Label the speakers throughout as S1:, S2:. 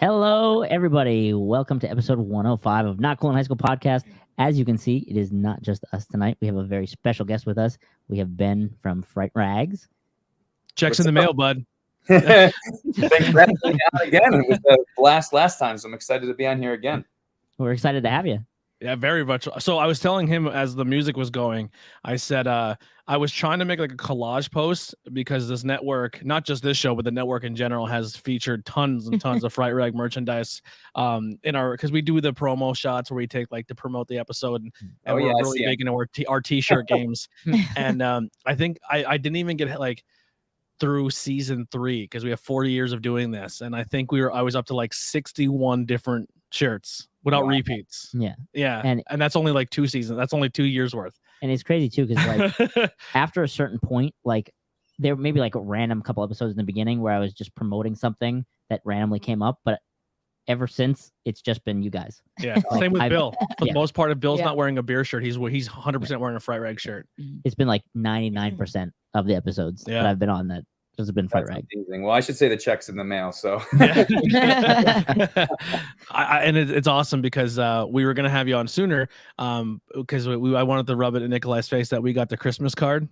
S1: Hello, everybody. Welcome to episode 105 of Not Cool in High School podcast. As you can see, it is not just us tonight. We have a very special guest with us. We have Ben from Fright-Rags.
S2: Checks in the mail, bud.
S3: Thanks for having me on again. It was a blast last time, so I'm excited to be on here again.
S1: We're excited to have you.
S2: Yeah, very much. So I was telling him as the music was going, I said I was trying to make like a collage post because this network, not just this show, but the network in general, has featured tons and tons of Fright-Rag merchandise in our, because we do the promo shots where we take like to promote the episode, and we're really big into our t-shirt games. And I think I didn't even get like through season 3 because we have 40 years of doing this, and I think I was up to like 61 different shirts without repeats. Yeah, and that's only like 2 seasons. That's only 2 years worth.
S1: And it's crazy too because like after a certain point, like there may be like a random couple episodes in the beginning where I was just promoting something that randomly came up, but ever since it's just been you guys.
S2: Yeah, same with Bill. For the most part, if Bill's not wearing a beer shirt, he's 100% wearing a Fright-Rag shirt.
S1: It's been like 99% of the episodes that I've been on that has been Fright-Rag.
S3: Well, I should say the check's in the mail. So,
S2: and it's awesome because we were gonna have you on sooner, because I wanted to rub it in Nikolai's face that we got the Christmas card.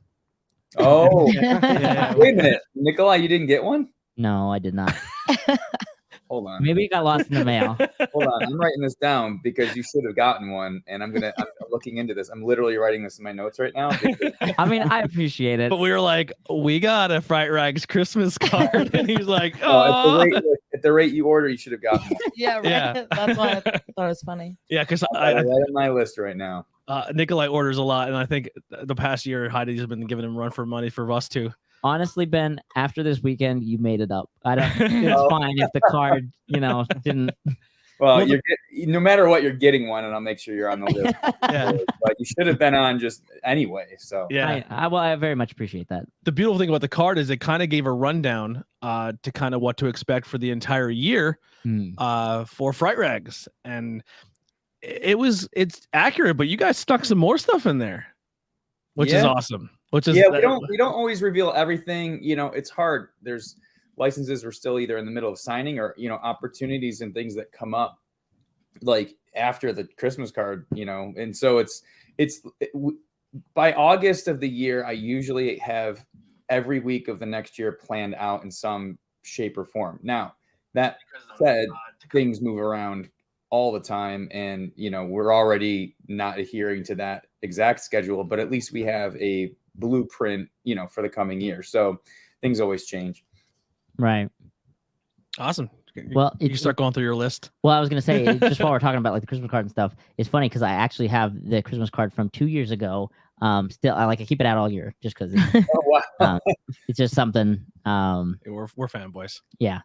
S3: Oh, wait a minute, Nikolai, you didn't get one?
S1: No, I did not.
S3: Hold on.
S1: Maybe it got lost in the mail.
S3: Hold on. I'm writing this down because you should have gotten one. And I'm looking into this. I'm literally writing this in my notes right now.
S1: I mean, I appreciate it.
S2: But we were like, we got a Fright-Rags Christmas card. And he's like, oh.
S3: At the rate you order, you should have gotten one.
S4: Yeah, right. Yeah. That's why I thought it was funny.
S2: Yeah, because
S3: I right on my list right now.
S2: Nikolai orders a lot. And I think the past year, Heidi's been giving him run for money for us too.
S1: Honestly, Ben, after this weekend, you made it up. It's fine if the card, didn't.
S3: Well, no matter what, you're getting one, and I'll make sure you're on the list. But you should have been on just anyway. So
S1: yeah, I very much appreciate that.
S2: The beautiful thing about the card is it kind of gave a rundown to kind of what to expect for the entire year for Fright-Rags, and it's accurate. But you guys stuck some more stuff in there, which is awesome. We don't always reveal everything. It's hard. There's licenses we're still either in the middle of signing or opportunities and things that come up like after the Christmas card. And so it's by August of the year, I usually have every week of the next year planned out in some shape or form. Now that said, things move around all the time, and we're already not adhering to that exact schedule, but at least we have a blueprint for the coming year, so things always change.
S1: Right.
S2: Awesome.
S1: Well,
S2: you start going through your list.
S1: Well, I was gonna say, just while we're talking about like the Christmas card and stuff, it's funny because I actually have the Christmas card from 2 years ago. Still, I keep it out all year just because it's just something.
S2: We're fanboys.
S1: Yeah,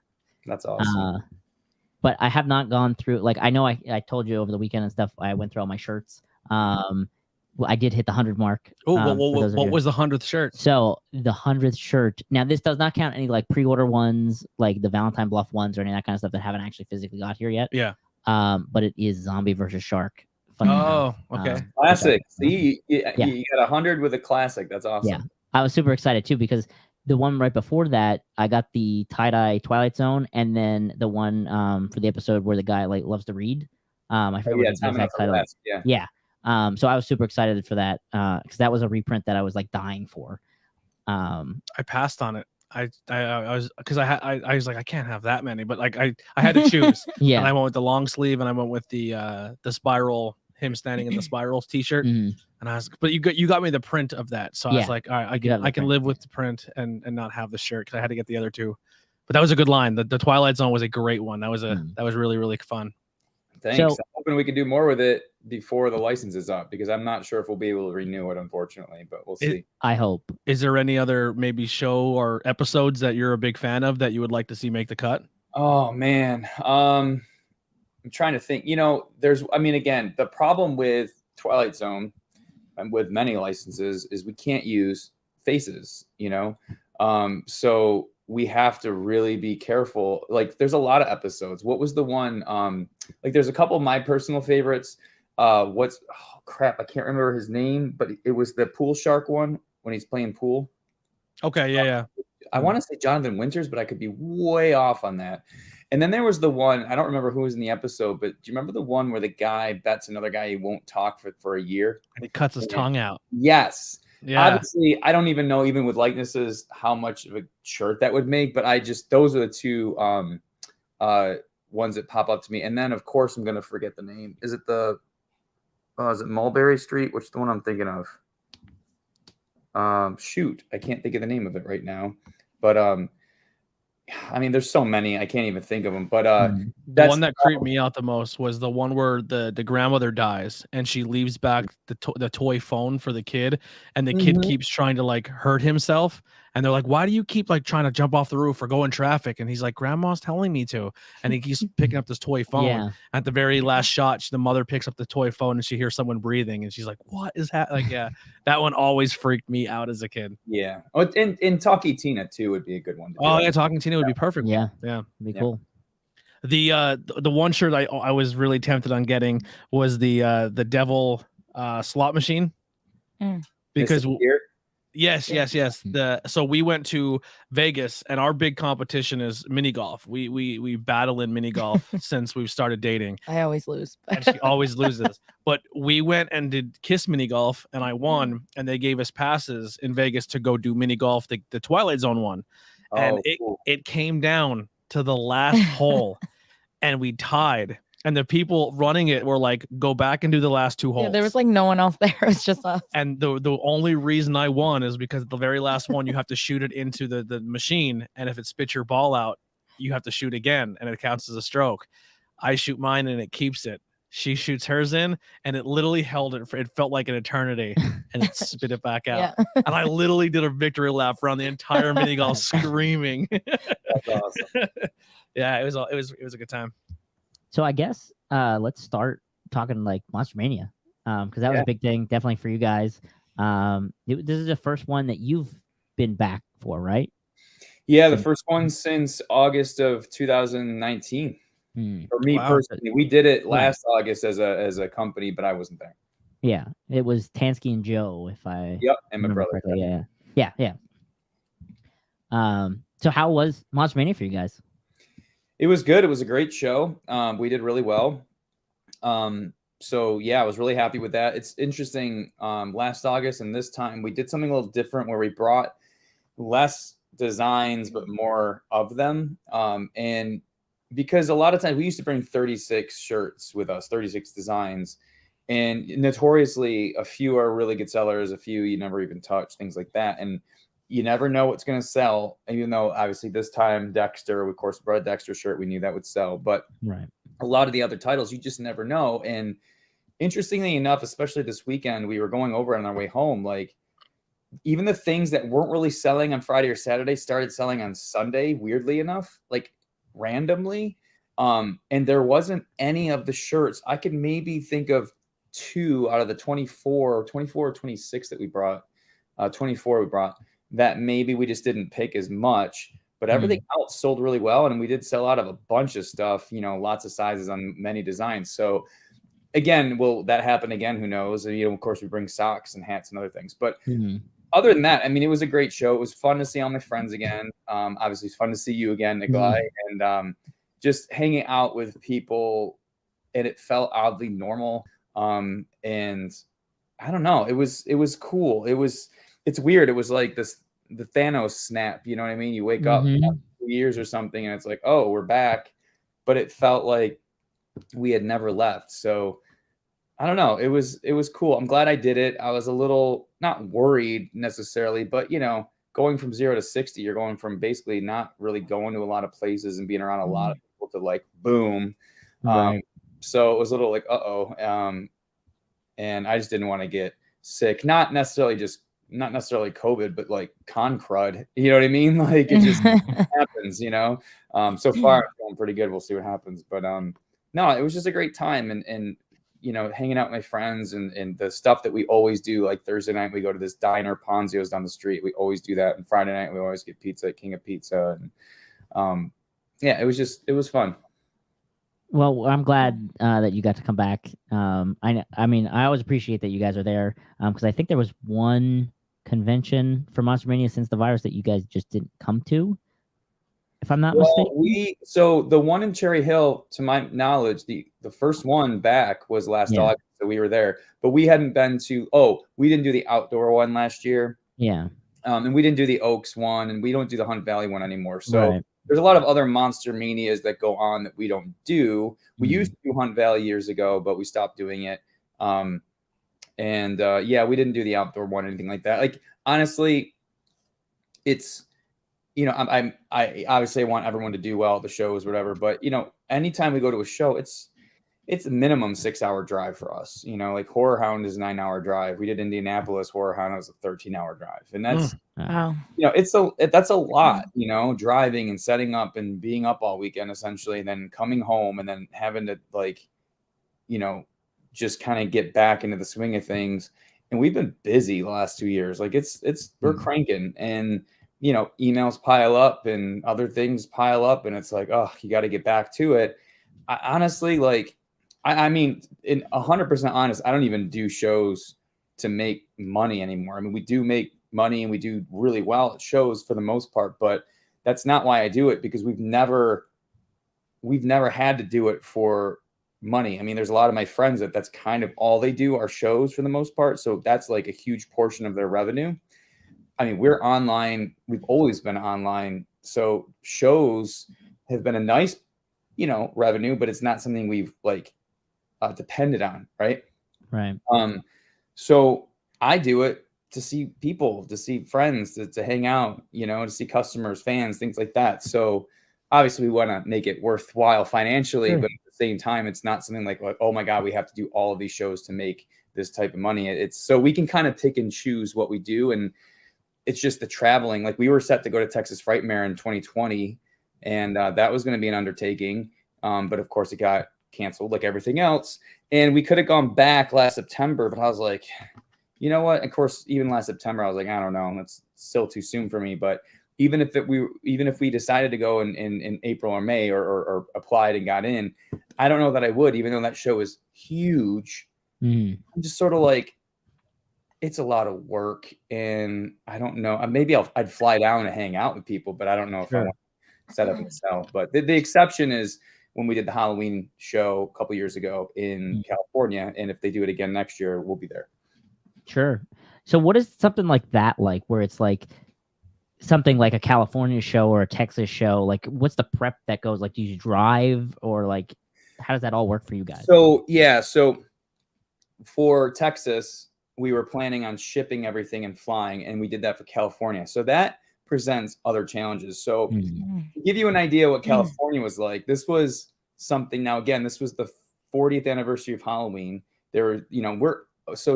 S3: that's awesome.
S1: But I have not gone through, like, I know I told you over the weekend and stuff, I went through all my shirts. Well, I did hit the 100 mark.
S2: What was the 100th shirt?
S1: So the 100th shirt. Now, this does not count any like pre-order ones, like the Valentine Bluff ones or any of that kind of stuff that haven't actually physically got here yet.
S2: Yeah.
S1: But it is Zombie versus Shark.
S2: Okay.
S3: Classic. See, you got 100 with a classic. That's awesome. Yeah.
S1: I was super excited too because the one right before that, I got the tie-dye Twilight Zone, and then the one for the episode where the guy like loves to read. I forget what the exact title is. Yeah. So I was super excited for that because that was a reprint that I was like dying for.
S2: I passed on it. I was because I was like I can't have that many, but like I had to choose.
S1: Yeah.
S2: And I went with the long sleeve, and I went with the spiral, him standing in the spiral T-shirt. And I was, but you got me the print of that, so I was like, all right, I can live with the print and not have the shirt because I had to get the other two. But that was a good line. The Twilight Zone was a great one. That was really, really fun.
S3: Thanks. I'm hoping we can do more with it before the license is up because I'm not sure if we'll be able to renew it, unfortunately, but we'll see.
S1: I hope. Is
S2: there any other maybe show or episodes that you're a big fan of that you would like to see make the cut?
S3: Oh man. I'm trying to think, again, the problem with Twilight Zone and with many licenses is we can't use faces, so we have to really be careful. Like there's a lot of episodes. What was the one? Like there's a couple of my personal favorites. I can't remember his name, but it was the pool shark one when he's playing pool.
S2: Okay. Yeah.
S3: I want to say Jonathan Winters, but I could be way off on that. And then there was the one, I don't remember who was in the episode, but do you remember the one where the guy bets another guy he won't talk for a year?
S2: And he cuts his tongue out.
S3: Yes.
S2: Yeah.
S3: Obviously, I don't even know, even with likenesses, how much of a shirt that would make, but those are the two ones that pop up to me. And then, of course, I'm going to forget the name. Is it Mulberry Street? Which the one I'm thinking of? Shoot, I can't think of the name of it right now. But I mean, there's so many, I can't even think of them. But
S2: the one that creeped me out the most was the one where the grandmother dies and she leaves back the toy phone for the kid, and the kid keeps trying to like hurt himself, and they're like, why do you keep like trying to jump off the roof or go in traffic? And he's like, grandma's telling me to, and he keeps picking up this toy phone.
S1: Yeah.
S2: At the very last shot, the mother picks up the toy phone and she hears someone breathing, and she's like, what is that? Like, yeah, that one always freaked me out as a kid.
S3: Yeah. Oh, and Talkie Tina too would be a good one to do.
S2: Oh yeah, Talking Tina would be perfect.
S1: Yeah.
S2: It'd
S1: be cool.
S2: The one shirt I was really tempted on getting was the devil slot machine, because yes. So we went to Vegas, and our big competition is mini golf. We battle in mini golf since we've started dating.
S4: I always lose,
S2: and she always loses. But we went and did Kiss mini golf, and I won, and they gave us passes in Vegas to go do mini golf, the Twilight Zone one. And it came down to the last hole, and we tied. And the people running it were like, go back and do the last two holes.
S4: Yeah, there was like no one else there. It was just us.
S2: And the only reason I won is because the very last one, you have to shoot it into the machine. And if it spits your ball out, you have to shoot again, and it counts as a stroke. I shoot mine, and it keeps it. She shoots hers in, and it literally held it. It felt like an eternity, and it spit it back out. Yeah. And I literally did a victory lap around the entire mini golf, screaming.
S3: That's awesome.
S2: Yeah, it was a good time.
S1: So I guess let's start talking like Monster Mania, because that was a big thing, definitely for you guys. This is the first one that you've been back for, right?
S3: Yeah, the first one since August of 2019. For me personally, we did it last August as a company, but I wasn't there.
S1: Yeah, it was Tansky and Joe, if I
S3: and my brother.
S1: Correctly. Yeah. So how was Monster Mania for you guys?
S3: It was good. It was a great show. We did really well. So yeah, I was really happy with that. It's interesting. Last August and this time we did something a little different where we brought less designs but more of them. And because a lot of times we used to bring 36 shirts with us, 36 designs, and notoriously a few are really good sellers, a few you never even touch, things like that. And you never know what's going to sell, even though obviously this time Dexter, of course, brought a Dexter shirt. We knew that would sell, but a lot of the other titles, you just never know. And interestingly enough, especially this weekend, we were going over on our way home, like even the things that weren't really selling on Friday or Saturday started selling on Sunday, weirdly enough, like randomly. And there wasn't any of the shirts. I could maybe think of 2 out of the 24 or 26 that we brought, 24 we brought, that maybe we just didn't pick as much, but everything else sold really well. And we did sell out of a bunch of stuff, lots of sizes on many designs. So again, will that happen again? Who knows? And, of course we bring socks and hats and other things, but other than that, I mean, it was a great show. It was fun to see all my friends again. Obviously it's fun to see you again, Nikolai, and just hanging out with people, and it felt oddly normal. And I don't know, it was cool. It's weird. It was like the Thanos snap, you know what I mean? You wake up after 2 years or something, and it's like, oh, we're back. But it felt like we had never left. So I don't know. It was cool. I'm glad I did it. I was a little not worried necessarily, but going from 0 to 60, you're going from basically not really going to a lot of places and being around a lot of people to like boom. So it was a little like, and I just didn't want to get sick. Not necessarily COVID, but like con crud. You know what I mean? Like it just happens, So far I'm feeling pretty good. We'll see what happens. But no, it was just a great time, and hanging out with my friends and the stuff that we always do. Like Thursday night, we go to this diner, Ponzio's down the street. We always do that. And Friday night, we always get pizza at King of Pizza. And yeah, it was fun.
S1: Well, I'm glad that you got to come back. I mean, I always appreciate that you guys are there, because I think there was one convention for Monster Mania since the virus that you guys just didn't come to. if I'm not mistaken.
S3: So the one in Cherry Hill, to my knowledge, the first one back was last August, so we were there. But we hadn't been to. We didn't do the outdoor one last year.
S1: Yeah.
S3: And we didn't do the Oaks one, and we don't do the Hunt Valley one anymore. So there's a lot of other monster manias that go on that we don't do. We used to do Hunt Valley years ago, but we stopped doing it. We didn't do the outdoor one or anything like that. Like, honestly, it's, I obviously want everyone to do well at the shows, whatever. But, anytime we go to a show, it's a minimum 6-hour drive for us. Like Horror Hound is a 9-hour drive. We did Indianapolis Horror Hound was a 13-hour drive. And that's, that's a lot, driving and setting up and being up all weekend, essentially, and then coming home and then having to just kind of get back into the swing of things. And we've been busy the last 2 years. Like we're cranking, and, emails pile up and other things pile up, and it's like, oh, you got to get back to it. Honestly, like, I mean, in 100% honest, I don't even do shows to make money anymore. I mean, we do make money and we do really well at shows for the most part, but that's not why I do it, because we've never had to do it for money. I mean, there's a lot of my friends that's kind of all they do are shows for the most part. So that's like a huge portion of their revenue. I mean, we're online. We've always been online. So shows have been a nice, revenue, but it's not something we've depended on. Right. So I do it to see people, to see friends, to hang out, to see customers, fans, things like that. So obviously we want to make it worthwhile financially, but at the same time, it's not something like, oh my God, we have to do all of these shows to make this type of money. It's so we can kind of pick and choose what we do. And it's just the traveling. Like, we were set to go to Texas Frightmare in 2020, and that was going to be an undertaking. But of course it got canceled like everything else. And we could have gone back last September, but I was like, you know what? Of course, even last September, I was like, I don't know. That's still too soon for me. But even if we decided to go in April or May or applied and got in, I don't know that I would, even though that show is huge. I'm just sort of like, it's a lot of work, and I don't know. Maybe I'd fly down and hang out with people, but I don't know if I want to set up and sell. But the exception is when we did the Halloween show a couple years ago in California, and if they do it again next year, we'll be there.
S1: Sure. So what is something like that like, where it's like something like a California show or a Texas show? Like, what's the prep that goes? Like, do you drive, or like, how does that all work for you guys?
S3: So for Texas, we were planning on shipping everything and flying, and we did that for California. So that presents other challenges. So to give you an idea what California was like, this was something. Now, again, this was the 40th anniversary of Halloween. There were,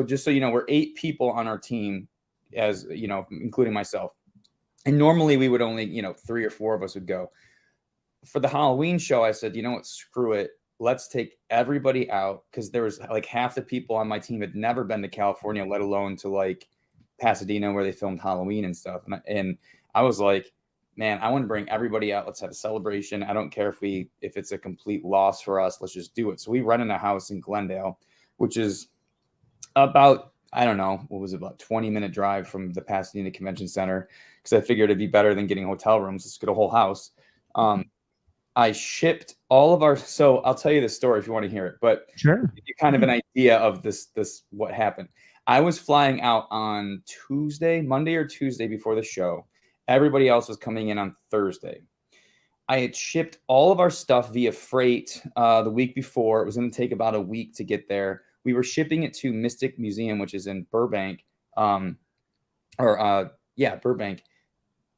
S3: just so you know, we're 8 people on our team, as including myself. And normally we would only, 3 or 4 of us would go. For the Halloween show, I said, you know what, screw it. Let's take everybody out, because there was like half the people on my team had never been to California, let alone to like Pasadena, where they filmed Halloween and stuff. And I was like, man, I want to bring everybody out. Let's have a celebration. I don't care if it's a complete loss for us. Let's just do it. So we rented a house in Glendale, which is about, I don't know, what was it, about 20-minute drive from the Pasadena Convention Center, because I figured it'd be better than getting hotel rooms. Let's get a whole house. I shipped all of our, so I'll tell you the story if you want to hear it, but
S1: sure,
S3: give you kind of an idea of this what happened. I was flying out on Monday or Tuesday before the show. Everybody else was coming in on Thursday. I had shipped all of our stuff via freight the week before. It was going to take about a week to get there. We were shipping it to Mystic Museum, which is in Burbank, Burbank.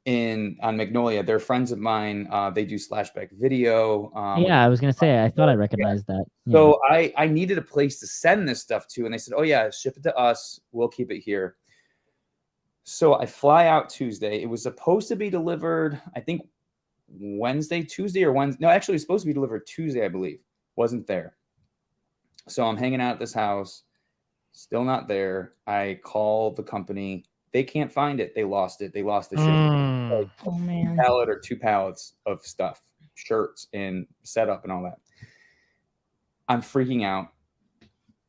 S3: On Magnolia. They're friends of mine. They do Slashback Video.
S1: I was gonna say, I thought I recognized that.
S3: Yeah. So I needed a place to send this stuff to, and they said, oh yeah, ship it to us, we'll keep it here. So I fly out Tuesday. It was supposed to be delivered, I think Tuesday or Wednesday. No, actually it was supposed to be delivered Tuesday, I believe. Wasn't there. So I'm hanging out at this house, still not there. I call the company. They can't find it. They lost it. They lost the ship.
S4: Oh man.
S3: Pallet or 2 pallets of stuff, shirts and setup and all that. I'm freaking out.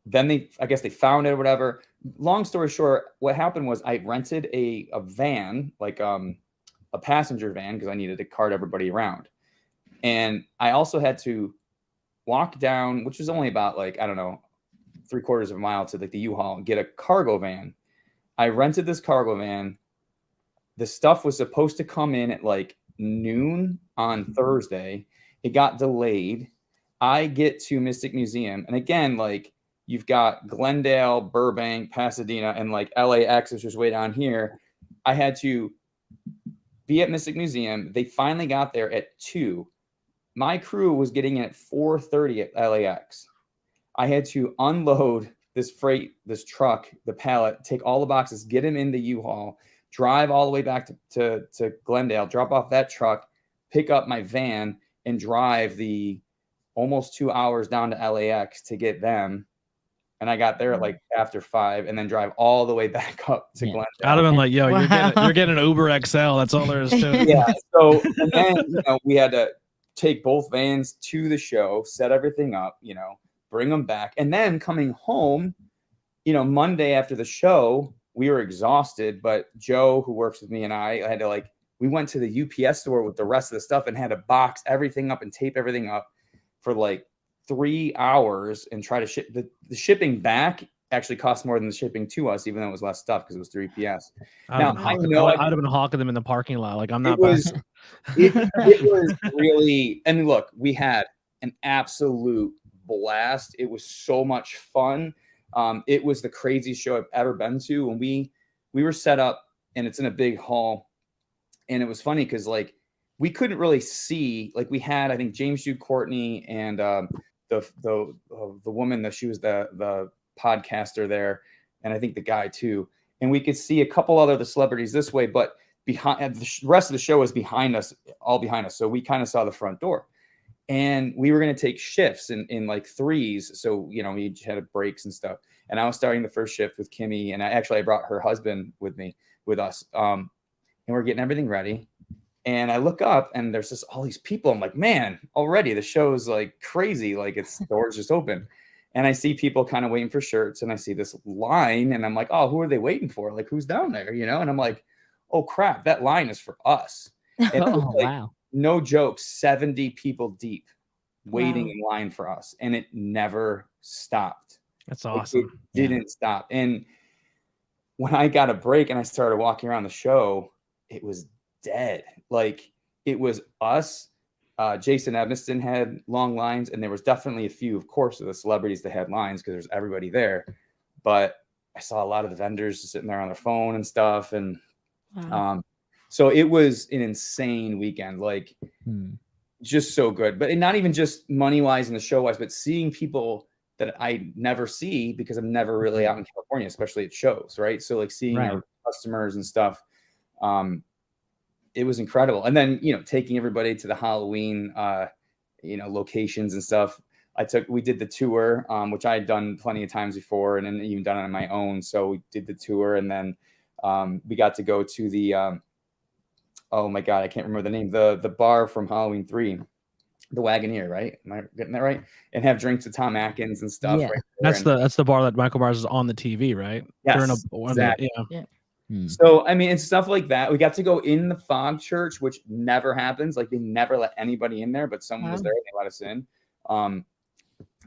S3: Then I guess they found it or whatever. Long story short, what happened was I rented a van, like a passenger van because I needed to cart everybody around. And I also had to walk down, which was only about like, I don't know, 3/4 of a mile to like the U-Haul and get a cargo van. I rented this cargo van. The stuff was supposed to come in at like noon on Thursday. It got delayed. I get to Mystic Museum. And again, like you've got Glendale, Burbank, Pasadena, and like LAX, which is way down here. I had to be at Mystic Museum. They finally got there at 2. My crew was getting in at 4:30 at LAX. I had to unload this truck, the pallet, take all the boxes, get them in the U-Haul, drive all the way back to Glendale, drop off that truck, pick up my van, and drive the almost 2 hours down to LAX to get them. And I got there at like after 5 and then drive all the way back up to Glendale.
S2: I'd have been like, yo, you're getting an Uber XL. That's all there is to it.
S3: Yeah. So and then, we had to take both vans to the show, set everything up, bring them back. And then coming home, Monday after the show, we were exhausted, but Joe, who works with me, and I had to we went to the UPS store with the rest of the stuff and had to box everything up and tape everything up for like 3 hours and try to ship. The shipping back actually cost more than the shipping to us, even though it was less stuff because it was 3PS.
S2: I'd have been hawking them in the parking lot. Like, I'm not.
S3: It was really, and look, we had an absolute blast. It was so much fun. It was the craziest show I've ever been to. When we were set up, and it's in a big hall, and it was funny because we couldn't really see. We had, I think, James Jude Courtney and the woman that she was the podcaster there, and I think the guy too. And we could see a couple other the celebrities this way, but behind the rest of the show was behind us. So we kind of saw the front door. And we were going to take shifts in like threes. So, we had breaks and stuff. And I was starting the first shift with Kimmy. And I brought her husband with us. And we're getting everything ready. And I look up and there's just all these people. I'm like, man, already the show's like crazy. Like it's doors just open. And I see people kind of waiting for shirts. And I see this line and I'm like, oh, who are they waiting for? Like, who's down there? And I'm like, oh, crap, that line is for us. And
S1: wow.
S3: No joke, 70 people deep waiting in line for us. And it never stopped.
S2: That's awesome.
S3: It didn't stop. And when I got a break and I started walking around the show, it was dead. Like it was us. Jason Evanston had long lines, and there was definitely a few, of course, of the celebrities that had lines because there's everybody there. But I saw a lot of the vendors just sitting there on their phone and stuff. And so it was an insane weekend, just so good. But not even just money-wise and the show-wise, but seeing people that I never see because I'm never really out in California, especially at shows, right? So seeing our customers and stuff, it was incredible. And then, taking everybody to the Halloween, locations and stuff. We did the tour, which I had done plenty of times before and then even done it on my own. So we did the tour and then we got to go to the, oh my God, I can't remember the name, the bar from Halloween 3, the Wagoneer, right? Am I getting that right? And have drinks with Tom Atkins and stuff.
S1: Yeah.
S3: Right
S2: that's the bar that Michael Myers is on the TV, right?
S3: Yes, exactly. So, and stuff like that. We got to go in the fog church, which never happens. They never let anybody in there, but someone was there and they let us in.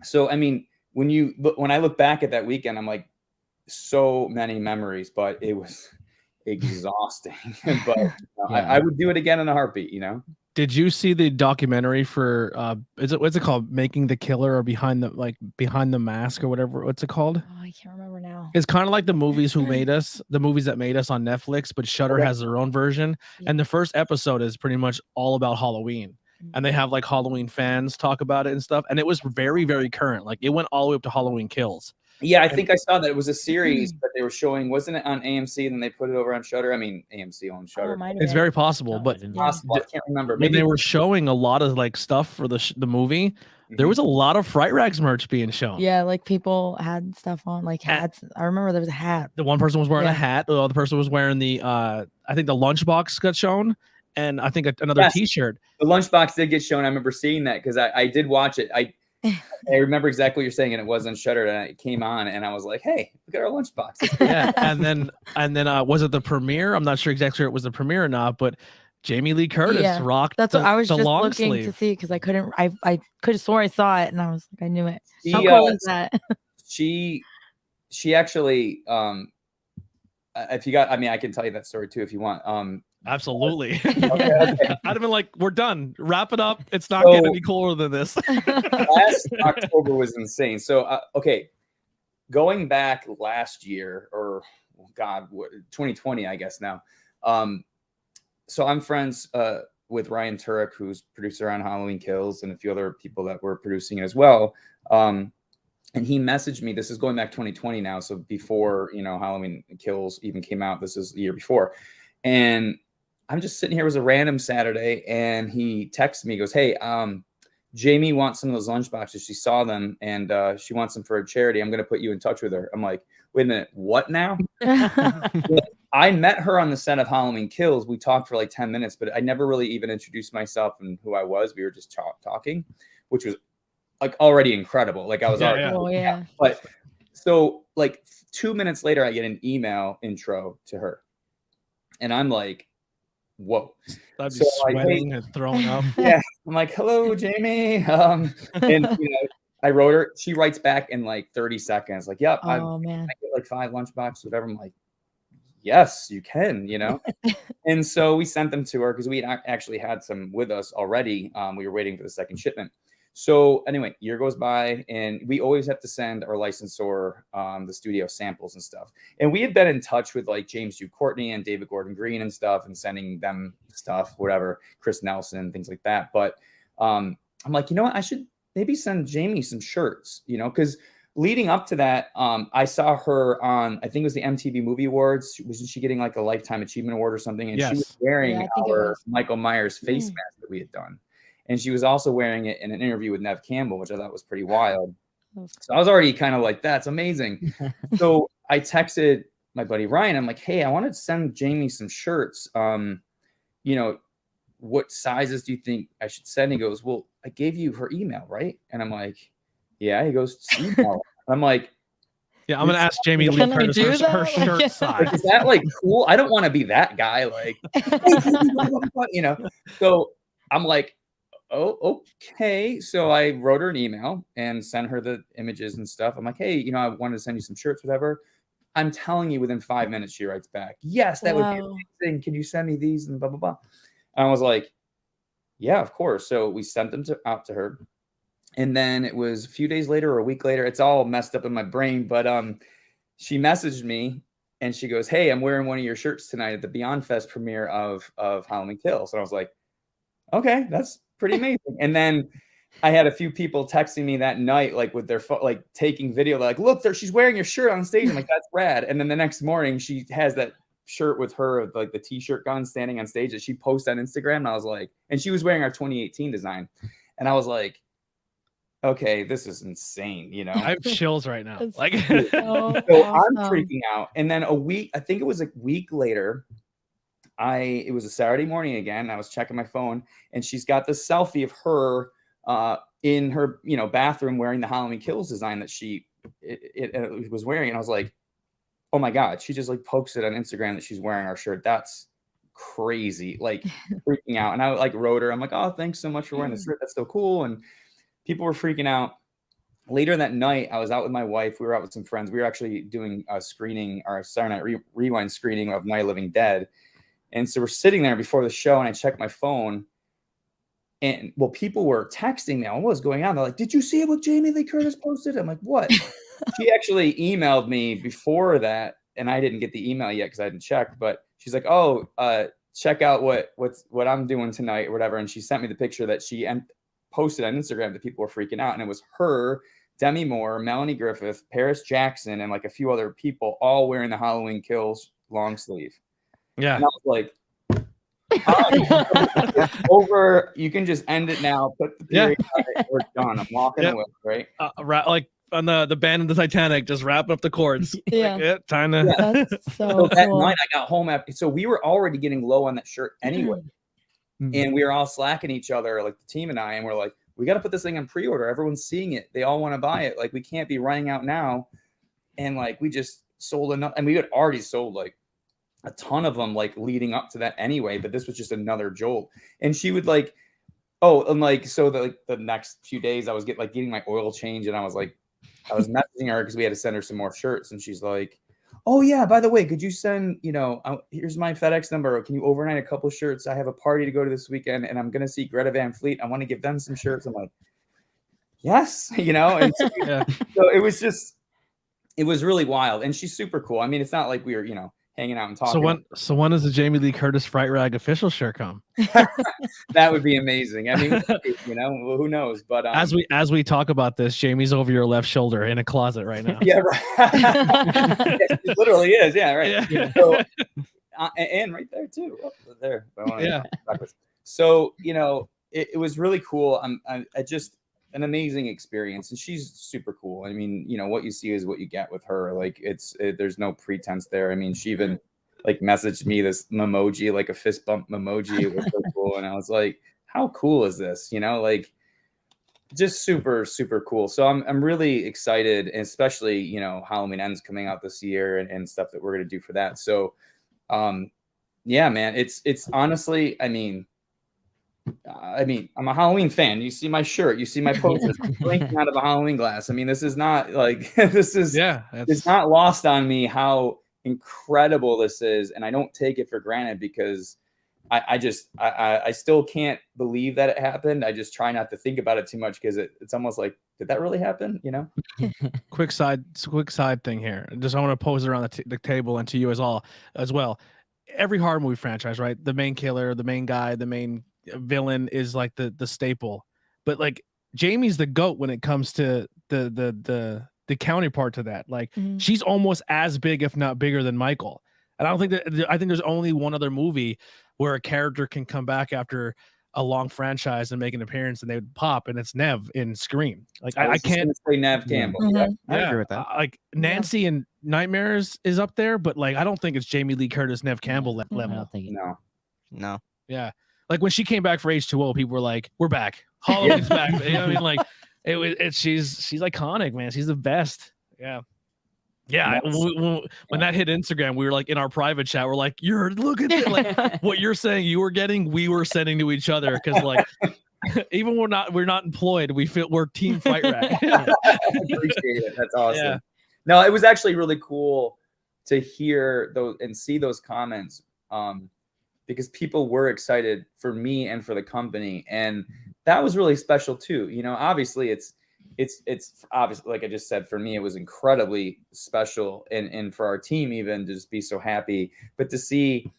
S3: So, when I look back at that weekend, I'm like, so many memories, but it was exhausting. But I would do it again in a heartbeat,
S2: Did you see the documentary for what's it called? Making the Killer or behind the mask or whatever? What's it called?
S4: Oh, I can't remember now.
S2: It's kind of like the movies that made us on Netflix, but Shudder has their own version. Yeah. And the first episode is pretty much all about Halloween. And they have Halloween fans talk about it and stuff. And it was very, very current. It went all the way up to Halloween Kills.
S3: Yeah, I think I saw that. It was a series that they were showing. Wasn't it on AMC? Then they put it over on Shudder. AMC on Shudder.
S2: It's very possible, but
S3: I can't remember.
S2: Maybe they were showing a lot of stuff for the movie. There was a lot of Fright-Rags merch being shown.
S4: Yeah, people had stuff on, hats. I remember there was a hat.
S2: The one person was wearing a hat. The other person was wearing the I think the lunchbox got shown, and I think another T-shirt.
S3: The lunchbox did get shown. I remember seeing that because I did watch it. I remember exactly what you're saying, and it was on Shudder, and it came on, and I was like, "Hey, look at our lunchbox!"
S2: Yeah, and then was it the premiere? I'm not sure exactly if it was the premiere or not, but Jamie Lee Curtis rocked.
S4: That's what I was just
S2: long
S4: looking
S2: sleeve.
S4: to see because I could have sworn I saw it and I was like, I knew it. How
S3: She,
S4: cool is that?
S3: She actually, if you got, I mean, I can tell you that story too if you want.
S2: Absolutely.
S3: Okay.
S2: I'd have been like, we're done. Wrap it up. It's not getting any cooler than this.
S3: Last October was insane. So, okay, going back last year, or God, 2020, I guess now. So I'm friends with Ryan Turek, who's producer on Halloween Kills, and a few other people that were producing it as well. And he messaged me. This is going back 2020 now, so before Halloween Kills even came out. This is the year before, and I'm just sitting here. It was a random Saturday, and he texted me. He goes, "Hey, Jamie wants some of those lunchboxes. She saw them, and she wants them for a charity. I'm going to put you in touch with her." I'm like, "Wait a minute, what now?" I met her on the set of Halloween Kills. We talked for like 10 minutes, but I never really even introduced myself and who I was. We were just talking, which was like already incredible. Like I was already,
S4: yeah.
S3: But so like 2 minutes later, I get an email intro to her, and I'm like, "Whoa!"
S2: I'd be sweating and throwing up.
S3: Yeah, I'm like, "Hello, Jamie," and I wrote her. She writes back in like 30 seconds, like, "Yep, I get like 5 lunchboxes, whatever." I'm like, "Yes, you can," And so we sent them to her because we actually had some with us already. We were waiting for the second shipment. So anyway, year goes by, and we always have to send our licensor the studio samples and stuff. And we had been in touch with like James Hugh Courtney and David Gordon Green and stuff, and sending them stuff, whatever, Chris Nelson, things like that. But I'm like, you know what? I should maybe send Jamie some shirts, because leading up to that, I saw her on, I think it was the MTV Movie Awards. Wasn't she getting like a Lifetime Achievement Award or something? And she was wearing our Michael Myers face mask that we had done. And she was also wearing it in an interview with Nev Campbell, which I thought was pretty wild. So I was already kind of like, that's amazing. So I texted my buddy Ryan. I'm like, "Hey, I wanted to send Jamie some shirts. What sizes do you think I should send?" He goes, "Well, I gave you her email, right?" And I'm like, "Yeah." He goes, "Email." I'm like,
S2: "Yeah, I'm gonna ask Jamie Lee Curtis her shirt size.
S3: Is that like cool? I don't want to be that guy, like, So I'm like, "Oh, okay." So I wrote her an email and sent her the images and stuff. I'm like, "Hey, I wanted to send you some shirts, whatever." I'm telling you, within 5 minutes, she writes back, "Yes, that would be amazing. Can you send me these?" And blah, blah, blah. And I was like, "Yeah, of course." So we sent them out to her. And then it was a few days later or a week later. It's all messed up in my brain. But she messaged me and she goes, "Hey, I'm wearing one of your shirts tonight at the Beyond Fest premiere of Halloween Kills." And I was like, "Okay, that's pretty amazing." And then I had a few people texting me that night, like with their phone, like taking video, like, "Look, she's wearing your shirt on stage." I'm like, "That's rad." And then the next morning, she has that shirt with her, like the t-shirt gun, standing on stage that she posted on Instagram. And I was like, and she was wearing our 2018 design. And I was like, "Okay, this is insane."
S2: I have chills right now. Like,
S3: so I'm freaking out. And then I think it was a week later, it was a Saturday morning again. I was checking my phone, and she's got this selfie of her in her bathroom wearing the Halloween Kills design that she was wearing. And I was like, "Oh my God," she just like posted on Instagram that she's wearing our shirt. That's crazy, like freaking out. And I like wrote her, I'm like, "Oh, thanks so much for wearing the shirt. That's so cool." And people were freaking out. Later that night, I was out with my wife. We were out with some friends. We were actually doing a screening, our Saturday Night Rewind screening of Night of the Living Dead. And so we're sitting there before the show, and I checked my phone. And people were texting me on what was going on. They're like, "Did you see what Jamie Lee Curtis posted?" I'm like, "What?" She actually emailed me before that, and I didn't get the email yet because I hadn't checked. But she's like, "Oh, check out what I'm doing tonight or whatever." And she sent me the picture that she posted on Instagram that people were freaking out. And it was her, Demi Moore, Melanie Griffith, Paris Jackson, and like a few other people all wearing the Halloween Kills long sleeve.
S2: Yeah.
S3: And I was like, "It's over. You can just end it now. Put the period on it. We're done. I'm walking away." Right?
S2: Like on the band of the Titanic, just wrapping up the cords.
S4: Yeah.
S2: Time to.
S4: That's so
S3: that
S4: cool.
S3: night I got home so we were already getting low on that shirt anyway. And we were all slacking each other, like the team and I, and we're like, "We got to put this thing on pre-order. Everyone's seeing it. They all want to buy it. Like, we can't be running out now." And like, we just sold enough, and we had already sold like a ton of them like leading up to that anyway, but this was just another jolt. And she would like, oh, and like, so the next few days I was getting my oil change, and I was messaging her because we had to send her some more shirts, and she's like, oh yeah, by the way, could you send, here's my FedEx number. Can you overnight a couple shirts? I have a party to go to this weekend, and I'm going to see Greta Van Fleet. I want to give them some shirts. I'm like, yes, and so, so it was really wild. And she's super cool. I mean, it's not like we were, hanging out and talking.
S2: So when does the Jamie Lee Curtis Fright-Rag official shirt come?
S3: That would be amazing. I mean, who knows? But
S2: as we talk about this, Jamie's over your left shoulder in a closet right now.
S3: Yeah, right. Yes, it literally is. Yeah, right. Yeah. So, and right there too. Oh, there.
S2: Yeah.
S3: So it was really cool. I just an amazing experience, and she's super cool. I mean, what you see is what you get with her. Like there's no pretense there. I mean, she even like messaged me this emoji, like a fist bump emoji. It was so cool, and I was like, how cool is this? Like just super, super cool. So I'm really excited, and especially Halloween Ends coming out this year and stuff that we're gonna do for that. So yeah, man, it's honestly, I mean, I'm a Halloween fan. You see my shirt, you see my posters, blinking out of a Halloween glass. I mean, this is not like it's not lost on me how incredible this is, and I don't take it for granted because I still can't believe that it happened. I just try not to think about it too much because it's almost like, did that really happen?
S2: Quick side thing here. Just I want to pose it around the table and to you as well. Every horror movie franchise, right? The main killer, the main guy, the main villain is like the staple, but like Jamie's the GOAT when it comes to the counterpart to that. Like she's almost as big, if not bigger, than Michael. And I think there's only one other movie where a character can come back after a long franchise and make an appearance and they would pop, and it's Nev in Scream. Like I can't
S3: say Nev Campbell.
S2: Yeah,
S5: I agree with that.
S2: Like Nancy and Nightmares is up there, but like I don't think it's Jamie Lee Curtis, Nev Campbell level.
S1: I don't think
S5: No.
S2: Yeah. Like when she came back for H2O, people were like, "We're back. Halloween's back." I mean, like she's iconic, man. She's the best. Yeah. Yeah. When that hit Instagram, we were like in our private chat. We're like, look at that. Like what you're saying you were getting, we were sending to each other because like even we're not employed, we're team Fright-Rag.
S3: Appreciate it. That's awesome. Yeah. No, it was actually really cool to hear those and see those comments. Because people were excited for me and for the company. And that was really special too. Obviously it's obviously, like I just said, for me, it was incredibly special. And for our team, even to just be so happy, but to see,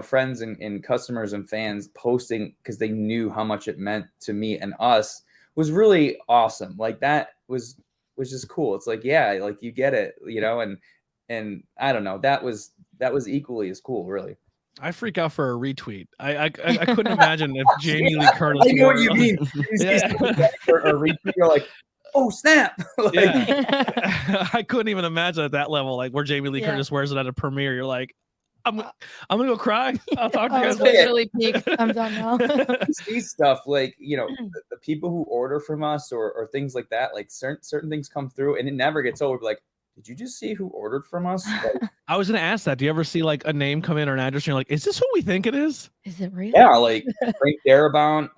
S3: friends and customers and fans posting because they knew how much it meant to me and us was really awesome. Like that was just cool. It's like, yeah, like you get it, and I don't know, that was equally as cool, really.
S2: I freak out for a retweet. I couldn't imagine if Jamie Lee Curtis.
S3: I know what you mean. For a retweet, you're like, oh snap!
S2: I couldn't even imagine at that level, like where Jamie Lee Curtis wears it at a premiere. You're like, I'm gonna go cry. I'll talk to you guys
S4: later. Really peaked. I'm done now.
S3: See stuff like the people who order from us or things like that. Like certain things come through, and it never gets over. Like, did you just see who ordered from us? Like,
S2: I was gonna ask that. Do you ever see like a name come in or an address and you're like, is this who we think it is?
S4: Is it real?
S3: Yeah, like Frank Darabont,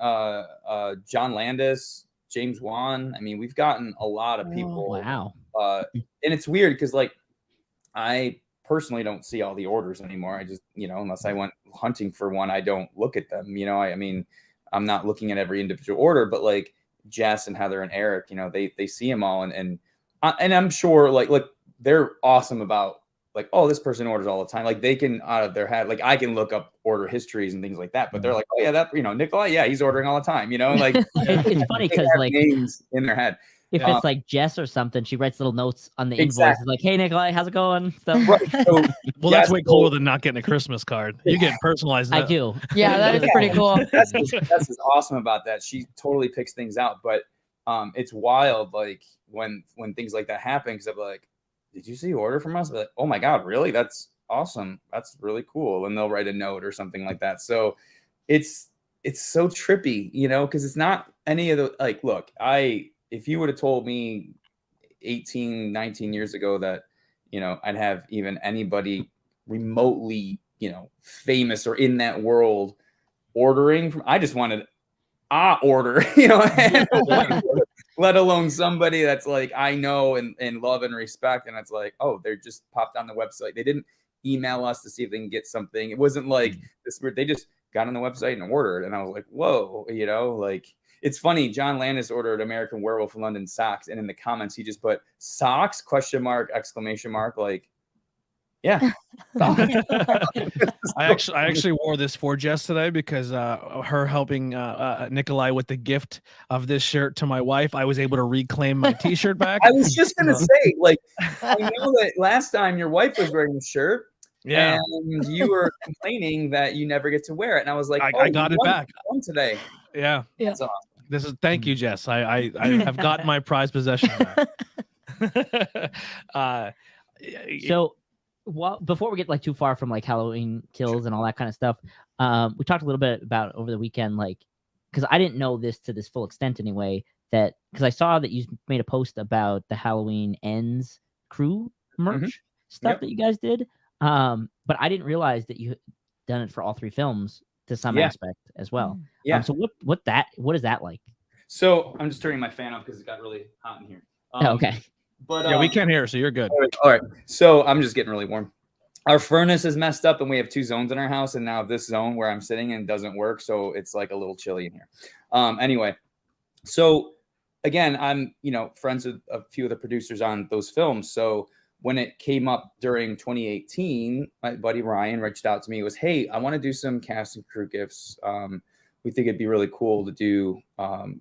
S3: John Landis, James Wan. I mean, we've gotten a lot of people.
S1: Wow.
S3: And it's weird because like I personally don't see all the orders anymore. I just, unless I went hunting for one, I don't look at them. I mean, I'm not looking at every individual order, but like Jess and Heather and Eric, they see them all and I'm sure like they're awesome about like, oh, this person orders all the time. Like they can out of their head, like I can look up order histories and things like that, but they're like, oh yeah, that, Nikolai, yeah, he's ordering all the time, like
S1: it's funny because like
S3: names in their head.
S1: If it's like Jess or something, she writes little notes on the invoice. Like, hey, Nikolai, how's it going? Stuff.
S3: Right. So,
S2: well, that's way cooler than not getting a Christmas card. You get personalized.
S1: I do.
S4: Yeah, that is pretty cool.
S3: That's what's awesome about that. She totally picks things out. But it's wild, like, when things like that happen, because I'm like, did you see an order from us? Like, oh, my God, really? That's awesome. That's really cool. And they'll write a note or something like that. So it's so trippy, because it's not any of the, like, look, if you would have told me 18, 19 years ago that, I'd have even anybody remotely famous or in that world ordering from. I just wanted order, and let alone somebody that's like I know and love and respect. And it's like, oh, they're just popped on the website. They didn't email us to see if they can get something. It wasn't like this weird. They just got on the website and ordered. And I was like, whoa, like it's funny. John Landis ordered American Werewolf London socks, and in the comments he just put socks ? ! Like, yeah.
S2: I actually wore this for Jess today because her helping Nikolai with the gift of this shirt to my wife, I was able to reclaim my t-shirt back.
S3: I was just gonna say, like, I know that last time your wife was wearing the shirt,
S2: yeah,
S3: and you were complaining that you never get to wear it, and I was like,
S2: I got it back
S3: today.
S2: Yeah,
S3: that's awesome.
S2: This is thank you, Jess. I have gotten my prized possession back.
S1: So. Well, before we get like too far from like Halloween kills and all that kind of stuff, we talked a little bit about over the weekend, like, because I didn't know this to this full extent anyway, that because I saw that you made a post about the Halloween Ends crew merch stuff that you guys did, but I didn't realize that you had done it for all 3 films to some aspect as well. So what is that like?
S3: So I'm just turning my fan off because it got really hot in here.
S1: Okay.
S3: But
S2: yeah, we can't hear, so you're good.
S3: All right. So I'm just getting really warm. Our furnace is messed up, and we have 2 zones in our house, and now this zone where I'm sitting in doesn't work, so it's like a little chilly in here. Anyway, so again, I'm friends with a few of the producers on those films. So when it came up during 2018, my buddy Ryan reached out to me. It was, hey, I want to do some cast and crew gifts. We think it'd be really cool to do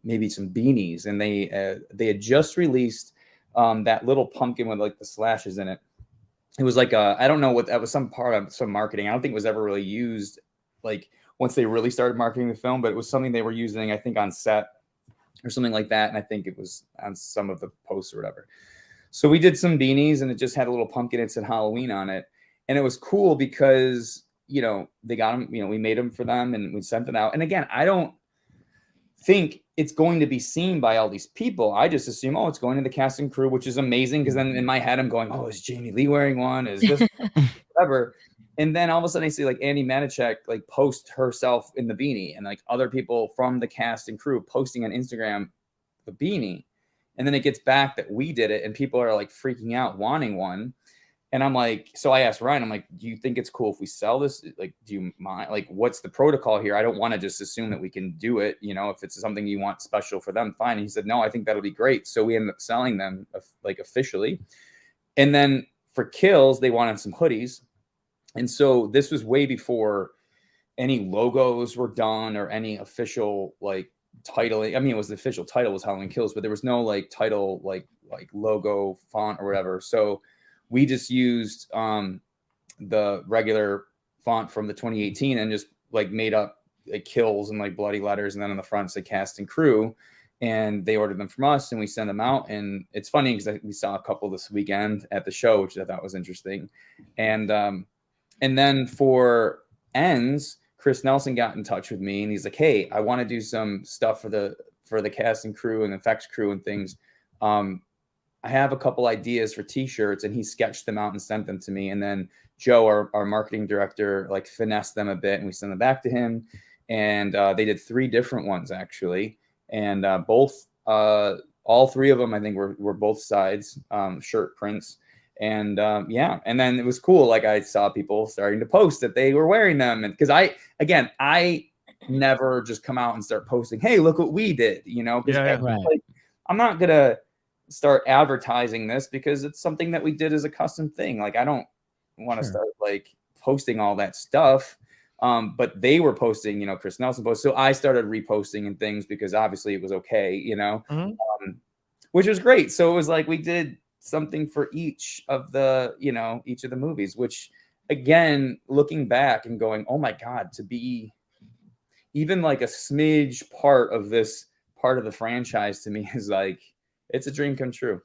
S3: maybe some beanies, and they had just released that little pumpkin with like the slashes in it. It was like I don't know what that was, some part of some marketing. I don't think it was ever really used like once they really started marketing the film, but it was something they were using, I think, on set or something like that. And I think it was on some of the posts or whatever. So we did some beanies, and it just had a little pumpkin. It said Halloween on it. And it was cool because, they got them, we made them for them and we sent them out. And again, I don't think it's going to be seen by all these people. I just assume, it's going to the cast and crew, which is amazing. Because then in my head, I'm going, is Jamie Lee wearing one? Is this whatever? And then all of a sudden I see like Andy Manichek like post herself in the beanie, and like other people from the cast and crew posting on Instagram the beanie. And then it gets back that we did it, and people are like freaking out wanting one. And I'm like, so I asked Ryan, I'm like, do you think it's cool if we sell this? Like, do you mind? Like, what's the protocol here? I don't want to just assume that we can do it. If it's something you want special for them, fine. And he said, no, I think that'll be great. So we ended up selling them like officially. And then for kills, they wanted some hoodies. And so this was way before any logos were done or any official like titling. I mean, it was the official title was Halloween Kills, but there was no like title, like logo font or whatever. So we just used the regular font from the 2018 and just like made up like kills and like bloody letters. And then on the front said cast and crew, and they ordered them from us and we sent them out. And it's funny because we saw a couple this weekend at the show, which I thought was interesting. And then for Ends, Chris Nelson got in touch with me and he's like, hey, I want to do some stuff for the cast and crew and effects crew and things. I have a couple ideas for t-shirts, and he sketched them out and sent them to me. And then Joe, our marketing director, like finessed them a bit, and we sent them back to him. And they did 3 different ones actually. And all 3 of them, I think were both sides shirt prints. And and then it was cool. Like I saw people starting to post that they were wearing them. And because I never just come out and start posting, hey, look what we did, because like, I'm not going to start advertising this because it's something that we did as a custom thing. Like I don't want to start like posting all that stuff. But they were posting, Chris Nelson post. So I started reposting and things because obviously it was okay, which was great. So it was like we did something for each of the movies, which again, looking back and going, oh my God, to be even like a smidge part of this part of the franchise to me is like, it's a dream come true.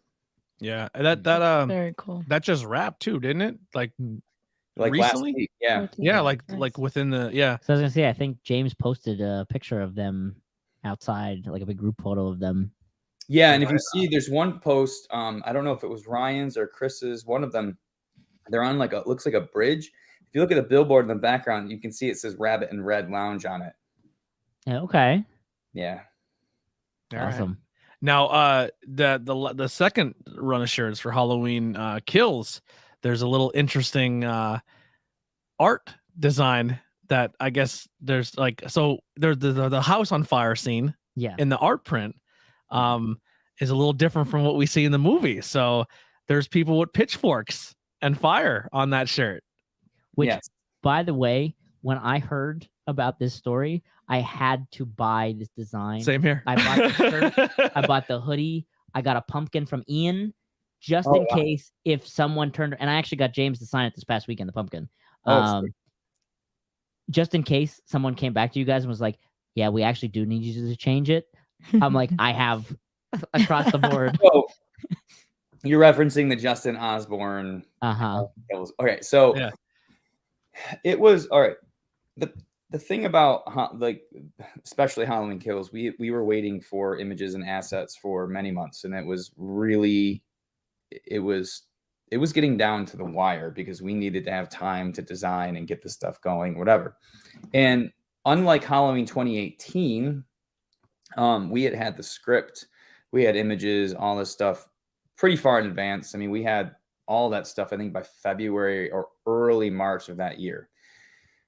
S2: Yeah. That
S4: very cool.
S2: That just wrapped too, didn't it? Like recently?
S3: Last week. Yeah.
S2: Yeah. Like within the, yeah.
S1: So I was going to say, I think James posted a picture of them outside, like a big group photo of them.
S3: Yeah. And if you see, there's one post, I don't know if it was Ryan's or Chris's, one of them, they're on looks like a bridge. If you look at the billboard in the background, you can see it says Rabbit and Red Lounge on it.
S1: Okay.
S3: Yeah.
S1: Awesome.
S2: Right. Now, the second run of shirts for Halloween Kills, there's a little interesting art design that I guess there's like, so there's the house on fire scene in the art print is a little different from what we see in the movie. So there's people with pitchforks and fire on that shirt.
S1: Which, by the way, when I heard about this story, I had to buy this design.
S2: Same here.
S1: I bought the shirt. I bought the hoodie. I got a pumpkin from Ian just in case if someone turned, and I actually got James to sign it this past weekend, the pumpkin. Just in case someone came back to you guys and was like, yeah, we actually do need you to change it. I'm like, I have across the board.
S3: So, you're referencing the Justin Osborne. Okay, so it was all right. The thing about like especially Halloween Kills, we were waiting for images and assets for many months, and it was getting down to the wire because we needed to have time to design and get the stuff going, whatever. And unlike Halloween 2018, we had the script, we had images, all this stuff pretty far in advance. I mean, we had all that stuff, I think, by February or early March of that year.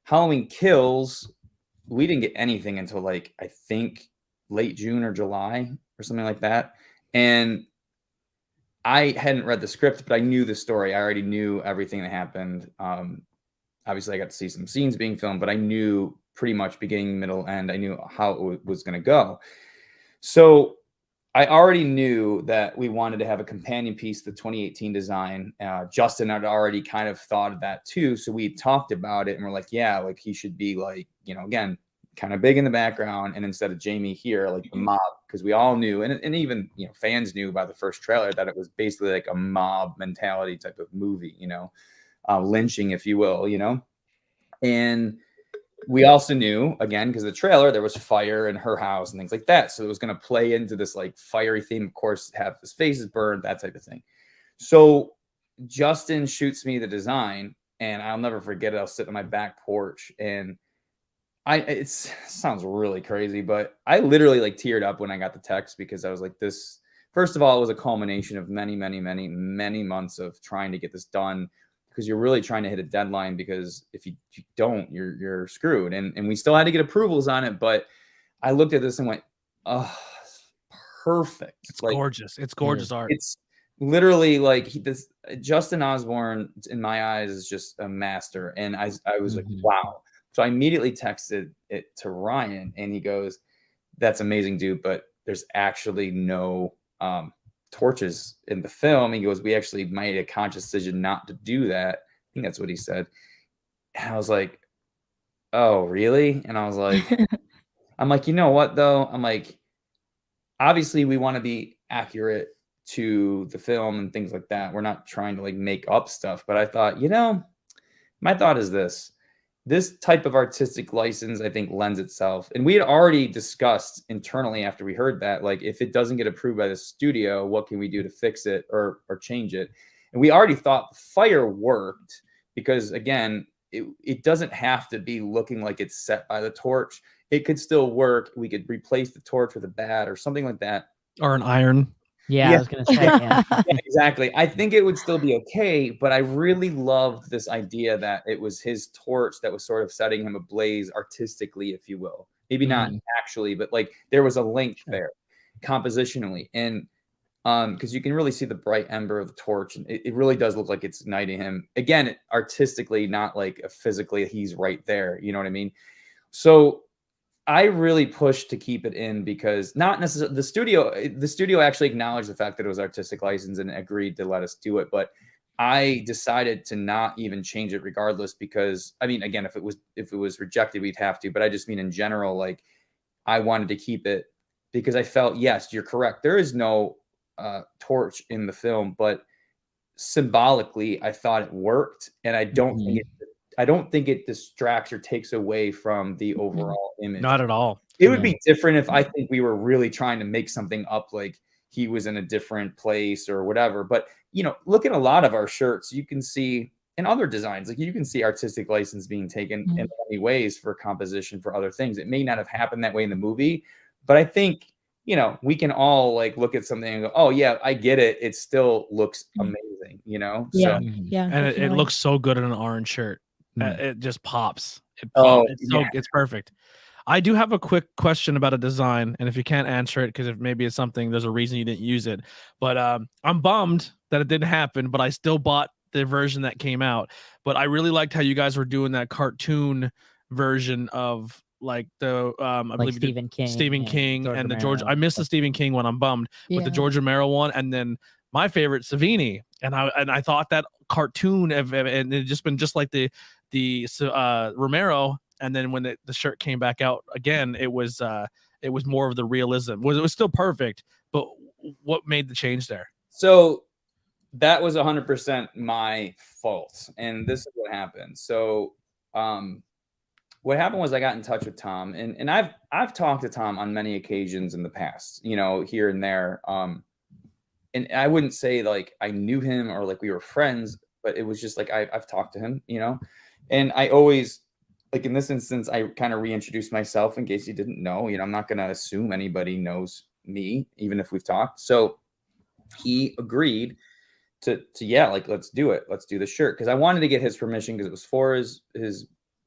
S3: Halloween Kills, we didn't get anything until like, I think late June or July or something like that. And I hadn't read the script, but I knew the story. I already knew everything that happened. Obviously, I got to see some scenes being filmed, but I knew pretty much beginning, middle, end. I knew how it was going to go. So I already knew that we wanted to have a companion piece to the 2018 design. Justin had already kind of thought of that too. So we talked about it and we're like, yeah, like he should be like, you know, again, kind of big in the background. And instead of Jamie here, like the mob, because we all knew, and even, you know, fans knew by the first trailer that it was basically like a mob mentality type of movie, you know, lynching, if you will, you know. And we also knew, again, because the trailer, there was fire in her house and things like that. So it was going to play into this like fiery theme, of course, have his faces burned, that type of thing. So Justin shoots me the design and I'll never forget it. I'll sit on my back porch and it sounds really crazy, but I literally like teared up when I got the text because I was like, this, first of all, it was a culmination of many, many, many, many months of trying to get this done. Because you're really trying to hit a deadline, because if you don't, you're screwed. And we still had to get approvals on it, but I looked at this and went, oh, perfect.
S2: It's like, gorgeous. It's gorgeous art.
S3: It's literally like this Justin Osborne, in my eyes, is just a master. And I was like, wow. So I immediately texted it to Ryan and he goes, that's amazing, dude, but there's actually no torches in the film. He goes, we actually made a conscious decision not to do that. I think that's what he said. And I was like, oh, really? And I was like, I'm like, you know what though? I'm like, obviously we want to be accurate to the film and things like that. We're not trying to like make up stuff, but I thought, you know, my thought is this type of artistic license, I think, lends itself. And we had already discussed internally after we heard that, like, if it doesn't get approved by the studio, what can we do to fix it or change it? And we already thought the fire worked because, again, it doesn't have to be looking like it's set by the torch. It could still work. We could replace the torch with a bat or something like that.
S2: Or an iron.
S1: Yeah, I was going to say,
S3: yeah, exactly. I think it would still be okay, but I really loved this idea that it was his torch that was sort of setting him ablaze artistically, if you will. Maybe not actually, but like there was a link there compositionally. And because you can really see the bright ember of the torch, and it really does look like it's igniting him. Again, artistically, not like physically, he's right there. You know what I mean? So I really pushed to keep it in because not necessarily the studio actually acknowledged the fact that it was artistic license and agreed to let us do it. But I decided to not even change it regardless, because I mean, again, if it was rejected, we'd have to, but I just mean in general, like I wanted to keep it because I felt, yes, you're correct. There is no torch in the film, but symbolically, I thought it worked. And I don't think it distracts or takes away from the overall image.
S2: Not at all.
S3: It would be different if I think we were really trying to make something up, like he was in a different place or whatever. But, you know, look at a lot of our shirts. You can see in other designs. Like you can see artistic license being taken in many ways for composition for other things. It may not have happened that way in the movie, but I think, you know, we can all like look at something and go, oh yeah, I get it. It still looks amazing, you know?
S4: Yeah.
S3: So,
S4: Yeah.
S2: And it looks so good in an orange shirt. It just pops. It
S3: pops.
S2: It's perfect. I do have a quick question about a design, and if you can't answer it, because if maybe it's something, there's a reason you didn't use it. But I'm bummed that it didn't happen, but I still bought the version that came out. But I really liked how you guys were doing that cartoon version of like the I believe
S1: Stephen King
S2: and the George. I missed the Stephen King one. I'm bummed, but the George Romero one, and then my favorite Savini, and I thought that cartoon and it just been just like the Romero. And then when the shirt came back out again, it was more of the realism. It was still perfect, but what made the change there?
S3: So that was 100% my fault, and this is what happened. So what happened was I got in touch with Tom, and I've talked to Tom on many occasions in the past, you know, here and there. And I wouldn't say like I knew him or like we were friends, but it was just like I've talked to him, you know, and I always. Like in this instance, I kind of reintroduced myself in case you didn't know. You know, I'm not going to assume anybody knows me, even if we've talked. So he agreed to yeah, like let's do it. Let's do the shirt because I wanted to get his permission because it was for his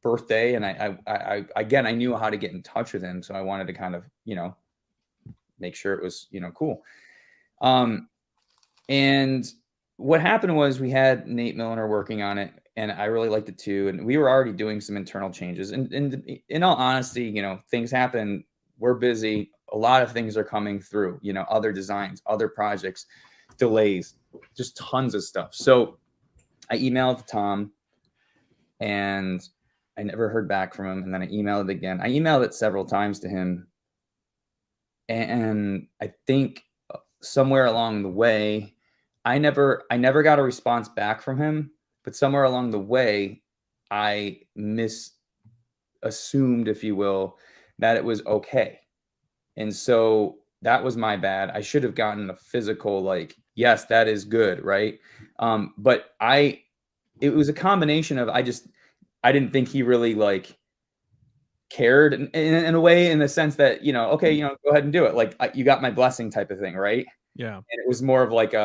S3: birthday, and I again I knew how to get in touch with him, so I wanted to kind of, you know, make sure it was, you know, cool. And what happened was we had Nate Milliner working on it. And I really liked it too. And we were already doing some internal changes. And in all honesty, you know, things happen. We're busy. A lot of things are coming through, you know, other designs, other projects, delays, just tons of stuff. So I emailed Tom and I never heard back from him. And then I emailed it again. I emailed it several times to him. And I think somewhere along the way, I never got a response back from him. But somewhere along the way, I assumed, if you will, that it was okay. And so that was my bad. I should have gotten a physical, like, yes, that is good, right? But it was a combination of I didn't think he really like cared in a way, in the sense that, you know, okay, you know, go ahead and do it. Like you got my blessing type of thing, right?
S2: Yeah.
S3: And it was more of like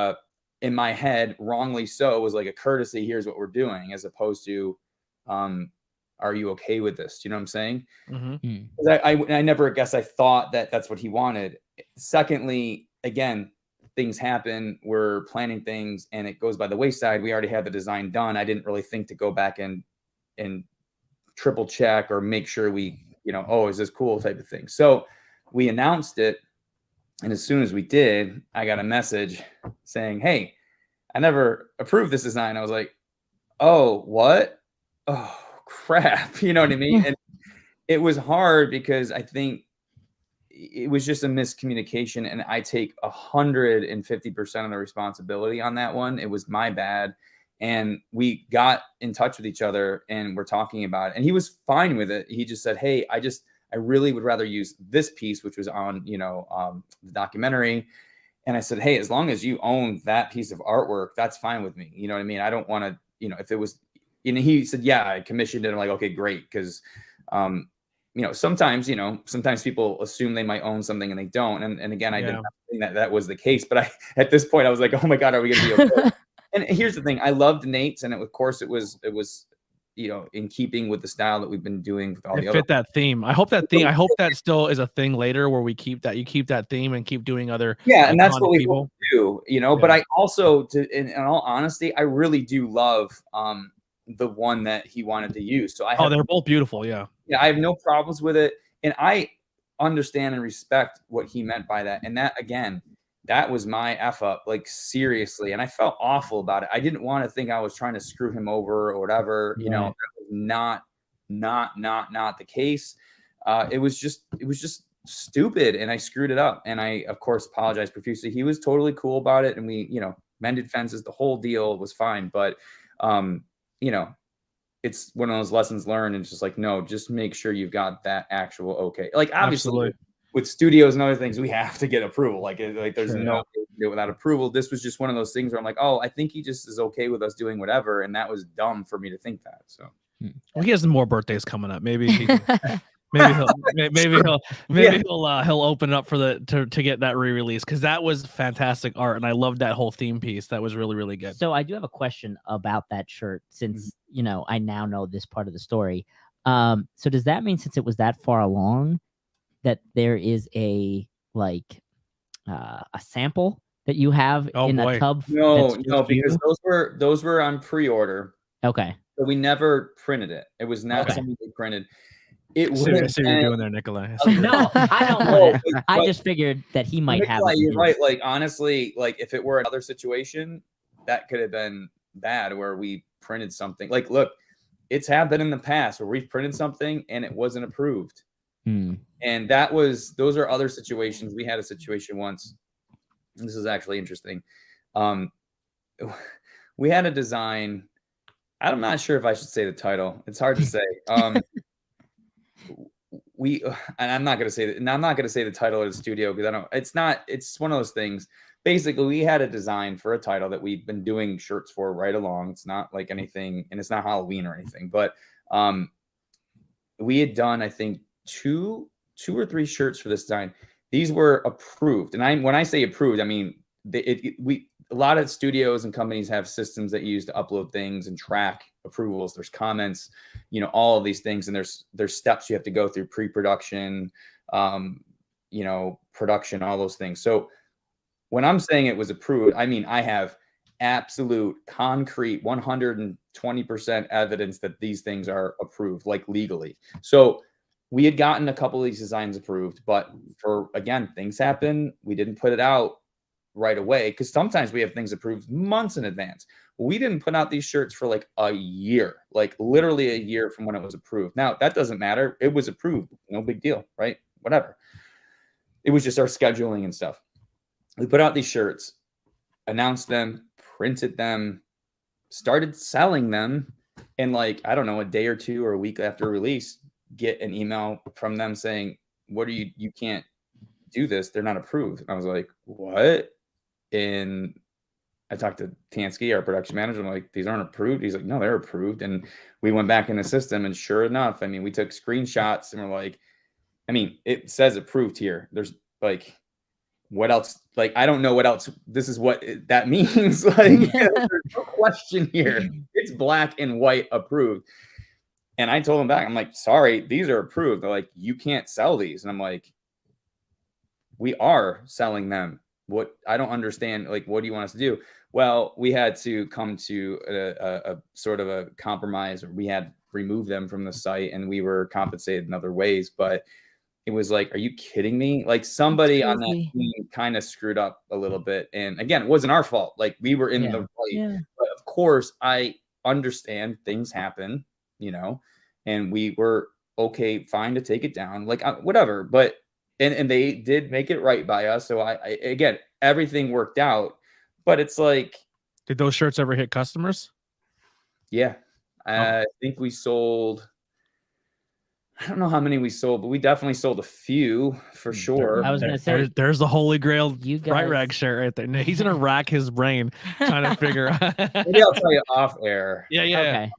S3: in my head, wrongly so, was like a courtesy. Here's what we're doing, as opposed to, are you okay with this? Do you know what I'm saying?
S2: Mm-hmm.
S3: I never guess I thought that that's what he wanted. Secondly, again, things happen. We're planning things and it goes by the wayside. We already had the design done. I didn't really think to go back and triple check or make sure we, you know, oh, is this cool type of thing. So we announced it. And as soon as we did, I got a message saying, hey, I never approved this design. I was like, oh, what? Oh, crap. You know what I mean? And it was hard because I think it was just a miscommunication. And I take 150% of the responsibility on that one. It was my bad. And we got in touch with each other and we're talking about it. And he was fine with it. He just said, hey, I really would rather use this piece, which was on, you know, the documentary. And I said, hey, as long as you own that piece of artwork, that's fine with me. You know what I mean? I don't want to, you know, if it was, and he said, yeah, I commissioned it. I'm like, okay, great. Cause, you know, sometimes people assume they might own something and they don't. And again, I didn't think that was the case, but at this point I was like, oh my God, are we going to be okay? And here's the thing. I loved Nate's, and of course it was, you know, in keeping with the style that we've been doing with all the other.
S2: Fit that theme. I hope that still is a thing later where you keep that theme and keep doing other.
S3: Yeah. And that's what we do, you know, but I also, in all honesty, I really do love, the one that he wanted to use. So
S2: they're both beautiful. Yeah.
S3: Yeah. I have no problems with it. And I understand and respect what he meant by that. And that, again, that was my F up, like seriously. And I felt awful about it. I didn't want to think I was trying to screw him over or whatever, you know, that was not the case. It was just stupid. And I screwed it up. And I, of course, apologized profusely. He was totally cool about it. And we, you know, mended fences, the whole deal was fine. But, you know, it's one of those lessons learned. And it's just like, no, just make sure you've got that actual okay. Like obviously with studios and other things, we have to get approval. Like there's no way do it without approval. This was just one of those things where I'm like, oh, I think he just is okay with us doing whatever, and that was dumb for me to think that. So
S2: well, he has more birthdays coming up. Maybe he can, he'll open it up for to get that re-release, because that was fantastic art and I loved that whole theme piece. That was really, really good.
S1: So I do have a question about that shirt, since I now know this part of the story. So does that mean, since it was that far along, that there is a sample that you have in a tub?
S3: No, because those were on pre-order.
S1: Okay.
S3: So we never printed it. It was not something we printed.
S2: I see what you're doing there, Nikolai.
S1: No, I don't want it. I just figured that he might have it.
S3: You're right. Like, honestly, like if it were another situation, that could have been bad, where we printed something. Like, look, it's happened in the past where we've printed something and it wasn't approved. And those are other situations. We had a situation once. This is actually interesting. We had a design. I'm not sure if I should say the title. It's hard to say. And I'm not going to say that. And I'm not going to say the title of the studio, because it's one of those things. Basically, we had a design for a title that we've been doing shirts for right along. It's not like anything, and it's not Halloween or anything, but we had done, I think, two or three shirts for this design. These were approved. And when I say approved, I mean, a lot of studios and companies have systems that you use to upload things and track approvals. There's comments, all of these things. And there's steps you have to go through: pre-production, production, all those things. So when I'm saying it was approved, I mean, I have absolute concrete 120% evidence that these things are approved, like legally. So we had gotten a couple of these designs approved, but again, things happen. We didn't put it out right away, because sometimes we have things approved months in advance. We didn't put out these shirts for like a year, like literally a year from when it was approved. Now, that doesn't matter. It was approved. No big deal, right? Whatever. It was just our scheduling and stuff. We put out these shirts, announced them, printed them, started selling them, and I don't know, a day or two or a week after release, get an email from them saying, "What are you can't do this. They're not approved." And I was like, "What?" And I talked to Tansky, our production manager. I'm like, "These aren't approved." He's like, "No, they're approved." And we went back in the system, and sure enough, I mean, we took screenshots and we're like, I mean, it says approved here. There's what else? I don't know what else. This is what that means. There's no question here. It's black and white approved. And I told them back, I'm like, "Sorry, these are approved." They're like, "You can't sell these." And I'm like, "We are selling them. What? I don't understand. What do you want us to do?" Well, we had to come to a sort of a compromise. We had removed them from the site, and we were compensated in other ways. But it was like, are you kidding me? Somebody on that team kind of screwed up a little bit. And again, it wasn't our fault. We were in the right. Yeah. But of course, I understand things happen, and we were fine to take it down, whatever. But and they did make it right by us. So I again, everything worked out. But it's
S2: did those shirts ever hit customers?
S3: Yeah. I think we sold, I don't know how many we sold, but we definitely sold a few for sure.
S1: I was going to say,
S2: there's the holy grail Fright-Rags shirt right there. He's going to rack his brain trying to figure out.
S3: Maybe I'll tell you off air.
S2: Yeah.
S1: Okay.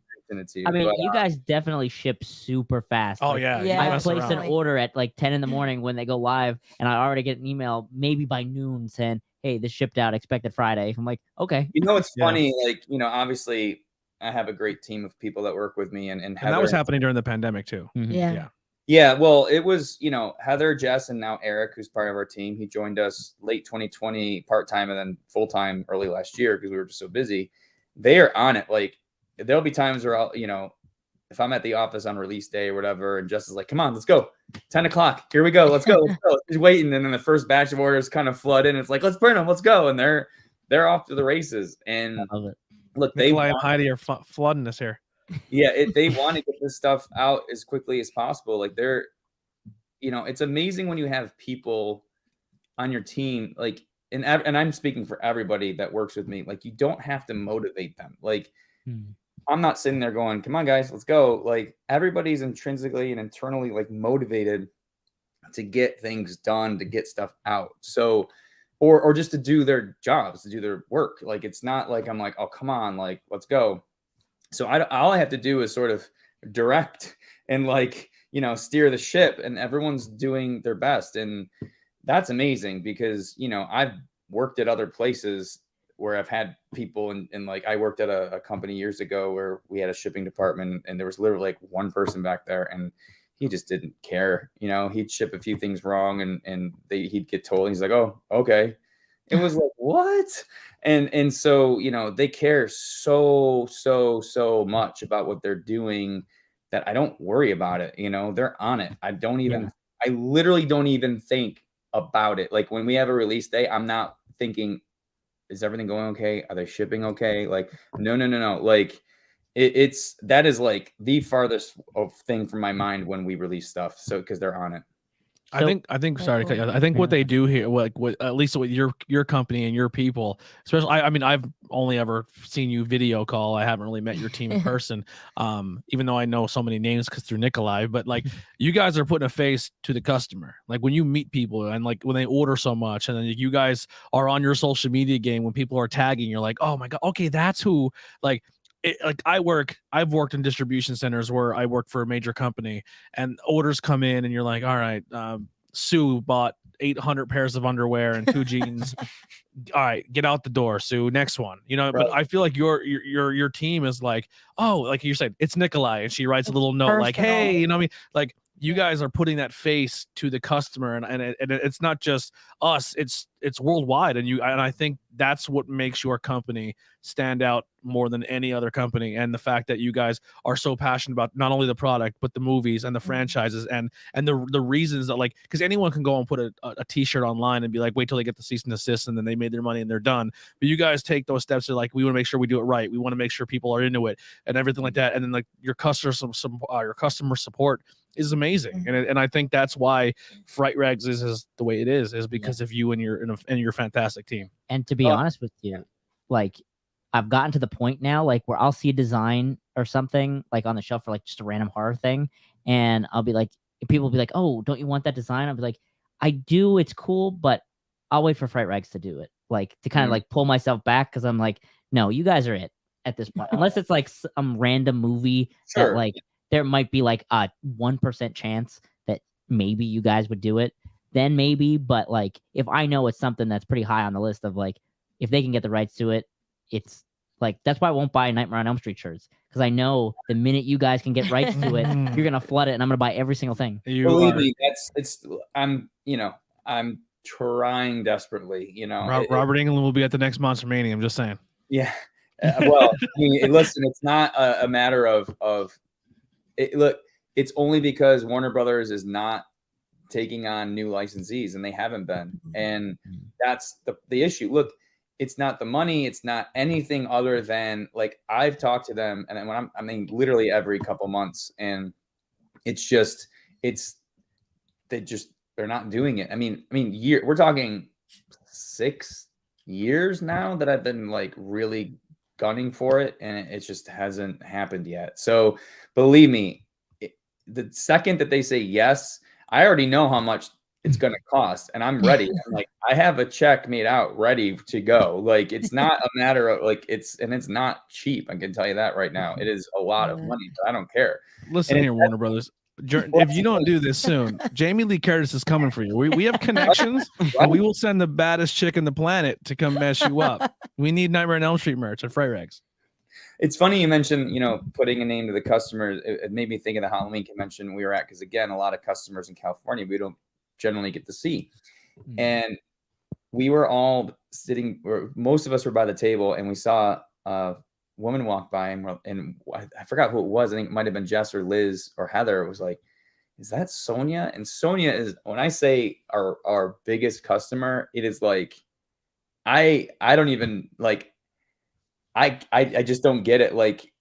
S1: I mean, you guys definitely ship super fast.
S2: Oh, yeah.
S1: I placed an order at 10 in the morning when they go live, and I already get an email maybe by noon saying, "Hey, this shipped out, expected Friday." I'm like, okay.
S3: It's funny. Obviously, I have a great team of people that work with me, and
S2: that was happening during the pandemic too.
S4: Mm-hmm.
S3: Yeah. Well, it was, Heather, Jess, and now Eric, who's part of our team. He joined us late 2020 part-time and then full-time early last year because we were just so busy. They are on it. There'll be times where I'll, if I'm at the office on release day or whatever, and Jess is like, "Come on, let's go. 10 o'clock. Here we go. Let's go. Let's go." He's waiting. And then the first batch of orders kind of flood in. It's like, "Let's burn them. Let's go." And they're off to the races. And
S1: I love it.
S3: Look,
S2: Nikolai and Heidi are flooding us here.
S3: Yeah. They want to get this stuff out as quickly as possible. It's amazing when you have people on your team, and I'm speaking for everybody that works with me. You don't have to motivate them. I'm not sitting there going, "Come on, guys, let's go." Everybody's intrinsically and internally motivated to get things done, to get stuff out. So or just to do their jobs, to do their work. Like, it's not like I'm like, oh, come on, like, let's go. So all I have to do is sort of direct and like, you know, steer the ship, and everyone's doing their best. And that's amazing because, you know, I've worked at other places where I've had people and like I worked at a company years ago where we had a shipping department, and there was literally like one person back there, and he just didn't care. You know, he'd ship a few things wrong and he'd get told, and he's like, oh, okay. It was like, what? And so, you know, they care so much about what they're doing that I don't worry about it. You know, they're on it. I literally don't even think about it. Like when we have a release day, I'm not thinking, is everything going okay? Are they shipping okay? Like, no. Like that is like the farthest thing from my mind when we release stuff. So, cause they're on it.
S2: I think sorry, I think what they do here, what at least with your company and your people, especially, I mean, I've only ever seen you video call. I haven't really met your team in person, even though I know so many names because through Nikolai. But like, you guys are putting a face to the customer. Like when you meet people and like when they order so much, and then you guys are on your social media game when people are tagging, you're like, oh my god, okay, that's who. Like, I've worked in distribution centers where I worked for a major company, and orders come in and you're like, all right, Sue bought 800 pairs of underwear and 2 jeans. All right, get out the door, Sue. Next one, you know. Right. But I feel like your team is like, oh, like you said, it's Nikolai, and she writes a little note like, hey, you know what I mean? Like, you guys are putting that face to the customer, and it's not just us, it's worldwide. And I think that's what makes your company stand out more than any other company. And the fact that you guys are so passionate about not only the product, but the movies and the franchises and the reasons that, like, because anyone can go and put a t-shirt online and be like, wait till they get the cease and desist, and then they made their money and they're done. But you guys take those steps to like, we want to make sure we do it right. We want to make sure people are into it and everything like that. And then like your customer support is amazing. And I think that's why Fright-Rags is the way it is because of you and your fantastic team.
S1: And to be honest with you, like, I've gotten to the point now, like, where I'll see a design or something like on the shelf for like just a random horror thing, and I'll be like, people will be like, oh, don't you want that design? I'll be like, I do, it's cool, but I'll wait for Fright-Rags to do it, like, to kind of like pull myself back, because I'm like, no, you guys are it at this point. Unless it's like some random movie that like there might be like a 1% chance that maybe you guys would do it, then maybe. But like, if I know it's something that's pretty high on the list of like, if they can get the rights to it, it's like, that's why I won't buy Nightmare on Elm Street shirts, because I know the minute you guys can get rights to it, you're gonna flood it, and I'm gonna buy every single thing.
S3: Believe me, I'm trying desperately. You know,
S2: Robert Englund will be at the next Monster Mania. I'm just saying.
S3: Yeah. Well, I mean, listen, it's not a matter of look. It's only because Warner Brothers is not taking on new licensees, and they haven't been, and that's the issue. Look, it's not the money, it's not anything other than, like, I've talked to them, and when I mean literally every couple months, and it's just they're not doing it. I mean we're talking 6 years now that I've been like really gunning for it, and it just hasn't happened yet. So believe me, the second that they say yes, I already know how much it's going to cost, and I'm ready. I'm like, I have a check made out ready to go. Like, it's not a matter of like, it's not cheap. I can tell you that right now. It is a lot of money, but I don't care.
S2: Listen here, Warner Brothers. If you don't do this soon, Jamie Lee Curtis is coming for you. We have connections, and we will send the baddest chick in the planet to come mess you up. We need Nightmare on Elm Street merch at Fright-Rags.
S3: It's funny you mentioned, you know, putting a name to the customers. It made me think of the Halloween convention we were at, because again, a lot of customers in California we don't generally get to see, and we were all sitting, or most of us were by the table, and we saw a woman walk by, and I forgot who it was. I think it might have been Jess or Liz or Heather. It was like, is that Sonia? And Sonia is, when I say our biggest customer, it is like, I don't even like, I just don't get it. Like,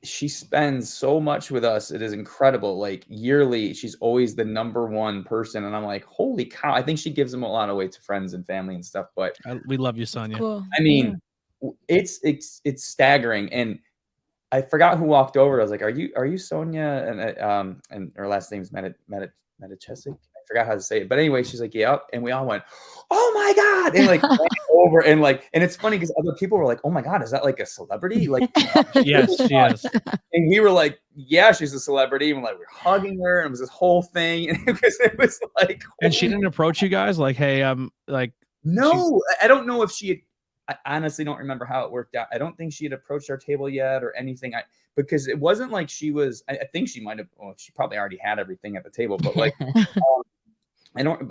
S3: she spends so much with us. It is incredible. Like, yearly, she's always the #1 person. And I'm like, holy cow. I think she gives them a lot away to friends and family and stuff. But
S2: we love you, Sonia.
S4: Cool.
S3: I mean, it's staggering. And I forgot who walked over. I was like, are you Sonia? And her last name's Medichesic, I forgot how to say it. But anyway, she's like, yep. And we all went, oh my God. And like ran over and like, and it's funny because other people were like, oh my God, is that like a celebrity? Like,
S2: yes, she is.
S3: And we were like, yeah, she's a celebrity. And like, we're hugging her. And it was this whole thing. And it was like,
S2: and she didn't approach you guys like, hey, like,
S3: no, I don't know if she had, I honestly don't remember how it worked out. I don't think she had approached our table yet or anything. Because it wasn't like she was, I think she might have, well, she probably already had everything at the table, but like,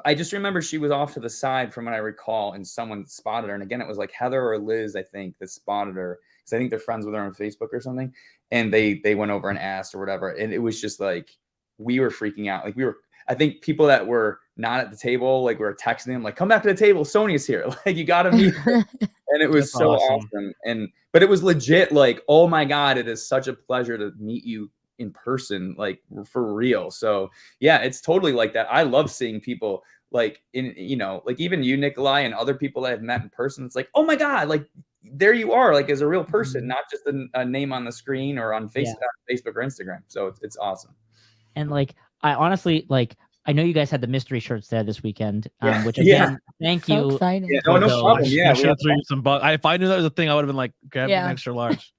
S3: I just remember she was off to the side from what I recall and someone spotted her. And again, it was like Heather or Liz, I think, that spotted her. Cause I think they're friends with her on Facebook or something. And they went over and asked or whatever. And it was just like, we were freaking out. Like I think people that were not at the table, like we were texting them, like, come back to the table. Sonia's here. Like, you got to meet her. And it was so awesome. But it was legit. Like, oh my God, it is such a pleasure to meet you in person, like for real. So yeah, it's totally like that. I love seeing people like like even you, Nikolai, and other people that I've met in person. It's like, oh my God, like there you are, like as a real person, not just a name on the screen or on Facebook or Instagram. So it's awesome.
S1: And like, I honestly, like, I know you guys had the mystery shirts there this weekend, which again, thank you.
S4: Exciting.
S3: Yeah, no problem. Yeah,
S2: I should have threw you some bucks. If I knew that was a thing, I would have been like, grab an extra large.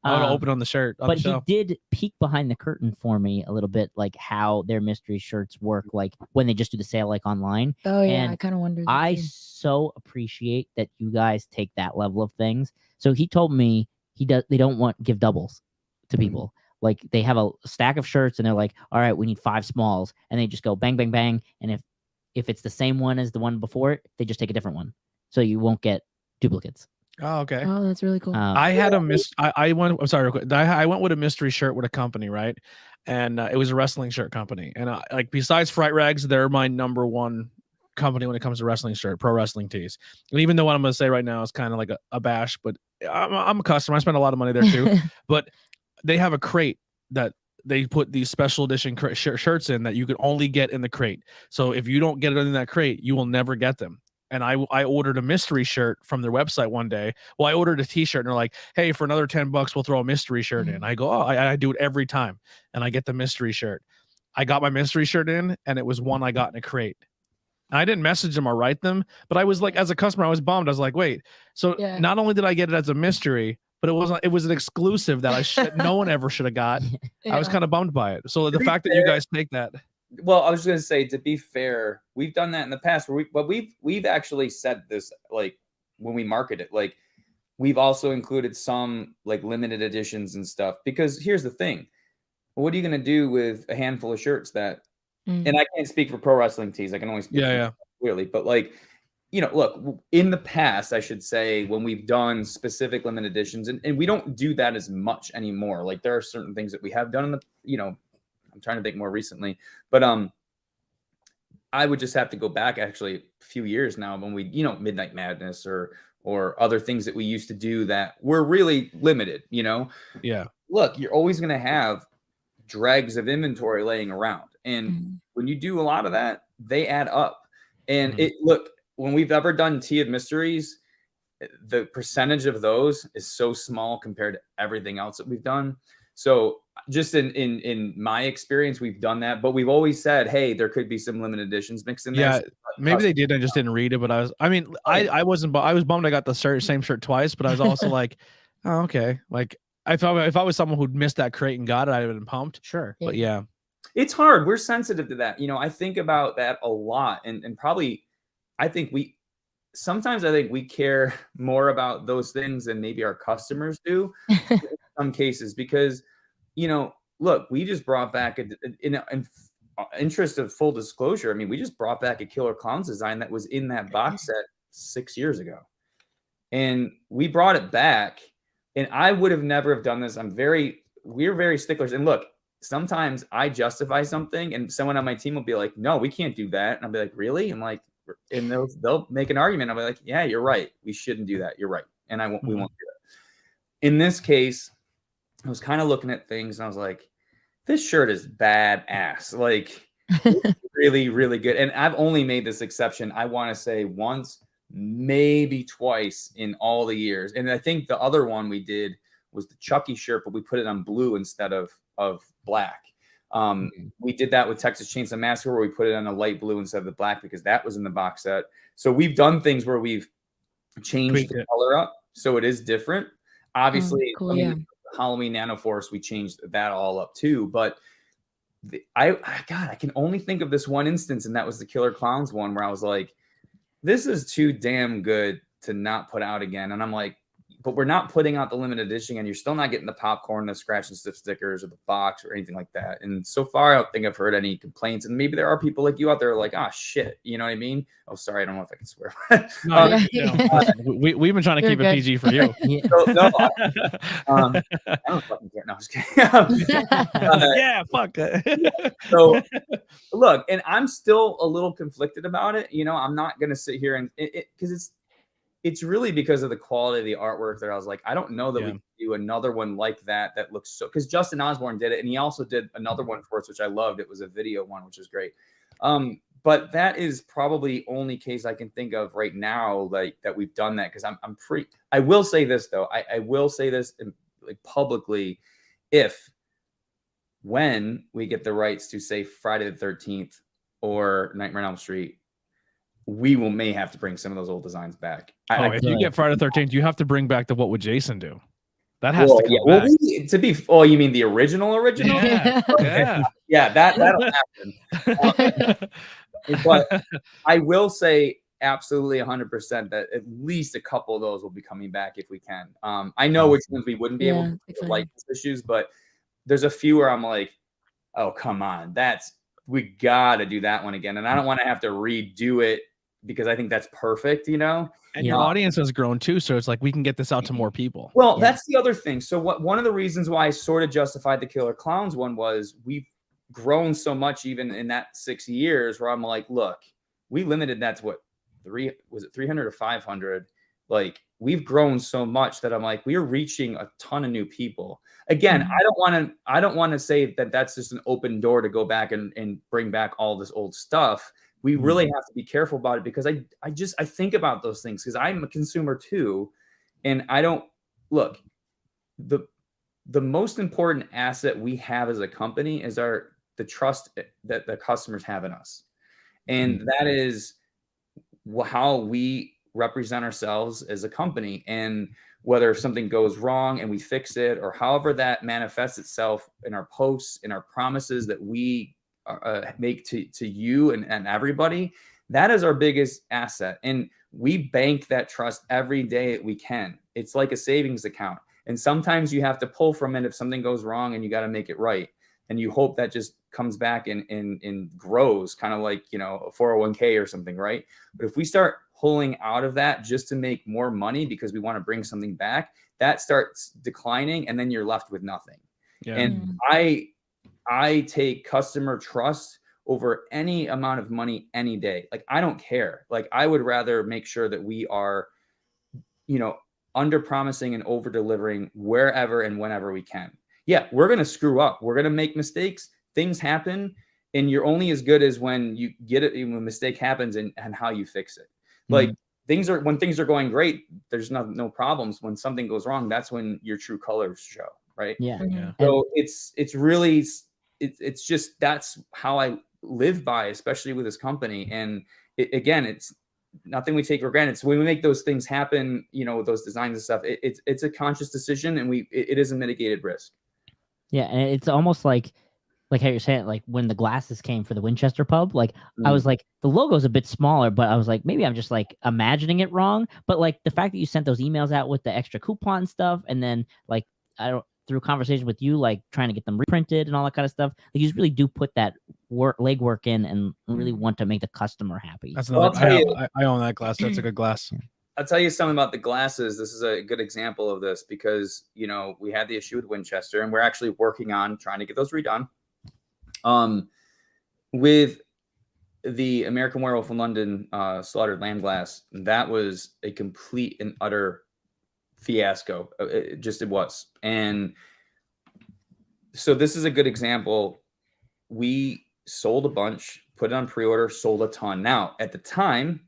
S2: I would have opened on the shirt.
S1: But he did peek behind the curtain for me a little bit, like how their mystery shirts work, like when they just do the sale, like online.
S4: Oh yeah,
S1: and
S4: I kind of wondered.
S1: I so appreciate that you guys take that level of things. So he told me they don't give doubles to people. Like they have a stack of shirts and they're like, all right, we need 5 smalls. And they just go bang, bang, bang. And if it's the same one as the one before it, they just take a different one. So you won't get duplicates.
S2: Oh, okay.
S4: Oh, that's really cool.
S2: I had I went, I'm sorry, real quick. I went with a mystery shirt with a company, right? And it was a wrestling shirt company. And like besides Fright-Rags, they're my number one company when it comes to wrestling shirt, pro wrestling tees. And even though what I'm going to say right now is kind of like a bash, but I'm a customer. I spend a lot of money there too. But they have a crate that they put these special edition shirts in that you can only get in the crate. So if you don't get it in that crate, you will never get them. And I ordered a mystery shirt from their website one day. Well, I ordered a t-shirt and they're like, hey, for another $10, we'll throw a mystery shirt in. I go, oh, I do it every time. And I get the mystery shirt. I got my mystery shirt in and it was one I got in a crate. And I didn't message them or write them, but I was like, as a customer, I was bummed. I was like, wait, so not only did I get it as a mystery, but it was an exclusive that no one ever should have got. I was kind of bummed by it. So the fact that you guys take that.
S3: Well, I was just going to say, to be fair, we've done that in the past where we've actually said this, like when we market it, like we've also included some like limited editions and stuff, because here's the thing. What are you going to do with a handful of shirts that, and I can't speak for pro wrestling tees. I can only speak clearly, but like, look, in the past, I should say, when we've done specific limited editions, and we don't do that as much anymore. Like there are certain things that we have done in the, I'm trying to think more recently, but I would just have to go back actually a few years now when we, Midnight Madness or other things that we used to do that were really limited,
S2: Yeah.
S3: Look, you're always going to have dregs of inventory laying around. And when you do a lot of that, they add up. And look, when we've ever done Tea of Mysteries, the percentage of those is so small compared to everything else that we've done. So just in my experience, we've done that, but we've always said, hey, there could be some limited editions mixed in there.
S2: Yeah, maybe they did. I just didn't read it, but I was bummed I got the same shirt twice, but I was also like, oh, okay. Like if I was someone who'd missed that crate and got it, I'd have been pumped.
S1: Sure.
S2: But yeah.
S3: It's hard. We're sensitive to that. I think about that a lot. And probably, I think we care more about those things than maybe our customers do in some cases, because, look, we just brought back in interest of full disclosure. I mean, we just brought back a Killer Clowns design that was in that box set 6 years ago. And we brought it back, and I would have never have done this. We're very sticklers. And look, sometimes I justify something and someone on my team will be like, no, we can't do that. And I'll be like, really? And they'll make an argument. I'll be like, yeah, you're right. We shouldn't do that. You're right. And we won't do that. In this case, I was kind of looking at things and I was like, this shirt is badass. Like really, really good. And I've only made this exception, I want to say once, maybe twice in all the years. And I think the other one we did was the Chucky shirt, but we put it on blue instead of black. We did that with Texas Chainsaw Massacre, where we put it on a light blue instead of the black because that was in the box set. So we've done things where we've changed the color up so it is different. Obviously, Halloween Nano Force, we changed that all up too. But I can only think of this one instance, and that was the Killer Clowns one, where I was like, this is too damn good to not put out again. And I'm like, but we're not putting out the limited edition, and you're still not getting the popcorn, the scratch and sniff stickers, or the box, or anything like that. And so far, I don't think I've heard any complaints. And maybe there are people like you out there like, ah, shit, you know what I mean? Oh, sorry, I don't know if I can swear.
S2: We've been trying to keep it PG for you.
S3: I don't fucking care. No, I'm just kidding.
S2: Yeah, fuck.
S3: So look, and I'm still a little conflicted about it. You know, I'm not gonna sit here and because it's really because of the quality of the artwork that I was like, I don't know that we can do another one like that looks so, because Justin Osborne did it, and he also did another one for us, which I loved. It was a video one, which is great. But that is probably only case I can think of right now, like that we've done that, because I'm pretty. I will say this though, I will say this like publicly, when we get the rights to say Friday the 13th or Nightmare on Elm Street, we may have to bring some of those old designs back.
S2: If you get Friday the 13th, you have to bring back the What Would Jason Do? That has to come back.
S3: You mean the original? Yeah, that'll happen. But I will say absolutely 100% that at least a couple of those will be coming back if we can. I know which ones we wouldn't be able to like issues, but there's a few where I'm like, oh, come on, we gotta do that one again. And I don't want to have to redo it, because I think that's perfect, you know?
S2: And your audience has grown too. So it's like, we can get this out to more people.
S3: Well, that's the other thing. So one of the reasons why I sort of justified the Killer Clowns one was we've grown so much even in that 6 years, where I'm like, look, we limited that to 300 or 500? Like, we've grown so much that I'm like, we're reaching a ton of new people. Again, I don't want to say that that's just an open door to go back and bring back all this old stuff. We really have to be careful about it, because I think about those things, because I'm a consumer too. And I don't look, the most important asset we have as a company is the trust that the customers have in us. And that is how we represent ourselves as a company. And whether something goes wrong and we fix it, or however that manifests itself in our posts, in our promises that we make to you and everybody, that is our biggest asset. And we bank that trust every day that we can. It's like a savings account. And sometimes you have to pull from it if something goes wrong, and you got to make it right. And you hope that just comes back and grows, kind of like, you know, a 401k or something, right? But if we start pulling out of that just to make more money because we want to bring something back, that starts declining, and then you're left with nothing. And I take customer trust over any amount of money any day. Like, I don't care. Like, I would rather make sure that we are, you know, under promising and over delivering wherever and whenever we can. Yeah, we're going to screw up. We're going to make mistakes. Things happen, and you're only as good as when you get it, when a mistake happens, and how you fix it. Like, when things are going great, there's no problems. When something goes wrong, that's when your true colors show, right? So it's really, it's just, that's how I live by, especially with this company. And again, it's nothing we take for granted. So when we make those things happen, you know, those designs and stuff, it's a conscious decision, and it is a mitigated risk.
S1: Yeah, and it's almost like how you're saying, like when the glasses came for the Winchester pub, like I was like, the logo's a bit smaller, but I was like, maybe I'm just like imagining it wrong. But like the fact that you sent those emails out with the extra coupon stuff, and then like through conversation with you, like trying to get them reprinted and all that kind of stuff, like you just really do put that legwork in and really want to make the customer happy.
S2: That's another. I own that glass. That's a good glass.
S3: I'll tell you something about the glasses. This is a good example of this, because, you know, we had the issue with Winchester, and we're actually working on trying to get those redone. With the American Werewolf in London Slaughtered Lamb glass, that was a complete and utter fiasco. It was. And so this is a good example. We sold a bunch, put it on pre-order, sold a ton. Now, at the time,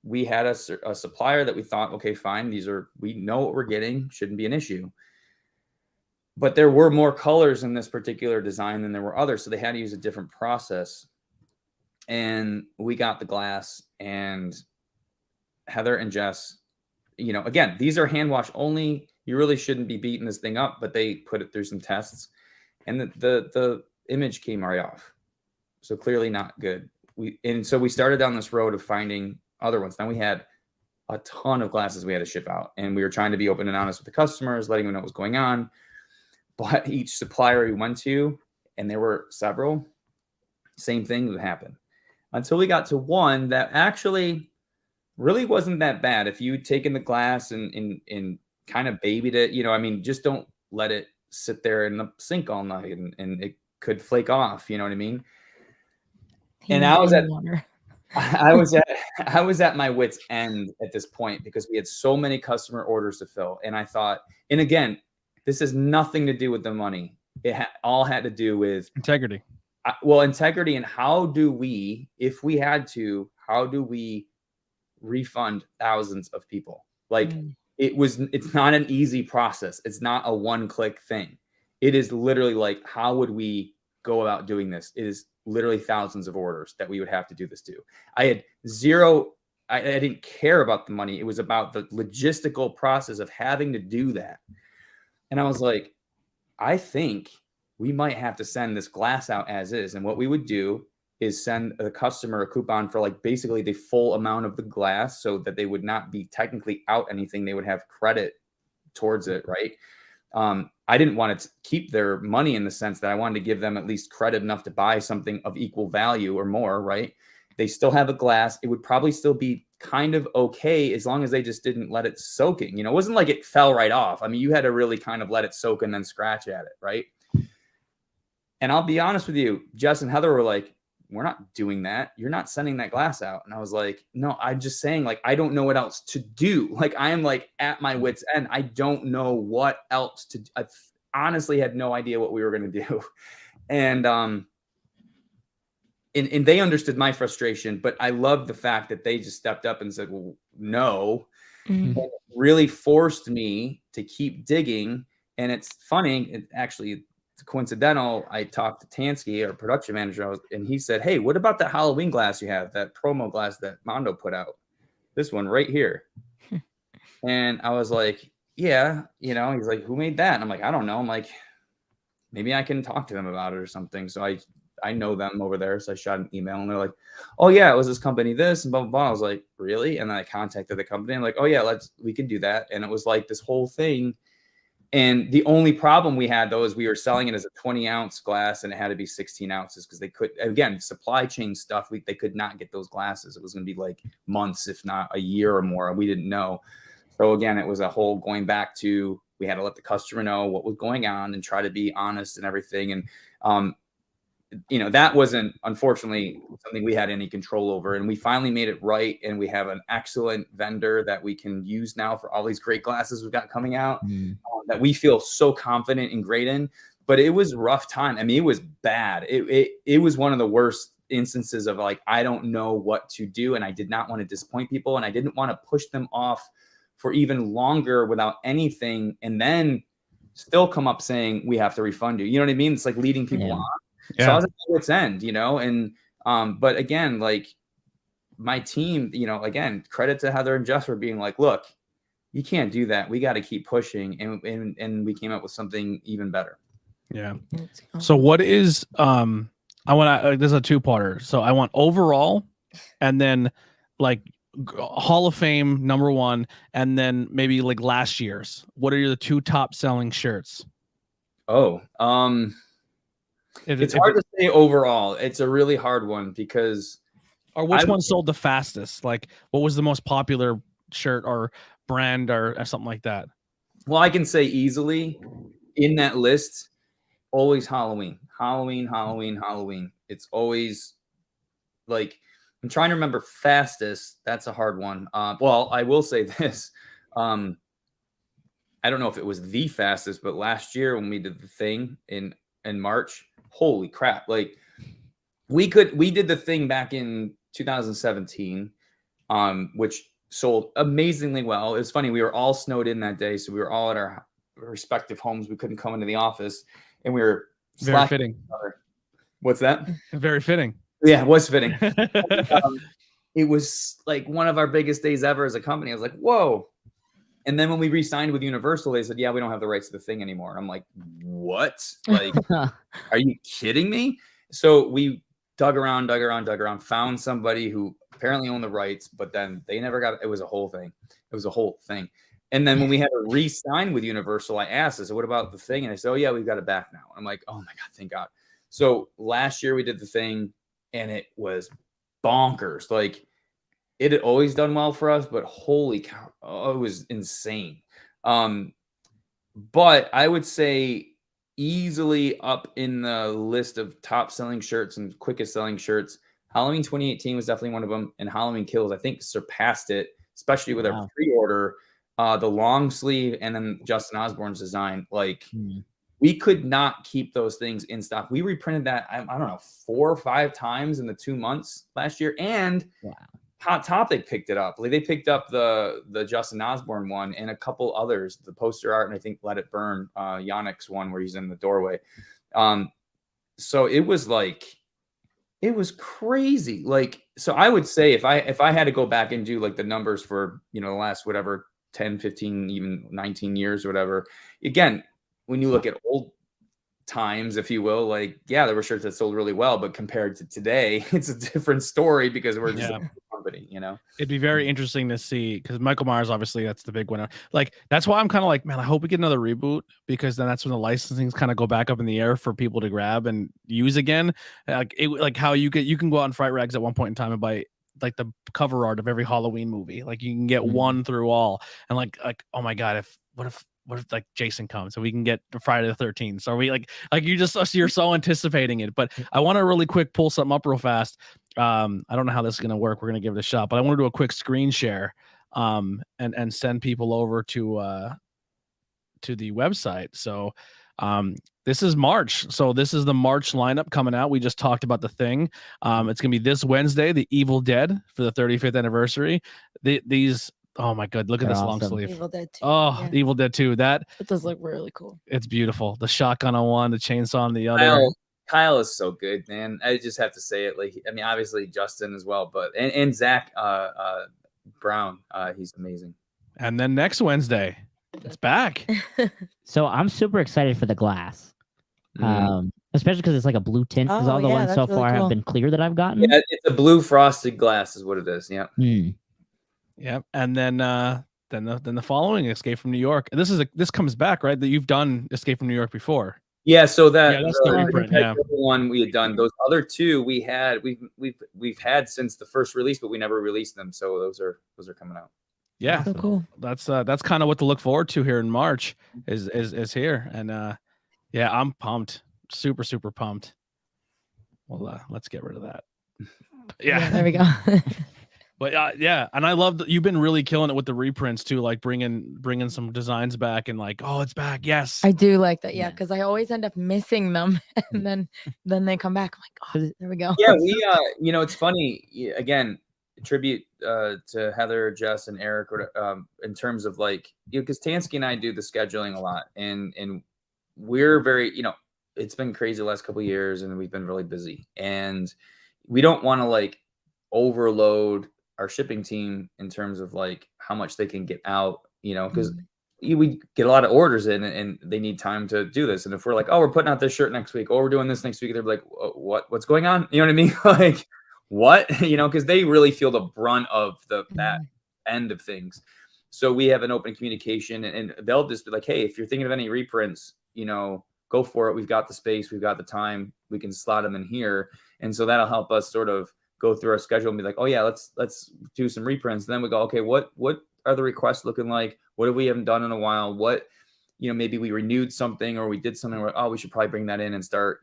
S3: we had a supplier that we thought, okay, fine, we know what we're getting, shouldn't be an issue. but there were more colors in this particular design than there were others. So they had to use a different process. And we got the glass, and Heather and Jess, you know, again, these are hand wash only. You really shouldn't be beating this thing up, but they put it through some tests, and the image came right off. So clearly not good. So we started down this road of finding other ones. Then we had a ton of glasses we had to ship out, and we were trying to be open and honest with the customers, letting them know what was going on. But each supplier we went to, and there were several, same thing would happen. Until we got to one that actually really wasn't that bad. If you'd taken the glass and kind of babied it, you know, I mean, just don't let it sit there in the sink all night and it could flake off, you know what I mean? And I was at my wit's end at this point because we had so many customer orders to fill. And I thought, and again, this has nothing to do with the money. It all had to do with
S2: integrity.
S3: Integrity. And how do we, if we had to, how do we refund thousands of people? Like it's not an easy process. It's not a one-click thing. It is literally like, how would we go about doing this? It is literally thousands of orders that we would have to do this to. I had zero, I didn't care about the money. It was about the logistical process of having to do that. And I was like, I think we might have to send this glass out as is. And what we would do is send a customer a coupon for like basically the full amount of the glass so that they would not be technically out anything. They would have credit towards it, right? I didn't want to keep their money in the sense that I wanted to give them at least credit enough to buy something of equal value or more, right? They still have a glass. It would probably still be kind of okay as long as they just didn't let it soak in. You know, it wasn't like it fell right off. I mean, you had to really kind of let it soak and then scratch at it, right? And I'll be honest with you, Jess and Heather were like, we're not doing that. You're not sending that glass out. And I was like, no, I'm just saying, like, I don't know what else to do. Like, I am like at my wit's end. I don't know what else to do. I honestly had no idea what we were going to do. And they understood my frustration, but I loved the fact that they just stepped up and said, well, no, and it really forced me to keep digging. And it's funny, it's coincidental. I talked to Tansky, our production manager, and he said, hey, what about that Halloween glass you have, that promo glass that Mondo put out? This one right here. And I was like, yeah, you know, he's like, who made that? And I'm like, I don't know. I'm like, maybe I can talk to them about it or something. So I know them over there. So I shot an email and they're like, oh yeah, it was this company, this and blah, blah, blah. I was like, really? And then I contacted the company. I'm like, oh yeah, we can do that. And it was like this whole thing. And the only problem we had though, is we were selling it as a 20-ounce glass and it had to be 16 ounces because they could, again, supply chain stuff. They could not get those glasses. It was going to be like months, if not a year or more. And we didn't know. So again, it was a whole going back to, we had to let the customer know what was going on and try to be honest and everything. And, you know, that wasn't, unfortunately, something we had any control over. And we finally made it right. And we have an excellent vendor that we can use now for all these great glasses we've got coming out that we feel so confident and great in. But it was a rough time. I mean, it was bad. It was one of the worst instances of like, I don't know what to do. And I did not want to disappoint people. And I didn't want to push them off for even longer without anything. And then still come up saying, we have to refund you. You know what I mean? It's like leading people on. Yeah. So I was at my wit's end, you know, and, but again, like my team, you know, again, credit to Heather and Jess for being like, look, you can't do that. We got to keep pushing. And we came up with something even better.
S2: Yeah. So what is, there's a two-parter. So I want overall and then like Hall of Fame #1, and then maybe like last year's. What are the two top selling shirts?
S3: Oh, it's hard to say overall. It's a really hard one because,
S2: or which one sold the fastest? Like, what was the most popular shirt or brand or something like that?
S3: Well, I can say easily in that list, always Halloween. It's always like, I'm trying to remember fastest. That's a hard one. Well, I will say this. I don't know if it was the fastest, but last year when we did the thing in March, holy crap. Like we did the thing back in 2017, which sold amazingly well. It's funny. We were all snowed in that day. So we were all at our respective homes. We couldn't come into the office, and we were
S2: very fitting.
S3: What's that?
S2: Very fitting.
S3: Yeah, it was fitting. It was like one of our biggest days ever as a company. I was like, whoa. And then when we re-signed with Universal, they said, yeah, we don't have the rights to the thing anymore. And I'm like, what? Like, are you kidding me? So we dug around, found somebody who apparently owned the rights, but then they never got it. It was a whole thing. And then when we had to re-sign with Universal, I asked, I said, what about the thing? And they said, oh yeah, we've got it back now. I'm like, oh my God, thank God. So last year we did the thing and it was bonkers. Like, it had always done well for us, but holy cow, it was insane. But I would say easily up in the list of top selling shirts and quickest selling shirts, Halloween 2018 was definitely one of them. And Halloween Kills, I think, surpassed it, especially with our pre-order, the long sleeve and then Justin Osborne's design. Like, we could not keep those things in stock. We reprinted that, I don't know, 4 or 5 times in the 2 months last year. And Hot Topic picked it up. Like, they picked up the Justin Osborne one and a couple others, the poster art, and I think Let It Burn, Yannick's one where he's in the doorway. So it was like, it was crazy. Like, so I would say if I had to go back and do like the numbers for, the last whatever 10, 15, even 19 years or whatever, again, when you look at old times, if you will, like, yeah, there were shirts that sold really well, but compared to today, it's a different story because we're just a company,
S2: It'd be very interesting to see, because Michael Myers, obviously, that's the big winner. Like, that's why I'm kind of like, man, I hope we get another reboot, because then that's when the licensings kind of go back up in the air for people to grab and use again. Like how you can go out on Fright-Rags at one point in time and buy like the cover art of every Halloween movie. Like, you can get one through all, and like oh my God, what if like Jason comes so we can get Friday the 13th? So we like you're so anticipating it. But I want to really quick pull something up real fast. I don't know how this is going to work. We're going to give it a shot, but I want to do a quick screen share and send people over to the website. So this is March. So this is the March lineup coming out. We just talked about the thing. It's going to be this Wednesday, The Evil Dead for the 35th anniversary. These oh my God, look at this long sleeve.
S4: Evil Dead 2.
S2: Oh, yeah. Evil Dead 2. It
S4: does look really cool.
S2: It's beautiful. The shotgun on one, the chainsaw on the other.
S3: Kyle is so good, man. I just have to say it. Like, I mean, obviously Justin as well, but and Zach Brown, he's amazing.
S2: And then next Wednesday, it's back.
S1: So I'm super excited for the glass. Especially because it's like a blue tint, because all the ones so far have been clear that I've gotten.
S3: Yeah, it's a blue frosted glass is what it is. Yeah.
S2: Yep. And then the following, Escape from New York. This comes back, right? That you've done Escape from New York before.
S3: Yeah, so that's
S2: the reprint. Yeah,
S3: one we had done. Those other two we've had since the first release, but we never released them. So those are coming out.
S2: Yeah,
S4: so cool.
S2: That's kind of what to look forward to here in March is here, and yeah, I'm pumped, super pumped. Well, let's get rid of that. Yeah,
S4: there we go.
S2: But yeah, and I love that you've been really killing it with the reprints too, like bringing some designs back and like, oh, it's back. Yes,
S4: I do like that. Yeah, because I always end up missing them, and then they come back. I'm like, oh, there we go.
S3: Yeah, we it's funny. Again, tribute to Heather, Jess, and Eric in terms of like, because Tansky and I do the scheduling a lot, and we're very, it's been crazy the last couple of years, and we've been really busy, and we don't want to like overload our shipping team in terms of like how much they can get out, because we get a lot of orders in and they need time to do this. And if we're like, oh, we're putting out this shirt next week, or we're doing this next week, they're like, what's going on? You know what I mean? Like, what? Because they really feel the brunt of that end of things. So we have an open communication, and they'll just be like, hey, if you're thinking of any reprints, go for it. We've got the space, we've got the time, we can slot them in here. And so that'll help us sort of go through our schedule and be like, oh yeah, let's do some reprints. And then we go, okay, what are the requests looking like? What have we haven't done in a while? What, maybe we renewed something or we did something where, oh, we should probably bring that in and start,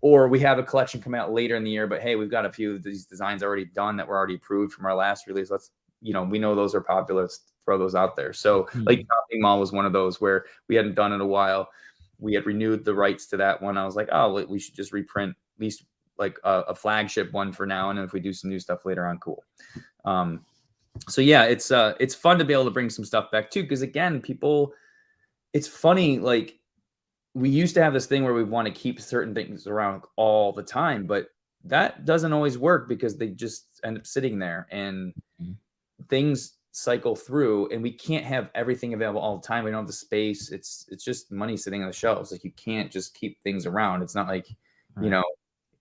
S3: or we have a collection come out later in the year, but hey, we've got a few of these designs already done that were already approved from our last release. Let's, we know those are popular. Let's throw those out there. So like Shopping Mall was one of those where we hadn't done it in a while. We had renewed the rights to that one. I was like, oh, we should just reprint at least like a flagship one for now, and if we do some new stuff later on, cool. So yeah, it's fun to be able to bring some stuff back too, because again, people it's funny, like we used to have this thing where we want to keep certain things around all the time, but that doesn't always work because they just end up sitting there and things cycle through, and we can't have everything available all the time. We don't have the space. It's just money sitting on the shelves. Like you can't just keep things around. It's not like, you know,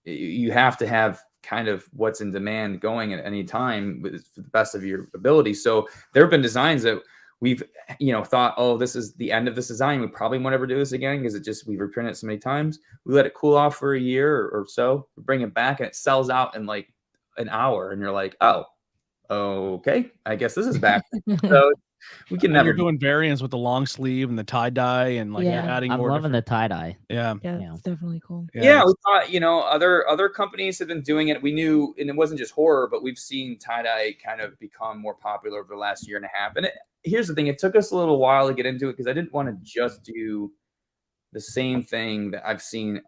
S3: you have to have kind of what's in demand going at any time with the best of your ability. So there have been designs that we've, thought, oh, this is the end of this design. We probably won't ever do this again because we've reprinted it so many times. We let it cool off for a year or so, we bring it back and it sells out in like an hour. And you're like, oh, okay, I guess this is back. So we can never.
S2: You're doing variants with the long sleeve and the tie dye and like adding more.
S1: I'm loving the tie dye.
S2: Yeah,
S4: it's definitely cool.
S3: Yeah, we thought, other companies have been doing it. We knew, and it wasn't just horror, but we've seen tie dye kind of become more popular over the last year and a half. And here's the thing: it took us a little while to get into it because I didn't want to just do the same thing that I've seen,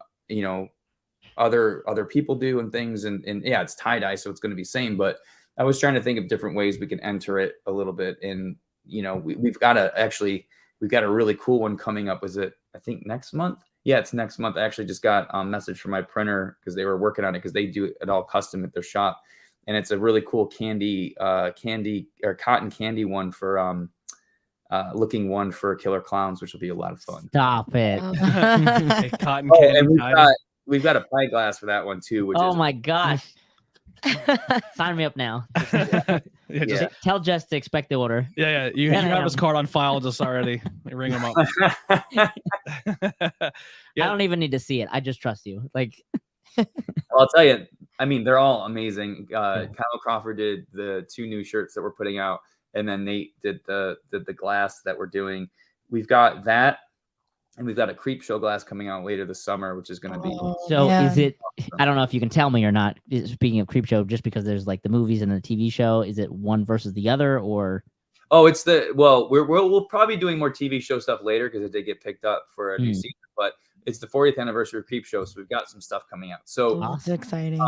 S3: other people do and things. And yeah, it's tie dye, so it's going to be same, but I was trying to think of different ways we can enter it a little bit. And, we've got a really cool one coming up. Is it, I think next month? Yeah, it's next month. I actually just got a message from my printer because they were working on it because they do it all custom at their shop. And it's a really cool candy or cotton candy one for, looking one for Killer Clowns, which will be a lot of fun.
S1: Stop it.
S2: Cotton candy.
S3: And we've got a pie glass for that one too. Which
S1: my gosh. Sign me up now. Tell Jess to expect the order.
S2: Yeah. You have his card on file just already. Ring him up.
S1: I don't even need to see it. I just trust you. Like,
S3: I'll tell you. I mean, they're all amazing. Kyle Crawford did the 2 new shirts that we're putting out, and then Nate did the glass that we're doing. We've got that. And we've got a Creep Show glass coming out later this summer, which is going to be.
S1: So is it, I don't know if you can tell me or not, speaking of Creep Show, just because there's like the movies and the TV show, is it one versus the other or?
S3: Oh, it's we'll probably be doing more TV show stuff later because it did get picked up for a new season, but it's the 40th anniversary of Creep Show. So we've got some stuff coming out. So
S4: that's exciting.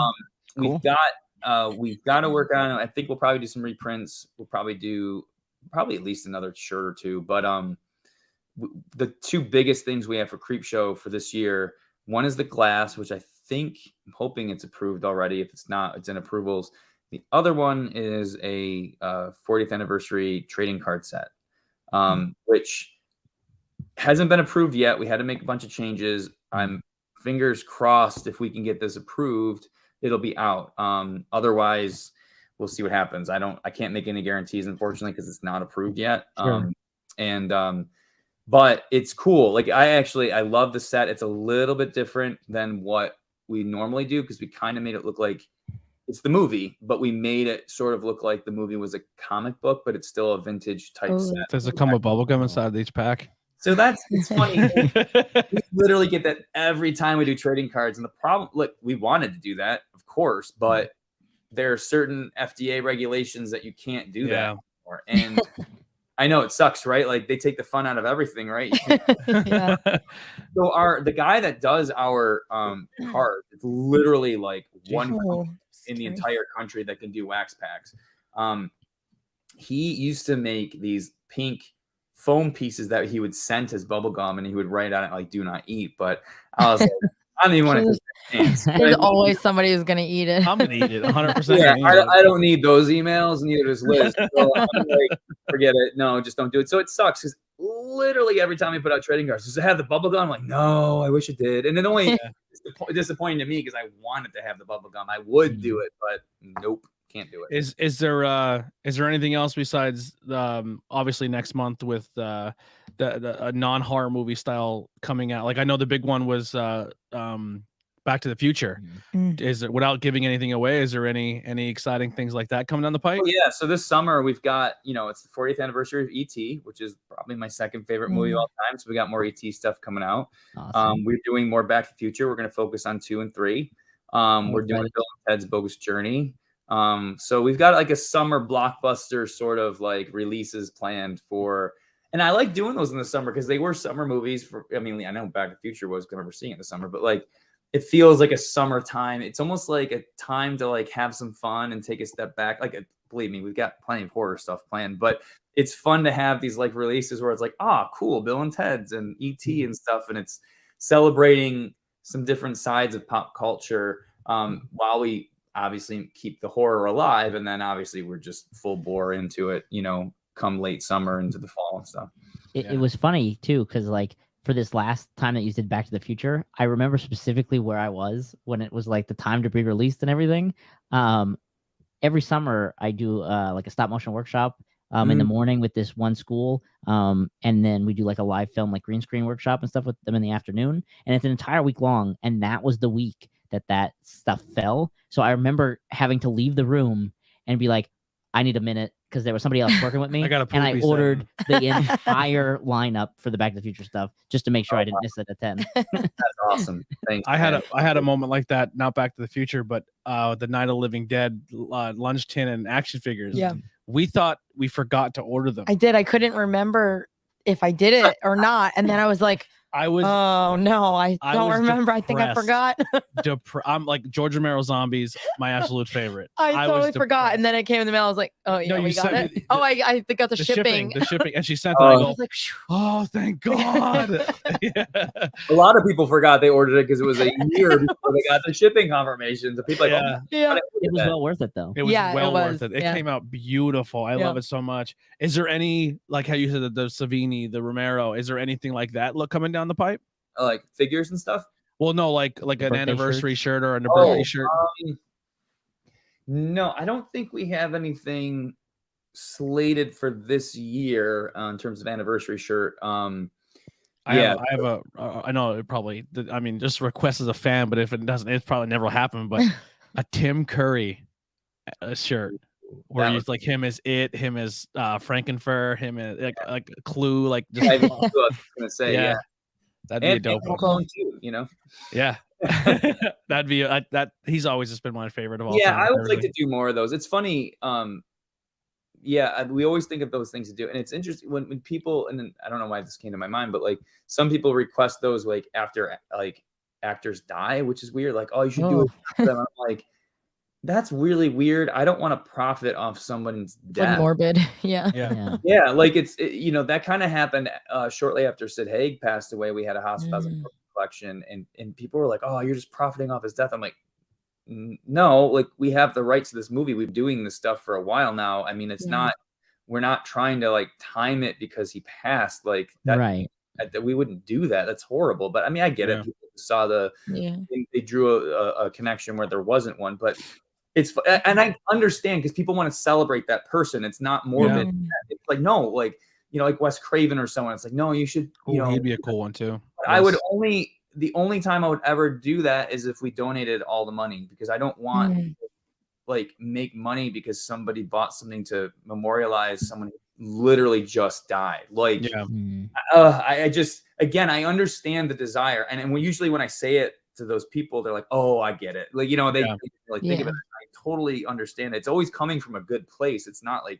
S3: We've got to work on it. I think we'll probably do some reprints. We'll probably do at least another shirt or two, but, the 2 biggest things we have for Creep Show for this year, one is the glass, which I'm hoping it's approved already. If it's not, it's in approvals. The other one is a 40th anniversary trading card set, which hasn't been approved yet. We had to make a bunch of changes. I'm fingers crossed if we can get this approved, it'll be out. Otherwise, we'll see what happens. I can't make any guarantees, unfortunately, because it's not approved yet.
S1: Sure.
S3: But it's cool. Like I love the set. It's a little bit different than what we normally do because we kind of made it look like it's the movie, but we made it sort of look like the movie was a comic book, but it's still a vintage type set.
S2: Does it come with bubblegum inside each pack?
S3: So it's funny. We literally get that every time we do trading cards. And the problem, look, we wanted to do that, of course, but there are certain FDA regulations that you can't do that anymore. And I know it sucks, right? Like they take the fun out of everything, right? So the guy that does our card, it's literally like one in the entire country that can do wax packs. He used to make these pink foam pieces that he would scent as bubble gum, and he would write on it like "Do not eat." But I was like, I don't even want to.
S4: There's always somebody who's gonna eat it.
S2: I'm gonna eat it 100%.
S3: Yeah, I don't need those emails, neither does Liz. So I'm like, forget it. No, just don't do it. So it sucks because literally every time we put out trading cards, does it have the bubble gum? I'm like, no, I wish it did. And it only disappointing to me because I wanted to have the bubble gum. I would do it, but nope, can't do it.
S2: Is there anything else besides obviously next month with the non-horror movie style coming out? Like I know the big one was Back to the Future. Is it, without giving anything away, is there any exciting things like that coming down the pipe?
S3: Oh, yeah. So this summer we've got, it's the 40th anniversary of E.T., which is probably my second favorite movie of all time. So we got more E.T. stuff coming out. Awesome. We're doing more Back to the Future. We're going to focus on 2 and 3. We're doing Bill and Ted's Bogus Journey. So we've got like a summer blockbuster sort of like releases planned for, and I like doing those in the summer because they were summer movies I know Back to the Future was, because I remember seeing it in the summer, but like it feels like a summertime. It's almost like a time to like have some fun and take a step back, like believe me, we've got plenty of horror stuff planned, but it's fun to have these like releases where it's like, cool, Bill and Ted's and E.T. and stuff. And it's celebrating some different sides of pop culture while we obviously keep the horror alive. And then obviously we're just full bore into it, come late summer into the fall and stuff.
S1: It was funny too, because like for this last time that you did Back to the Future, I remember specifically where I was when it was like the time to be released and everything. Every summer I do like a stop motion workshop in the morning with this one school. And then we do like a live film, like green screen workshop and stuff with them in the afternoon. And it's an entire week long. And that was the week that stuff fell. So I remember having to leave the room and be like, I need a minute, because there was somebody else working with me. I ordered the entire lineup for the Back to the Future stuff just to make sure I didn't miss it at 10.
S3: That's awesome. Thanks.
S2: I had a moment like that, not Back to the Future, but the Night of the Living Dead lunch tin and action figures.
S4: Yeah.
S2: We thought we forgot to order them.
S4: I did. I couldn't remember if I did it or not. And then I was like, oh no, I don't remember. I think I forgot.
S2: I'm like George Romero Zombies, my absolute favorite.
S4: I totally forgot. And then it came in the mail. I was like, oh yeah, we got it. I got the shipping.
S2: The shipping. And she sent it. I was like, oh, thank God.
S3: Yeah. A lot of people forgot they ordered it because it was a year before they got the shipping confirmation. The people
S1: it was well worth it though.
S2: It was well worth it. It came out beautiful. I love it so much. Is there any, like how you said, the Savini, the Romero, is there anything like that coming down the pipe?
S3: Like figures and stuff?
S2: Well, no, like an anniversary shirt or a birthday shirt.
S3: No, I don't think we have anything slated for this year in terms of anniversary shirt.
S2: I know it probably, I mean, just request as a fan, but if it doesn't, it's probably never happened. But a Tim Curry shirt where you like him as him as Frankenfurter, him as like Clue, like just
S3: I was gonna say,
S2: that'd be a dope
S3: one too,
S2: Yeah. That'd be that he's always just been my favorite of all time.
S3: I would like to do more of those. It's funny. We always think of those things to do, and it's interesting when people, and then I don't know why this came to my mind, but like some people request those like after like actors die, which is weird. Like, you should do it. And I'm like, that's really weird. I don't want to profit off someone's death.
S4: Like morbid. Yeah.
S3: Like that kind of happened shortly after Sid Haig passed away. We had a hospital collection, and people were like, "Oh, you're just profiting off his death." I'm like, no, like we have the rights to this movie. We've been doing this stuff for a while now. I mean, it's not, we're not trying to like time it because he passed. Like that,
S1: right?
S3: That we wouldn't do that. That's horrible. But I mean, I get it. People saw they drew a connection where there wasn't one, but. And I understand because people want to celebrate that person. It's not morbid. It's like, no, like, like Wes Craven or someone. It's like, no, you should,
S2: he'd be a cool one too.
S3: I would the only time I would ever do that is if we donated all the money, because I don't want to, like make money because somebody bought something to memorialize someone who literally just died. Like, I just, again, I understand the desire. And usually when I say it to those people, they're like, oh, I get it. Like, they like think of it. I totally understand it. It's always coming from a good place. It's not like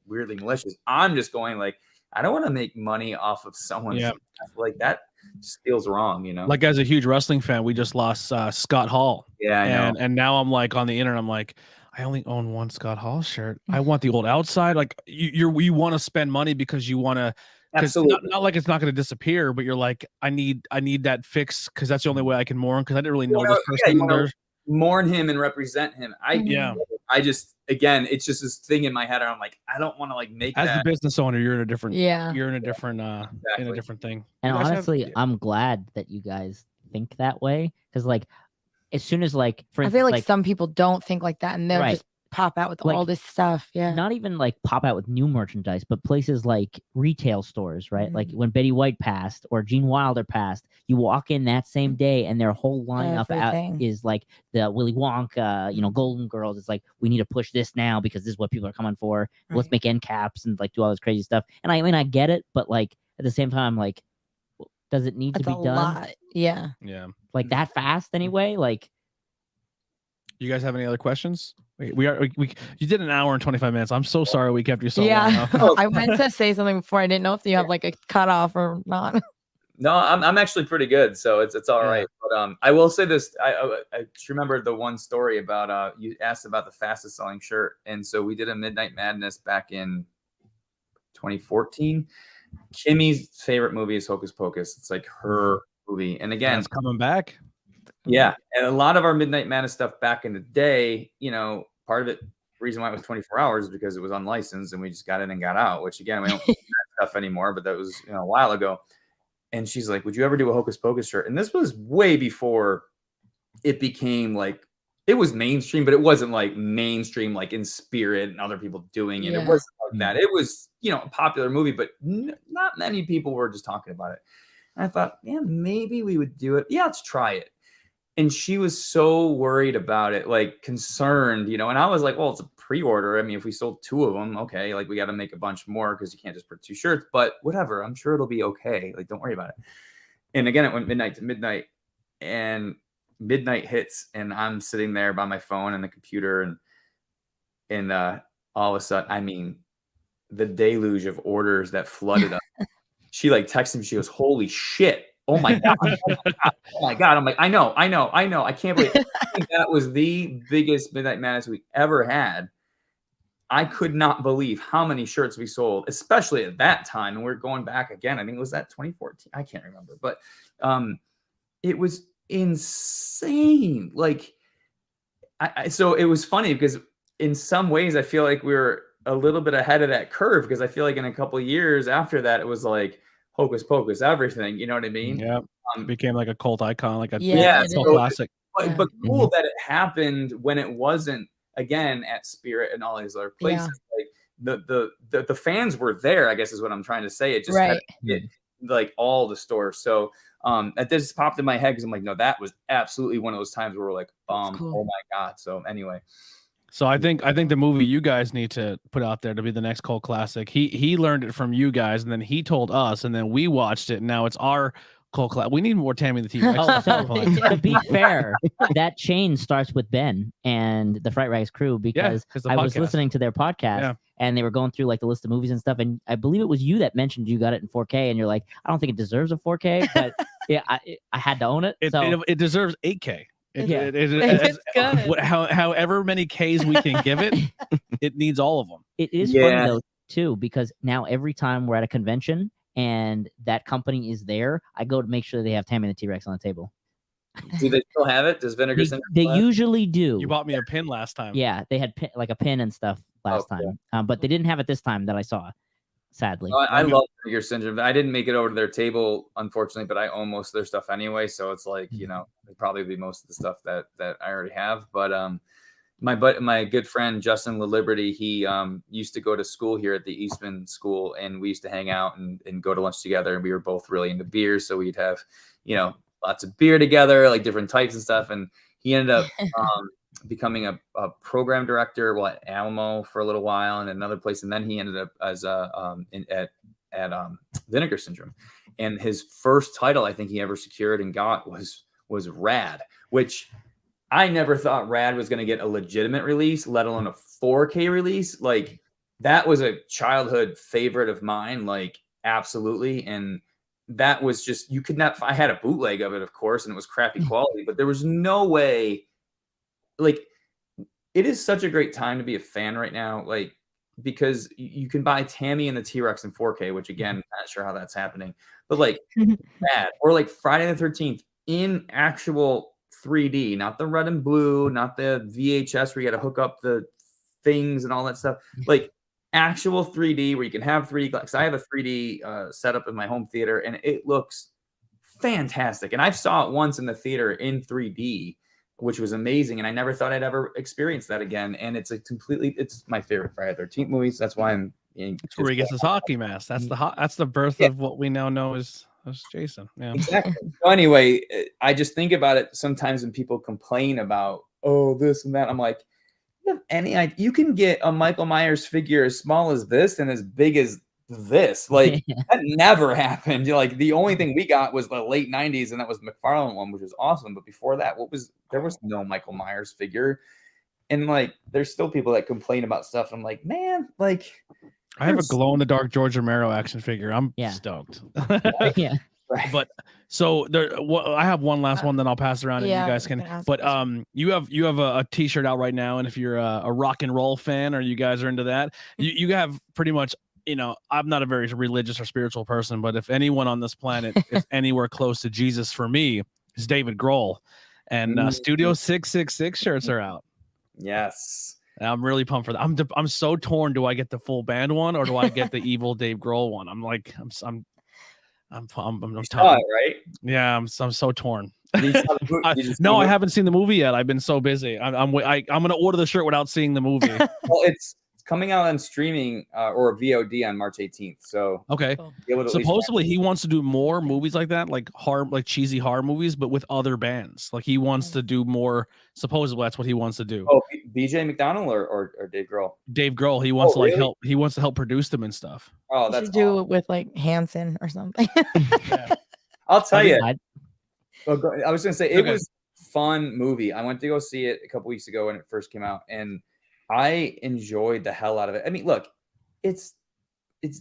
S3: weirdly malicious. I'm just going like, I don't want to make money off of someone's like that. Just feels wrong, Like
S2: as a huge wrestling fan, we just lost Scott Hall.
S3: Yeah, I know.
S2: And now I'm like on the internet, I'm like, I only own one Scott Hall shirt. I want the old outside. Like you want to spend money because you want to. Absolutely. Not like it's not going to disappear, but you're like, I need that fix because that's the only way I can mourn, because I didn't really know this person.
S3: Mourn him and represent him. I just, again, it's just this thing in my head. I'm like, I don't want to like make
S2: as a business owner, you're in a different
S3: exactly.
S2: in a different thing.
S1: And honestly, I'm glad that you guys think that way, because like as soon as like for instance,
S4: I feel like some people don't think like that, and they'll just pop out with like, all this stuff.
S1: Not even like pop out with new merchandise, but places like retail stores, right? Like when Betty White passed or Gene Wilder passed, you walk in that same day and their whole lineup out is like the Willy Wonka, Golden Girls. It's like, we need to push this now because this is what people are coming for. Right. Let's make end caps and like do all this crazy stuff. And I mean, I get it, but like at the same time, like, does it need to be done?
S4: Lot. Yeah.
S1: Like that fast anyway? Like,
S2: you guys have any other questions? You did an hour and 25 minutes. I'm so sorry we kept you so long.
S4: I meant to say something before. I didn't know if you have like a cutoff or not.
S3: No, I'm actually pretty good, so it's all right. But I will say this: I just remember the one story about you asked about the fastest selling shirt, and so we did a Midnight Madness back in 2014. Kimmy's favorite movie is Hocus Pocus. It's like her movie, and again,
S2: it's coming back.
S3: Yeah, and a lot of our Midnight Madness stuff back in the day, you know, part of it, reason why it was 24 hours is because it was unlicensed and we just got in and got out. Which again, we don't do that stuff anymore, but that was a while ago. And she's like, "Would you ever do a Hocus Pocus shirt?" And this was way before it became like it was mainstream, but it wasn't like mainstream like in spirit and other people doing it. It wasn't like that. It was a popular movie, but not many people were just talking about it. And I thought, yeah, maybe we would do it. Yeah, let's try it. And she was so worried about it, like concerned, and I was like, well, it's a pre-order. I mean, if we sold 2 of them, okay, like we got to make a bunch more because you can't just put 2 shirts, but whatever, I'm sure it'll be okay. Like, don't worry about it. And again, it went midnight to midnight, and midnight hits, and I'm sitting there by my phone and the computer, and all of a sudden, I mean, the deluge of orders that flooded us. She like texted me, she goes, "Holy shit. Oh my God. Oh my God." I'm like, I know. I can't believe it. I think that was the biggest Midnight Madness we ever had. I could not believe how many shirts we sold, especially at that time. And we're going back again. I think it was that 2014. I can't remember, but it was insane. Like, so it was funny because in some ways I feel like we were a little bit ahead of that curve, because I feel like in a couple of years after that, it was like Hocus Pocus everything. You know what I mean?
S2: Yeah. It became like a cult icon, like a
S3: cult
S2: classic.
S3: But cool that it happened when it wasn't, again, at Spirit and all these other places. Like the fans were there, I guess is what I'm trying to say. It just had hit, like all the stores. So that just popped in my head because I'm like, no, that was absolutely one of those times where we're like, cool. Oh my God. So anyway.
S2: So I think the movie you guys need to put out there to be the next cult classic. He learned it from you guys, and then he told us, and then we watched it. And now it's our cult classic. We need more Tammy the T-Rex.
S1: To be fair, that chain starts with Ben and the Fright-Rags crew, because I was listening to their podcast and they were going through like the list of movies and stuff. And I believe it was you that mentioned you got it in 4K, and you're like, I don't think it deserves a 4K, but I had to own it.
S2: It deserves 8K.
S4: It's good.
S2: However many Ks we can give it, it needs all of them.
S1: It is funny though too, because now every time we're at a convention and that company is there, I go to make sure they have Tammy the T-Rex on the table.
S3: Do they still have it? Does Vinegar Syndrome?
S1: They usually do.
S2: You bought me a pin last time.
S1: Yeah, they had like a pin and stuff last time, but they didn't have it this time that I saw. Sadly,
S3: I love Vinegar Syndrome. I didn't make it over to their table, unfortunately, but I own most of their stuff anyway. So it's like, it'd probably be most of the stuff that I already have. But my good friend Justin LaLiberty, he used to go to school here at the Eastman School, and we used to hang out and go to lunch together. And we were both really into beer, so we'd have lots of beer together, like different types and stuff. And he ended up becoming a program director at Alamo for a little while and another place, and then he ended up as at Vinegar Syndrome. And his first title I think he ever secured and got was Rad, which I never thought Rad was going to get a legitimate release, let alone a 4K release. Like, that was a childhood favorite of mine, like absolutely. And that was just, you could not, I had a bootleg of it, of course, and it was crappy quality, but there was no way. Like, it is such a great time to be a fan right now, like, because you can buy Tammy and the T-Rex in 4K, which again, not sure how that's happening, but like that, or like Friday the 13th in actual 3D, not the red and blue, not the VHS where you got to hook up the things and all that stuff, like actual 3D where you can have 3D. Because I have a 3D setup in my home theater, and it looks fantastic. And I saw it once in the theater in 3D, which was amazing, and I never thought I'd ever experience that again. And it's it's my favorite Friday the 13th movies. That's why I'm.
S2: That's where he gets his hockey mask. That's the birth of what we now know as Jason. Yeah,
S3: exactly. So anyway, I just think about it sometimes when people complain about this and that. I'm like, you have any idea? You can get a Michael Myers figure as small as this and as big as this. Like, that never happened. Like, the only thing we got was the late 90s, and that was McFarlane one, which was awesome. But before that, there was no Michael Myers figure. And like, there's still people that complain about stuff. I'm like, man, like,
S2: I have a glow in the dark George Romero action figure. I'm stoked. But so I have one last one, then I'll pass around and you guys can. But you have a T-shirt out right now, and if you're a rock and roll fan or you guys are into that, you have pretty much. I'm not a very religious or spiritual person, but if anyone on this planet is anywhere close to Jesus for me, it's David Grohl, and Studio 666 shirts are out.
S3: Yes.
S2: I'm really pumped for that. I'm so torn. Do I get the full band one or do I get the evil Dave Grohl one? I'm
S3: right?
S2: Yeah, I'm so torn. No, I haven't seen the movie yet. I've been so busy. I'm gonna order the shirt without seeing the movie.
S3: Well, it's coming out on streaming or VOD on March 18th. So
S2: okay. Supposedly he wants to do more movies like that, like cheesy horror movies, but with other bands. Like he wants to do more. Supposedly that's what he wants to do.
S3: Oh, BJ McDonald or Dave Grohl?
S2: Dave Grohl. He wants to help. He wants to help produce them and stuff.
S3: Oh, that's
S4: do it with like Hanson or something.
S3: I'll tell you. I was gonna say it was a fun movie. I went to go see it a couple weeks ago when it first came out, and I enjoyed the hell out of it. I mean, look, it's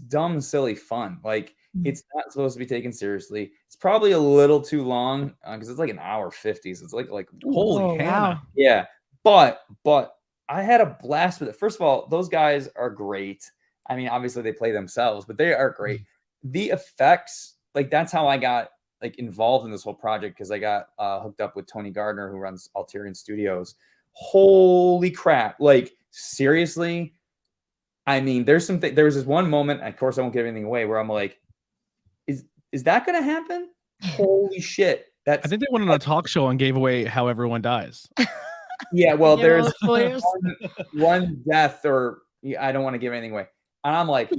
S3: dumb, silly fun. Like it's not supposed to be taken seriously. It's probably a little too long because it's like an hour 50. So it's like
S2: holy cow. Wow.
S3: Yeah. But I had a blast with it. First of all, those guys are great. I mean, obviously they play themselves, but they are great. The effects, like that's how I got like involved in this whole project because I got hooked up with Tony Gardner, who runs Alterian Studios. Holy crap. Like seriously. I mean, there was this one moment, of course I won't give anything away, where I'm like, is that going to happen? Holy shit.
S2: I think they went on a talk show and gave away how everyone dies.
S3: Yeah. Well, there's one death or I don't want to give anything away. And I'm like,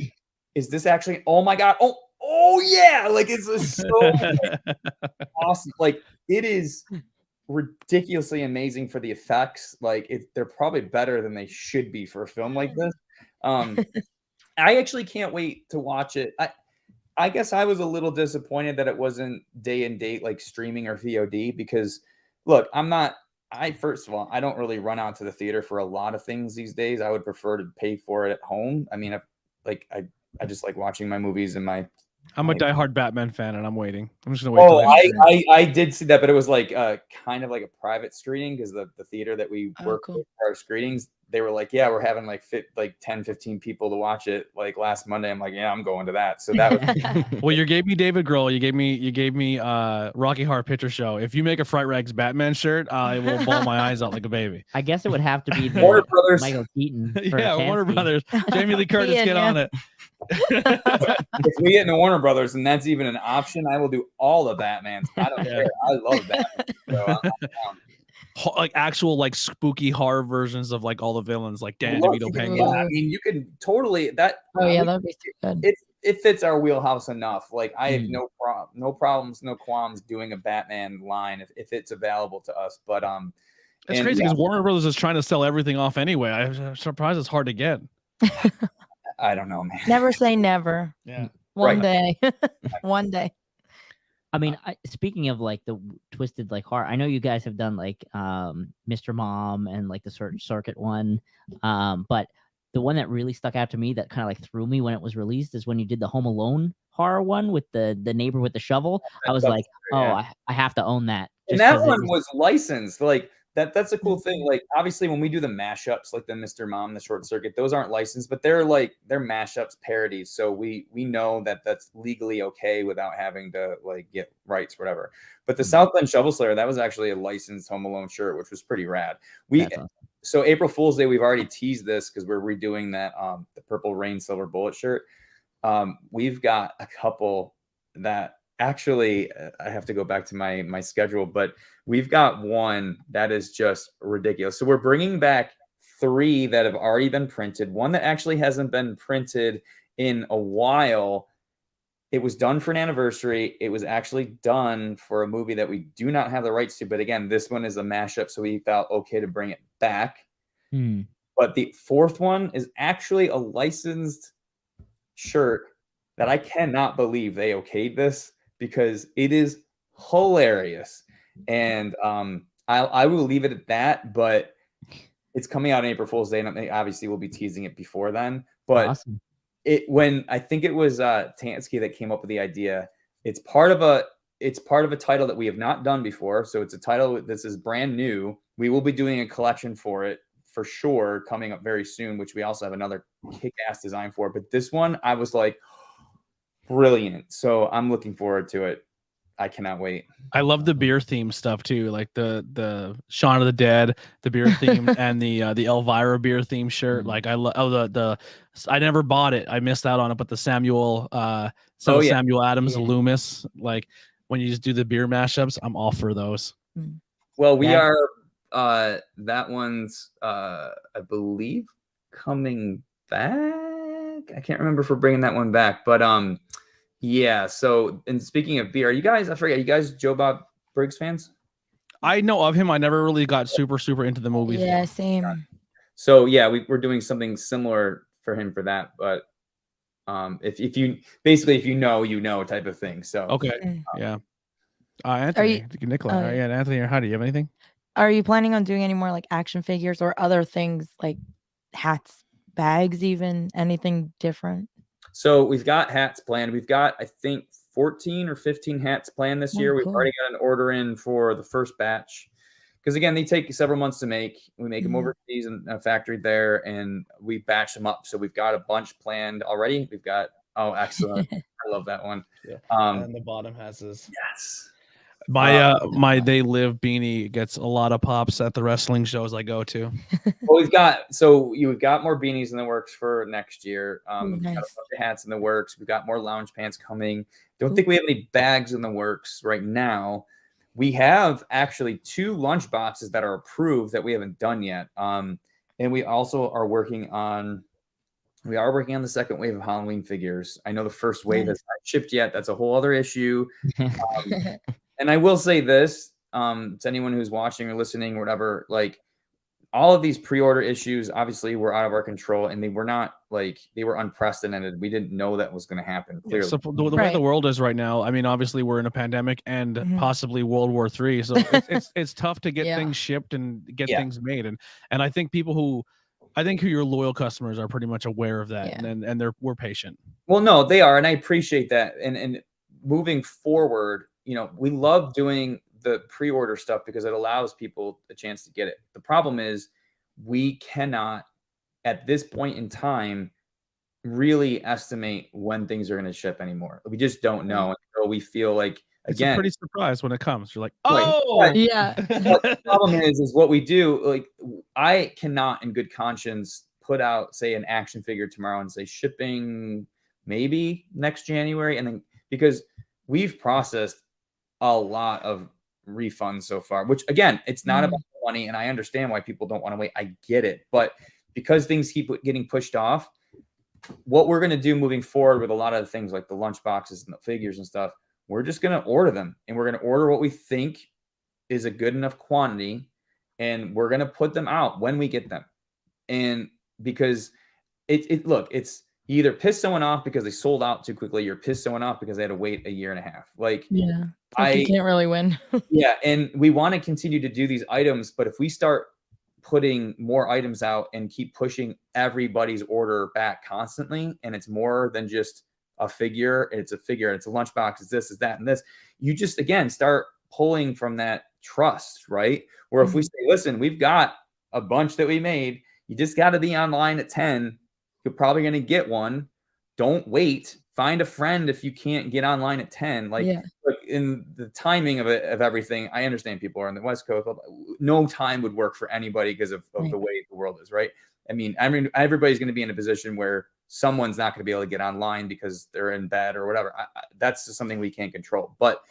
S3: is this actually, oh my God. Oh yeah. Like it's so awesome. Like it is ridiculously amazing for the effects. Like they're probably better than they should be for a film like this. I actually can't wait to watch it. I guess I was a little disappointed that it wasn't day and date like streaming or VOD because look, first of all, I don't really run out to the theater for a lot of things these days. I would prefer to pay for it at home. I mean, I just like watching my movies in
S2: I'm a diehard Batman fan, and I'm waiting. I'm just gonna wait.
S3: I did see that, but it was like kind of like a private screening because the theater that we work with for our screenings, they were like, yeah, we're having like 10, 15 people to watch it like last Monday. I'm like, yeah, I'm going to that. So that was
S2: well, you gave me David Grohl, you gave me Rocky Horror Picture Show. If you make a Fright-Rags Batman shirt, I will bawl my eyes out like a baby.
S1: I guess it would have to be the
S3: Warner Brothers.
S1: Michael Keaton.
S2: Yeah, Warner Brothers. Jamie Lee Curtis, get on it.
S3: If we get into Warner Brothers and that's even an option, I will do all the Batmans. I don't care. I love Batman. So
S2: like actual like spooky horror versions of like all the villains, like Dan DeVito Penguin.
S3: I mean, you can totally that.
S4: Oh yeah, that'd be so good.
S3: It fits our wheelhouse enough. Like I have no problems, no qualms doing a Batman line if it's available to us. But
S2: it's crazy because Warner Brothers is trying to sell everything off anyway. I'm surprised it's hard to get.
S3: I don't know, man.
S4: Never say never.
S2: Yeah.
S4: One day. One day.
S1: I mean, speaking of like the twisted like horror, I know you guys have done like Mr. Mom and like the Circuit one, but the one that really stuck out to me that kind of like threw me when it was released is when you did the Home Alone horror one with the neighbor with the shovel. I was like, I have to own that.
S3: And that one was licensed. Like that's a cool thing. Like obviously when we do the mashups, like the Mr. Mom, the Short Circuit, those aren't licensed, but they're mashups, parodies. So we know that that's legally okay without having to like get rights, whatever. But the South Bend Shovel Slayer, that was actually a licensed Home Alone shirt, which was pretty rad. So April Fool's Day, we've already teased this because we're redoing that the Purple Rain Silver Bullet shirt. We've got a couple that actually I have to go back to my schedule, but we've got one that is just ridiculous. So we're bringing back 3 that have already been printed, one that actually hasn't been printed in a while. It was done for an anniversary. It was actually done for a movie that we do not have the rights to, but again, this one is a mashup, so we felt okay to bring it back. But the 4th one is actually a licensed shirt that I cannot believe they okayed this because it is hilarious. And I will leave it at that, but it's coming out on April Fool's Day, and obviously we'll be teasing it before then. But
S1: awesome.
S3: When I think it was Tansky that came up with the idea, It's part of a title that we have not done before. So it's a title this is brand new. We will be doing a collection for it for sure coming up very soon, which we also have another kick-ass design for. But this one, I was like, brilliant. So I'm looking forward to it. I cannot wait.
S2: I love the beer theme stuff too, like the Shaun of the Dead, the beer theme, and the Elvira beer theme shirt. Like I love the I never bought it. I missed out on it, but the Samuel Samuel Adams Loomis, like when you just do the beer mashups, I'm all for those.
S3: Well, we are that one's I believe coming back. I can't remember if we're bringing that one back, but yeah. So, and speaking of beer, are you guys Joe Bob Briggs fans?
S2: I know of him. I never really got super into the movies.
S4: Yeah, same.
S3: So yeah, we're doing something similar for him for that, but if you know type of thing. So
S2: okay, yeah. Anthony, Nikolai, Anthony, or how do you have anything?
S4: Are you planning on doing any more like action figures or other things like hats, bags, even anything different?
S3: So we've got hats planned. We've got, I think, 14 or 15 hats planned this year. Cool. We've already got an order in for the first batch. Because again, they take several months to make. We make them overseas in a factory there, and we batch them up. So we've got a bunch planned already. We've got, excellent. I love that one.
S2: Yeah. And the bottom has this.
S3: Yes.
S2: My They Live beanie gets a lot of pops at the wrestling shows I go to.
S3: Well, we've got more beanies in the works for next year. We've got a bunch of hats in the works. We've got more lounge pants coming. Don't think we have any bags in the works right now. We have actually 2 lunch boxes that are approved that we haven't done yet. And we also are working on the second wave of Halloween figures. I know the first wave has not shipped yet. That's a whole other issue. And I will say this to anyone who's watching or listening or whatever, like all of these pre-order issues obviously were out of our control, and they were unprecedented. We didn't know that was going to happen. Clearly,
S2: so the way the world is right now, I mean, obviously we're in a pandemic and possibly World War III, so it's tough to get things shipped and get things made. And I think who your loyal customers are pretty much aware of that, and we're patient.
S3: Well, no, they are, and I appreciate that. And moving forward, we love doing the pre-order stuff because it allows people a chance to get it. The problem is we cannot, at this point in time, really estimate when things are going to ship anymore. We just don't know. So we feel like, again,
S2: it's a pretty surprise when it comes. You're like,
S4: yeah.
S3: But the problem is what we do. Like, I cannot, in good conscience, put out, say, an action figure tomorrow and say shipping maybe next January, and then because we've processed a lot of refunds so far, which again, it's not about money, and I understand why people don't want to wait. I get it, but because things keep getting pushed off, what we're going to do moving forward with a lot of the things like the lunch boxes and the figures and stuff, we're just going to order them, and we're going to order what we think is a good enough quantity, and we're going to put them out when we get them. And because it's you either piss someone off because they sold out too quickly, or piss someone off because they had to wait a year and a half. Like,
S4: you can't really win.
S3: Yeah. And we want to continue to do these items, but if we start putting more items out and keep pushing everybody's order back constantly, and it's more than just a figure, it's a lunchbox, it's this, is that, and this, you just, again, start pulling from that trust, right? Where if we say, listen, we've got a bunch that we made, you just got to be online at 10, you're probably going to get one. Don't wait. Find a friend if you can't get online at 10. Like in the timing of everything, I understand people are on the West Coast. No time would work for anybody because of the way the world is, right? I mean, everybody's going to be in a position where someone's not going to be able to get online because they're in bed or whatever. That's just something we can't control. But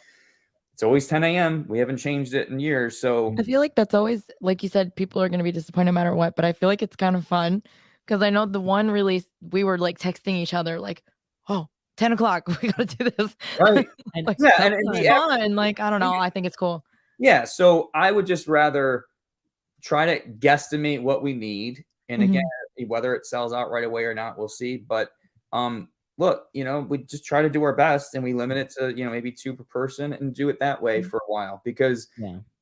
S3: it's always 10 a.m. We haven't changed it in years. So
S4: I feel like that's always, like you said, people are going to be disappointed no matter what. But I feel like it's kind of fun because I know the one release, we were like texting each other like, 10 o'clock, we got to do this.
S3: Right.
S4: And it's fun. Like, I don't know. I think it's cool.
S3: Yeah. So I would just rather try to guesstimate what we need. And again, whether it sells out right away or not, we'll see. But look, we just try to do our best, and we limit it to, maybe 2 per person and do it that way for a while, because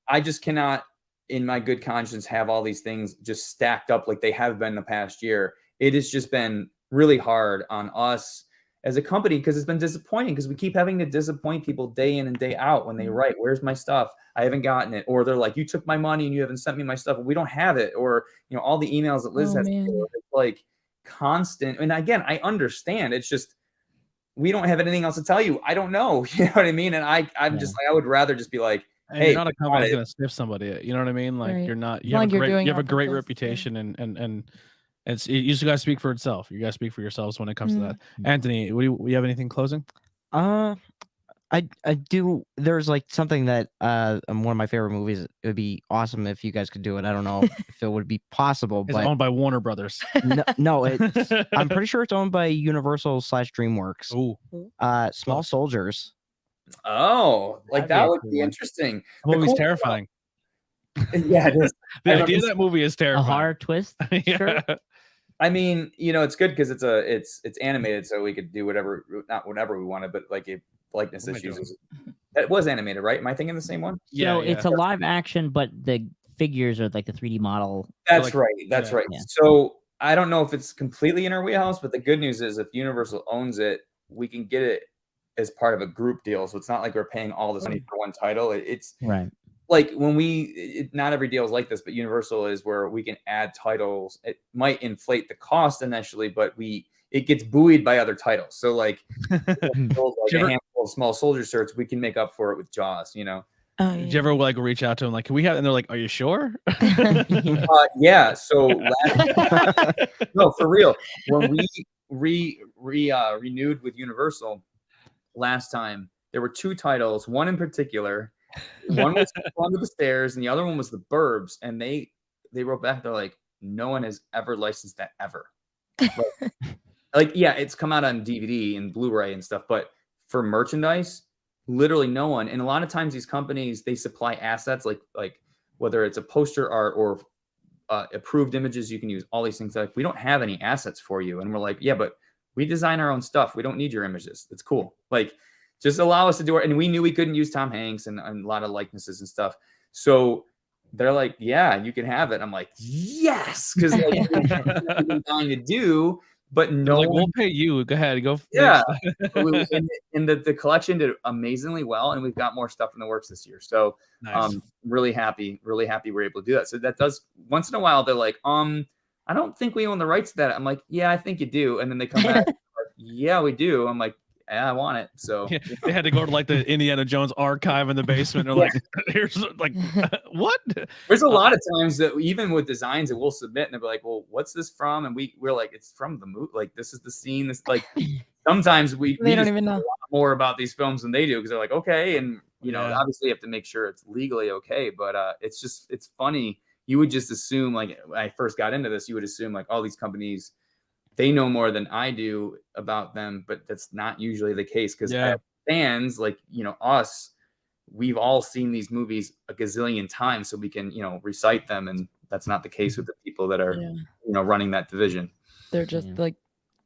S3: I just cannot, in my good conscience, have all these things just stacked up like they have been the past year. It has just been really hard on us as a company, because it's been disappointing, because we keep having to disappoint people day in and day out when they write, where's my stuff? I haven't gotten it. Or they're like, you took my money and you haven't sent me my stuff. We don't have it. Or, you know, all the emails that Liz has, it's like constant. And again, I understand. It's just, we don't have anything else to tell you. I don't know. You know what I mean? And I'm just like, I would rather just be like, hey,
S2: you're not a company that's gonna sniff somebody. You know what I mean? Like you're not. You have a great reputation, and it's you just gotta speak for itself. You gotta speak for yourselves when it comes to that. Anthony, you have anything closing?
S5: I do. There's like something that one of my favorite movies. It would be awesome if you guys could do it. I don't know if it would be possible.
S2: It's owned by Warner Brothers.
S5: No, I'm pretty sure it's owned by Universal / DreamWorks.
S2: Ooh.
S5: Small Soldiers.
S3: Oh, like that would be interesting.
S2: The movie's terrifying.
S3: Yeah, it is.
S2: The idea of that movie is terrifying.
S1: A horror twist.
S2: Yeah.
S1: Sure.
S3: I mean, you know, it's good because it's animated, so we could do not whatever we wanted, but like if likeness issues. That was animated, right? Am I thinking the same one?
S1: Yeah, it's a live action, but the figures are like the 3D model.
S3: That's right. That's right. Yeah. So I don't know if it's completely in our wheelhouse, but the good news is if Universal owns it, we can get it as part of a group deal. So it's not like we're paying all this money for one title. It's
S1: right.
S3: Like when not every deal is like this, but Universal is where we can add titles. It might inflate the cost initially, but it gets buoyed by other titles. So like, a handful of Small Soldier shirts, we can make up for it with Jaws, you know?
S2: Did you ever like reach out to them like, can we have, and they're like, are you sure?
S3: Yeah. So no, for real. When we renewed with Universal last time, there were 2 titles, one in particular. One was Under the Stairs and the other one was The Burbs. And they wrote back, they're like, no one has ever licensed that ever. Like, yeah, it's come out on DVD and Blu-ray and stuff, but for merchandise, literally no one. And a lot of times these companies, they supply assets like whether it's a poster art or approved images you can use, all these things. Like, we don't have any assets for you. And we're like, yeah, but we design our own stuff. We don't need your images. It's cool. Like, just allow us to do it. And we knew we couldn't use Tom Hanks and a lot of likenesses and stuff. So they're like, yeah, you can have it. I'm like, yes, because like, what I'm dying to do. But no,
S2: like, we'll pay you. Go ahead, go.
S3: Yeah, and the collection did amazingly well, and we've got more stuff in the works this year. So,
S2: nice.
S3: Really happy we're able to do that. So that does once in a while they're like, I don't think we own the rights to that. I'm like, yeah, I think you do. And then they come back, like, yeah, we do. I'm like, yeah, I want it. So
S2: yeah, they had to go to like the Indiana Jones archive in the basement. They're like, here's like, what?
S3: There's a lot of times that even with designs that we'll submit and they'll be like, well, what's this from? And we're like, it's from the movie. Like, this is the scene. This, like, sometimes they don't even know a lot more about these films than they do because they're like, okay. And, you know, obviously you have to make sure it's legally okay. But it's funny. You would just assume, like, when I first got into this, you would assume like all these companies, they know more than I do about them, but that's not usually the case because fans like, you know, us, we've all seen these movies a gazillion times, so we can, you know, recite them. And that's not the case with the people that are, you know, running that division.
S4: They're just like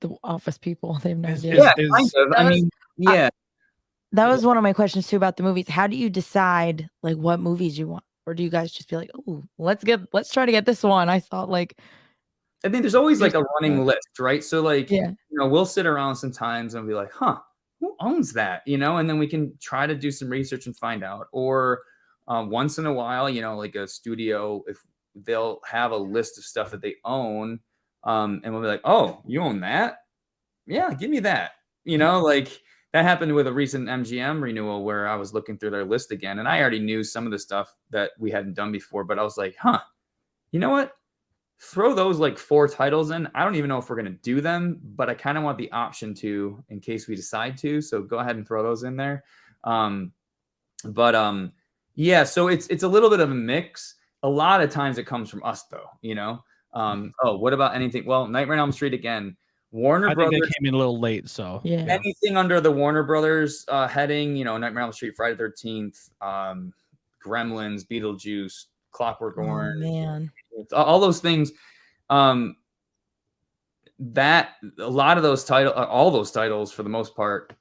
S4: the office people. They have no idea.
S3: Yeah, kind of. I mean, yeah.
S4: That was one of my questions too about the movies. How do you decide like what movies you want? Or do you guys just be like, oh, let's try to get this one? I thought like,
S3: I think there's always like a running list, right? So like, you know, we'll sit around sometimes and be like, huh, who owns that? You know, and then we can try to do some research and find out. Or once in a while, you know, like a studio, if they'll have a list of stuff that they own, and we'll be like, oh, you own that? Yeah, give me that. You know, like that happened with a recent MGM renewal where I was looking through their list again, and I already knew some of the stuff that we hadn't done before, but I was like, huh, you know what? Throw those like 4 titles in. I don't even know if we're going to do them, but I kind of want the option to in case we decide to. So go ahead and throw those in there. Yeah, so it's a little bit of a mix. A lot of times it comes from us though, you know. Oh, what about anything? Well, Nightmare on Elm Street again. Warner Brothers.
S2: Think they came in a little late, so
S3: anything under the Warner Brothers heading, you know, Nightmare on Elm Street, Friday the 13th, Gremlins, Beetlejuice, Clockwork Orange,
S4: man,
S3: all those things. That a lot of those titles, all those titles for the most part,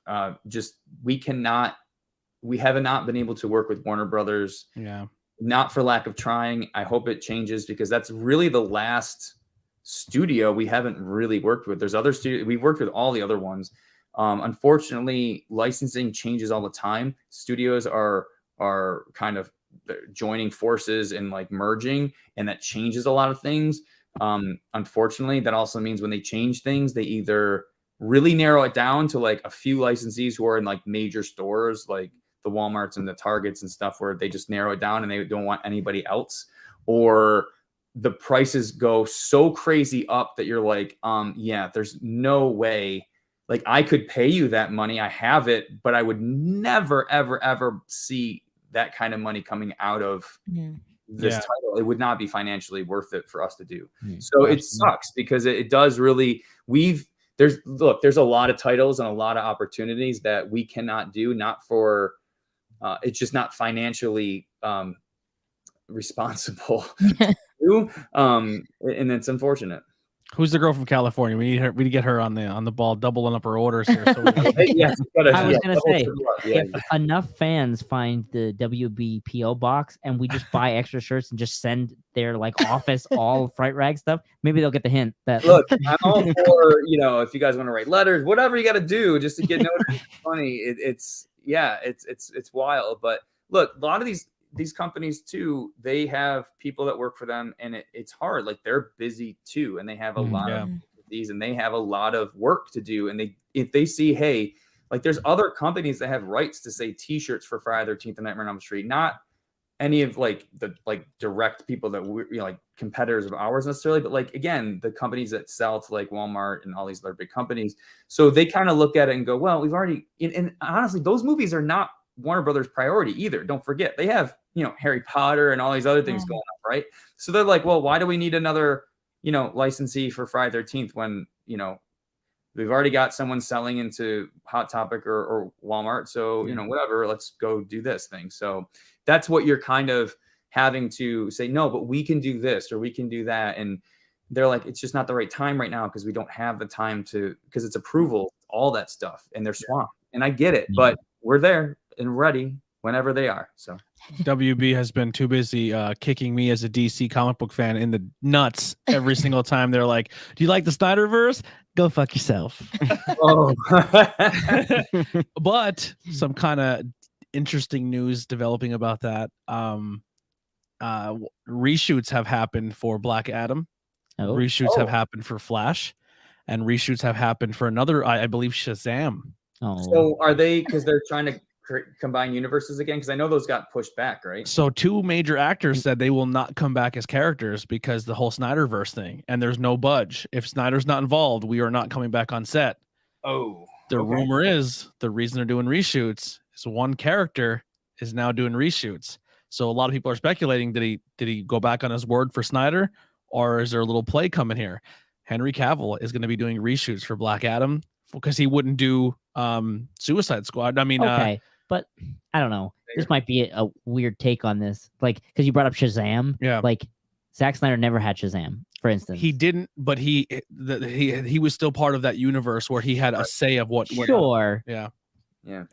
S3: just we have not been able to work with Warner Brothers.
S2: Yeah,
S3: not for lack of trying. I hope it changes because that's really the last studio we haven't really worked with. There's other studios we've worked with, all the other ones. Unfortunately, licensing changes all the time. Studios are kind of joining forces and like merging, and that changes a lot of things. Unfortunately, that also means when they change things, they either really narrow it down to like a few licensees who are in like major stores, like the Walmarts and the Targets and stuff, where they just narrow it down and they don't want anybody else, or the prices go so crazy up that you're like, yeah, there's no way. Like, I could pay you that money. I have it, but I would never, ever, ever see that kind of money coming out of this title. It would not be financially worth it for us to do. So it sucks because it does really, there's a lot of titles and a lot of opportunities that we cannot do, not for, it's just not financially responsible. And it's unfortunate.
S2: Who's the girl from California? We need her. We need to get her on the ball, doubling up her orders here. So
S3: yes,
S1: I was gonna say, if enough fans find the WB PO box and we just buy extra shirts and just send their like office all Fright-Rag stuff, maybe they'll get the hint. That
S3: look, I'm all for, if you guys want to write letters, whatever you got to do just to get noticed. It's funny. It's wild. But look, a lot of these companies too, they have people that work for them, and it's hard. Like, they're busy too, and they have a lot of these, and they have a lot of work to do. And if they see, hey, like, there's other companies that have rights to say T-shirts for Friday the 13th and Nightmare on Elm Street, not any of like the direct people that we're like competitors of ours necessarily, but like, again, the companies that sell to like Walmart and all these other big companies. So they kind of look at it and go, well, we've already, and honestly, those movies are not Warner Brothers priority either. Don't forget, they have, Harry Potter and all these other things going on, right? So they're like, well, why do we need another, licensee for Friday the 13th when, we've already got someone selling into Hot Topic or Walmart. So, whatever, let's go do this thing. So that's what you're kind of having to say, no, but we can do this or we can do that. And they're like, it's just not the right time right now because we don't have the time because it's approval, all that stuff, and they're swamped. And I get it, but we're there and ready whenever they are. So
S2: WB has been too busy kicking me as a DC comic book fan in the nuts every single time. They're like, do you like the Snyderverse? Go fuck yourself. But some kind of interesting news developing about that. Reshoots have happened for Black Adam. Reshoots have happened for Flash, and reshoots have happened for another, I believe, Shazam.
S3: So are they, because they're trying to combine universes again? Because I know those got pushed back, right?
S2: So two major actors said they will not come back as characters because the whole Snyderverse thing, and there's no budge. If Snyder's not involved, we are not coming back on set. The rumor is the reason they're doing reshoots is one character is now doing reshoots. So a lot of people are speculating, did he go back on his word for Snyder, or is there a little play coming here? Henry Cavill is going to be doing reshoots for Black Adam because he wouldn't do Suicide Squad. I mean,
S1: but I don't know. This might be a weird take on this, like, because you brought up Shazam.
S2: Yeah,
S1: like Zack Snyder never had Shazam, for instance.
S2: He didn't, but he was still part of that universe where he had a say of what.
S1: Sure.
S2: Yeah.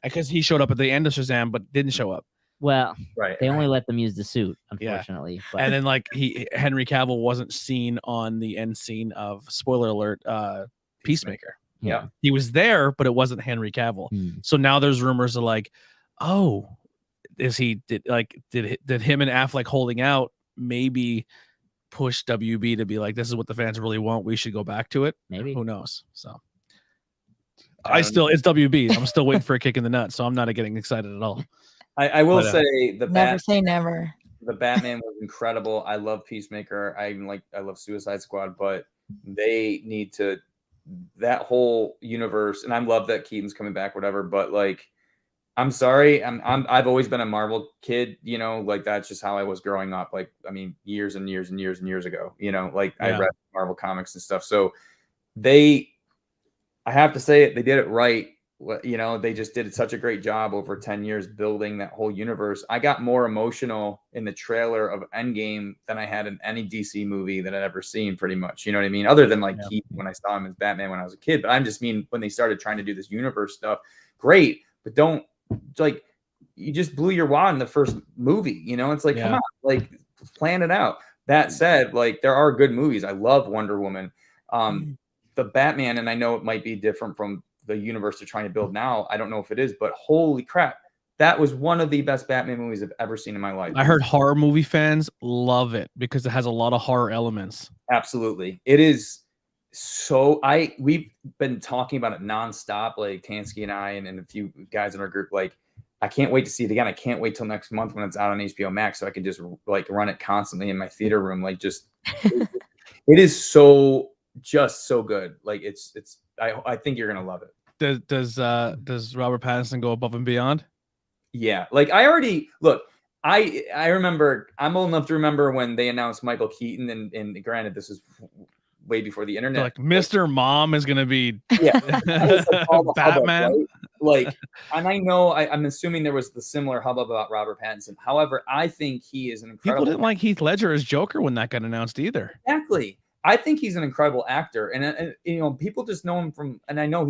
S2: Because he showed up at the end of Shazam, but didn't show up.
S1: Well, they only let them use the suit, unfortunately. But.
S2: And then, like, Henry Cavill wasn't seen on the end scene of, spoiler alert, Peacemaker.
S1: Yeah,
S2: he was there, but it wasn't Henry Cavill. So now there's rumors of like, oh, did him and Affleck holding out maybe push WB to be like, this is what the fans really want, we should go back to it? Maybe. Who knows? So it's WB. I'm still waiting for a kick in the nuts, so I'm not getting excited at all.
S3: I will say
S4: never say never.
S3: The Batman was incredible. I love Peacemaker. I love Suicide Squad, but they need to, that whole universe, and I love that Keaton's coming back, whatever, but like, I'm sorry, I've always been a Marvel kid, like that's just how I was growing up. Like, I mean, years and years and years and years ago, I read Marvel comics and stuff. So I have to say it, they did it right. They just did such a great job over 10 years building that whole universe. I got more emotional in the trailer of Endgame than I had in any DC movie that I'd ever seen, pretty much. You know what I mean? Other than like Keaton when I saw him as Batman when I was a kid. But I just mean when they started trying to do this universe stuff, great. But don't, like, you just blew your wad in the first movie. It's like, come on, like, plan it out. That said, like, there are good movies. I love Wonder Woman. The Batman, and I know it might be different from the universe they're trying to build now. I don't know if it is, but holy crap. That was one of the best Batman movies I've ever seen in my life.
S2: I heard horror movie fans love it because it has a lot of horror elements.
S3: Absolutely. It is so we've been talking about it nonstop, like Tansky and I and a few guys in our group. Like, I can't wait to see it again. I can't wait till next month when it's out on HBO Max so I can just like run it constantly in my theater room. Like, just it is so good. Like, I think you're gonna love it.
S2: Does Robert Pattinson go above and beyond?
S3: Yeah, like I remember, I'm old enough to remember when they announced Michael Keaton, and granted, this is way before the internet.
S2: Like, Mr. Mom is gonna be
S3: Batman. Right? Like, and I know I'm assuming there was the similar hubbub about Robert Pattinson. However, I think he is an incredible.
S2: People didn't like Heath Ledger as Joker when that got announced either.
S3: Exactly. I think he's an incredible actor, and people just know him from, and I know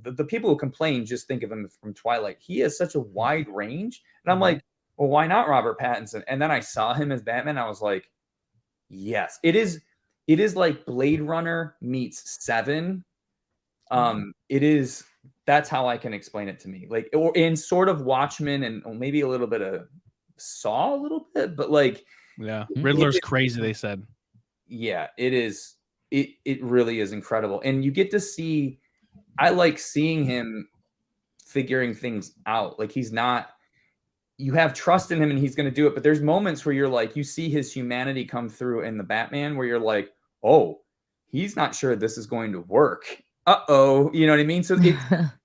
S3: the people who complain just think of him from Twilight. He has such a wide range. And I'm like, well, why not Robert Pattinson? And then I saw him as Batman. I was like, yes, it is like Blade Runner meets Seven. That's how I can explain it to me. Like, or in sort of Watchmen and maybe a little bit of Saw a little bit, but like,
S2: yeah, Riddler's crazy, they said.
S3: Yeah, it is. It really is incredible. And you get to see, I like seeing him figuring things out. Like, you have trust in him and he's going to do it. But there's moments where you're like, you see his humanity come through in the Batman where you're like, oh, he's not sure this is going to work. Uh-oh. You know what I mean? So it's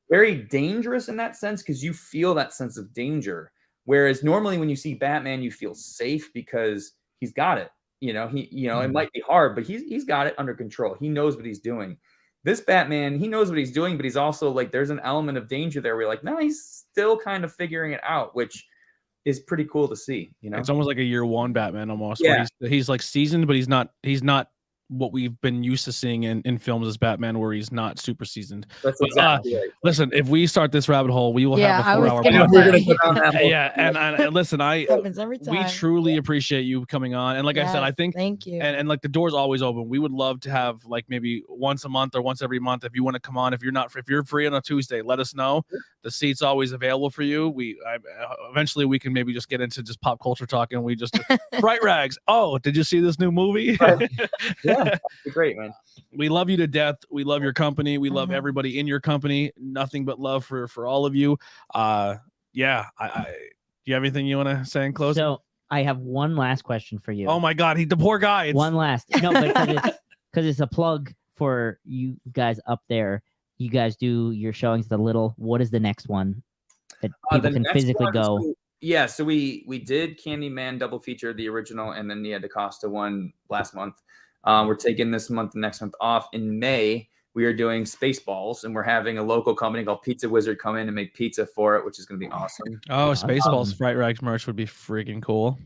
S3: very dangerous in that sense because you feel that sense of danger. Whereas normally when you see Batman, you feel safe because he's got it. It might be hard, but he's got it under control. He knows what he's doing. This Batman, he knows what he's doing, but he's also like, there's an element of danger there where you're like, no, he's still kind of figuring it out, which is pretty cool to see.
S2: It's almost like a year one Batman almost.
S3: Yeah.
S2: Where he's like seasoned, but he's not what we've been used to seeing in films as Batman, where he's not super seasoned.
S3: That's exactly right.
S2: Listen, if we start this rabbit hole, we will have a 4-hour
S3: podcast.
S2: Yeah, and listen,
S4: happens every time.
S2: We truly appreciate you coming on, and like I said, I think
S4: thank you.
S2: And like the door's always open. We would love to have like maybe once a month or once every month if you want to come on. If you're free on a Tuesday, let us know. The seat's always available for you. Eventually we can maybe just get into just pop culture talk, and we just Fright-Rags. Oh, did you see this new movie?
S3: Yeah, great, man.
S2: We love you to death. We love your company. We love everybody in your company. Nothing but love for all of you. Do you have anything you want to say in closing?
S1: So I have one last question for you.
S2: Oh my God, the poor guy.
S1: One last. No, but because it's a plug for you guys up there. You guys do your showings the Little. What is the next one that people can physically go?
S3: So we did Candyman double feature, the original, and then the DaCosta one last month. We're taking this month and next month off. In May, we are doing Spaceballs, and we're having a local company called Pizza Wizard come in and make pizza for it, which is going to be awesome.
S2: Oh, Spaceballs Fright-Rags merch would be freaking cool.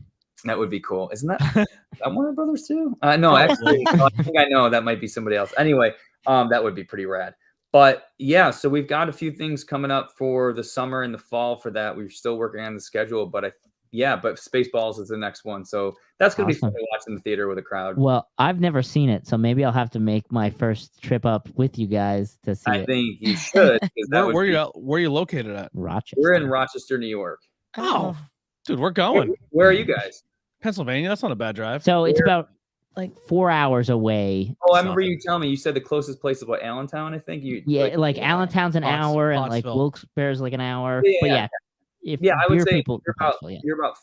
S3: That would be cool. Isn't that Warner Brothers too? No, actually, I think I know that might be somebody else. Anyway, that would be pretty rad. But yeah, so we've got a few things coming up for the summer and the fall for that. We're still working on the schedule, but Spaceballs is the next one. So that's going to be fun to watch in the theater with a crowd.
S1: Well, I've never seen it, so maybe I'll have to make my first trip up with you guys to see it.
S3: I think you should.
S2: Where are you located at?
S1: Rochester.
S3: We're in Rochester, New York.
S2: Oh, dude, we're going.
S3: Where are you guys?
S2: Pennsylvania. That's not a bad drive.
S1: So it's about like 4 hours away.
S3: Oh, I remember you telling me. You said the closest place is Allentown, I think.
S1: Like Allentown's an hour, and like Wilkes-Barre's like an hour.
S3: Yeah.
S1: But
S3: I would say
S1: you're
S3: you're about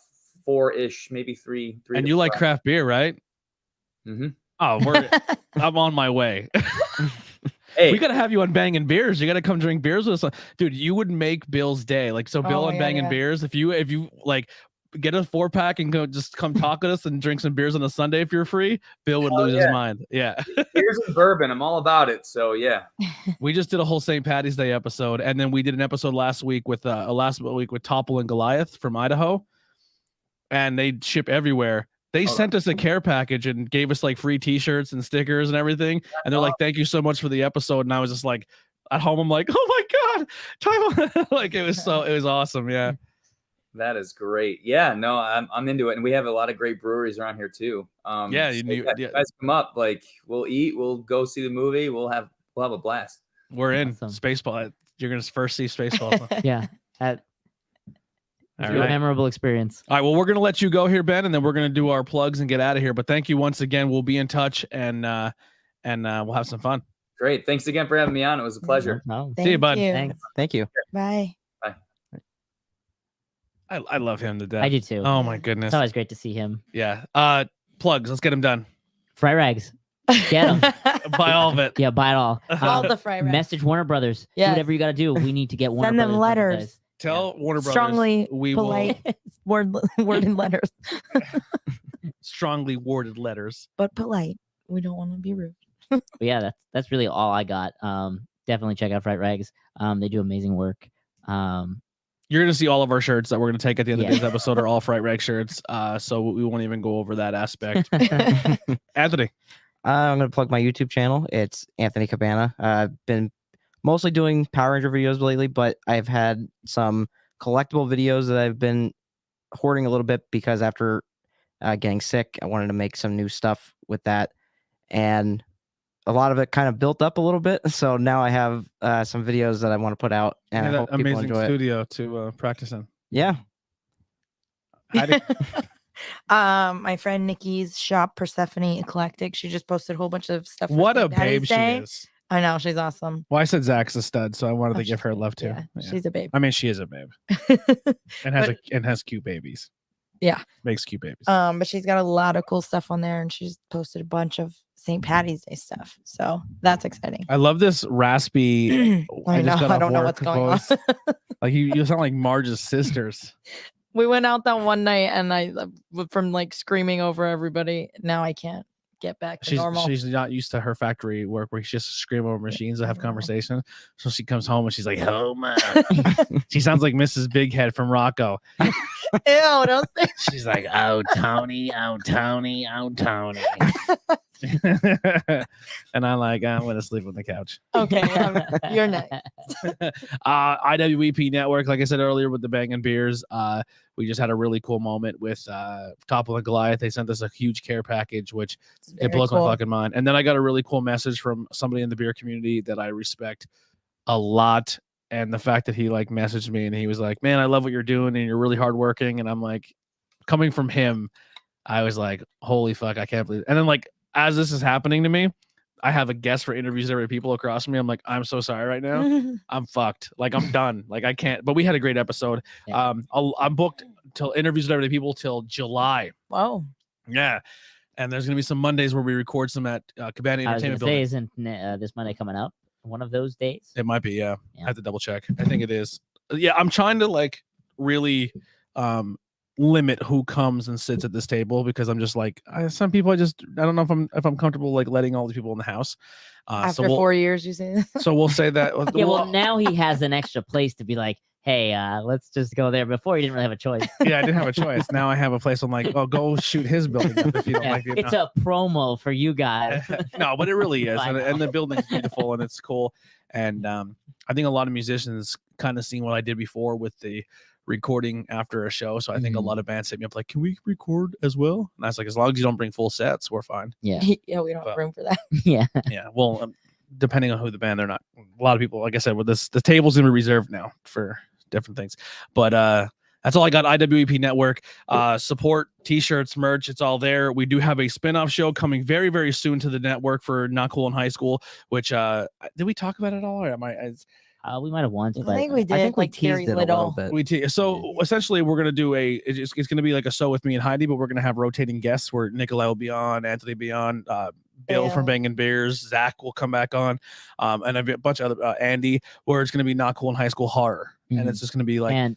S3: 4-ish, maybe 3.
S2: And you like craft beer, right?
S3: Mm-hmm.
S2: Oh, I'm on my way.
S3: Hey,
S2: we gotta have you on Bangin' Beers. You gotta come drink beers with us, dude. You would make Bill's day. Like, so Bill on Bangin' Beers. If you like get a 4-pack and come talk with us and drink some beers on a Sunday if you're free, Bill would lose his mind. Yeah.
S3: Beers and bourbon. I'm all about it. So yeah.
S2: We just did a whole St. Patty's Day episode, and then we did an episode last week with Topple and Goliath from Idaho, and they ship everywhere. They sent us a care package and gave us like free T-shirts and stickers and everything. And they're like, "Thank you so much for the episode." And I was just like, at home, I'm like, "Oh my God, like it was awesome." Yeah.
S3: That is great. Yeah, no, I'm into it, and we have a lot of great breweries around here too. You guys come up, like we'll eat, we'll go see the movie, we'll have a blast.
S2: We're in
S1: Awesome.
S2: Spaceball. You're gonna first see Spaceball.
S1: Yeah. All
S2: right.
S1: Memorable experience.
S2: All right. Well, we're gonna let you go here, Ben, and then we're gonna do our plugs and get out of here. But thank you once again. We'll be in touch, and we'll have some fun.
S3: Great. Thanks again for having me on. It was a pleasure.
S2: See you, bud.
S1: Thanks.
S5: Thank you.
S4: Bye.
S3: Bye.
S2: I love him to death.
S1: I do too.
S2: Oh my goodness.
S1: It's always great to see him.
S2: Yeah. Plugs. Let's get him done.
S1: Fright-Rags. Get him.
S2: Buy all of it.
S1: Yeah, buy it all.
S4: All the Fright-Rags.
S1: Message Warner Brothers.
S4: Yes.
S1: Do whatever you got to do. We need to get Warner
S4: Send them
S1: Brothers
S4: letters.
S1: merchandise.
S2: Tell Warner Brothers
S4: Strongly
S2: we
S4: polite worded letters.
S2: strongly worded letters.
S4: But polite. We don't want to be rude.
S1: But yeah, that's really all I got. Definitely check out Fright-Rags. They do amazing work.
S2: You're gonna see all of our shirts that we're gonna take at the end of
S1: Yeah.
S2: today's episode are all Fright-Rag shirts. So we won't even go over that aspect. Anthony.
S5: I'm going to plug my YouTube channel. It's Anthony Cabana. I've been mostly doing Power Ranger videos lately, but I've had some collectible videos that I've been hoarding a little bit because after getting sick, I wanted to make some new stuff with that. And a lot of it kind of built up a little bit. So now I have some videos that I want to put out, and I hope people
S2: amazing
S5: enjoy it.
S2: studio to practice in.
S5: Yeah.
S4: My friend Nikki's shop, Persephone Eclectic. She just posted a whole bunch of stuff. for
S2: What a
S4: St. Patty's
S2: babe she
S4: Day.
S2: is.
S4: I know, she's awesome.
S2: Well, I said Zach's a stud, so I wanted to
S4: Oh,
S2: give her
S4: she's-
S2: love too.
S4: Yeah,
S2: Yeah.
S4: she's a babe.
S2: I mean, she is a babe and has cute babies.
S4: Yeah.
S2: Makes cute babies.
S4: But she's got a lot of cool stuff on there, and she's posted a bunch of St. Patty's Day stuff. So that's exciting.
S2: I love this raspy.
S4: I know.
S2: just got
S4: I
S2: off
S4: don't know
S2: work
S4: what's going on.
S2: voice. Like you sound like Marge's sisters.
S4: We went out that one night, and I from like screaming over everybody. Now I can't get back to normal.
S2: She's not used to her factory work where she just scream over machines that have
S4: know.
S2: conversation. So she comes home and she's like, "Oh man," she sounds like Mrs. Big Head from Rocco.
S4: Ew, don't say.
S2: She's like, "Oh Tony, oh Tony, oh Tony," and I'm like, "I'm gonna sleep on the couch."
S4: Okay, you're next.
S2: IWEP Network, like I said earlier, with the Bangin' Beers, we just had a really cool moment with Topple and Goliath. They sent us a huge care package, which it blows my fucking mind. And then I got a really cool message from somebody in the beer community that I respect a lot. And the fact that he like messaged me and he was like, "Man, I love what you're doing and you're really hardworking." And I'm like, coming from him, I was like, "Holy fuck, I can't believe it." And then like as this is happening to me, I have a guest for interviews every people across from me. I'm like, I'm so sorry right now. I'm fucked. Like I'm done. Like I can't. But we had a great episode.
S1: Yeah.
S2: I'm booked till interviews with every people till July.
S4: Whoa.
S2: Yeah. And there's gonna be some Mondays where we record some at Cabana
S1: I was
S2: Entertainment
S1: gonna say,
S2: Building.
S1: isn't this Monday coming up? One of those days?
S2: It might be, yeah.
S1: Yeah.
S2: I have to double check. I think it is. Yeah, I'm trying to like really limit who comes and sits at this table because I'm just like some people I don't know if I'm comfortable like letting all the people in the house.
S4: After 4 years, you say that?
S2: So we'll say that.
S1: Yeah, well, now he has an extra place to be like, hey, let's just go there. Before he didn't really have a choice.
S2: Yeah, I didn't have a choice. Now I have a place. I'm like, oh, go shoot his building up if you don't
S1: Yeah,
S2: like it.
S1: it's a promo for you guys.
S2: No, but it really is.
S1: I
S2: And
S1: know.
S2: the building's beautiful and it's cool. And I think a lot of musicians kind of seen what I did before with the recording after a show. So I think a lot of bands hit me up like, can we record as well? And I was like, as long as you don't bring full sets, we're fine.
S1: Yeah.
S4: Yeah, we don't have room for that.
S1: Yeah.
S2: Yeah. Well, depending on who the band, they're not a lot of people, like I said, with this, the table's gonna be reserved now for different things. But that's all I got. IWEP Network. Support t-shirts, merch, it's all there. We do have a spin-off show coming very, very soon to the network for Not Cool in High School, which did we talk about it all? Or am I
S1: We might have once,
S4: I
S1: but
S4: think we did.
S5: I think we
S4: like Carrie
S5: teased it a little
S4: Little.
S5: bit.
S2: so essentially we're gonna do it's gonna be like a show with me and Heidi, but we're gonna have rotating guests where Nikolai will be on, Anthony will be on, Bill from Bangin' Beers, Zach will come back on, and a bunch of other Andy, where it's gonna be Not Cool in High School horror, and it's just gonna be like.
S1: And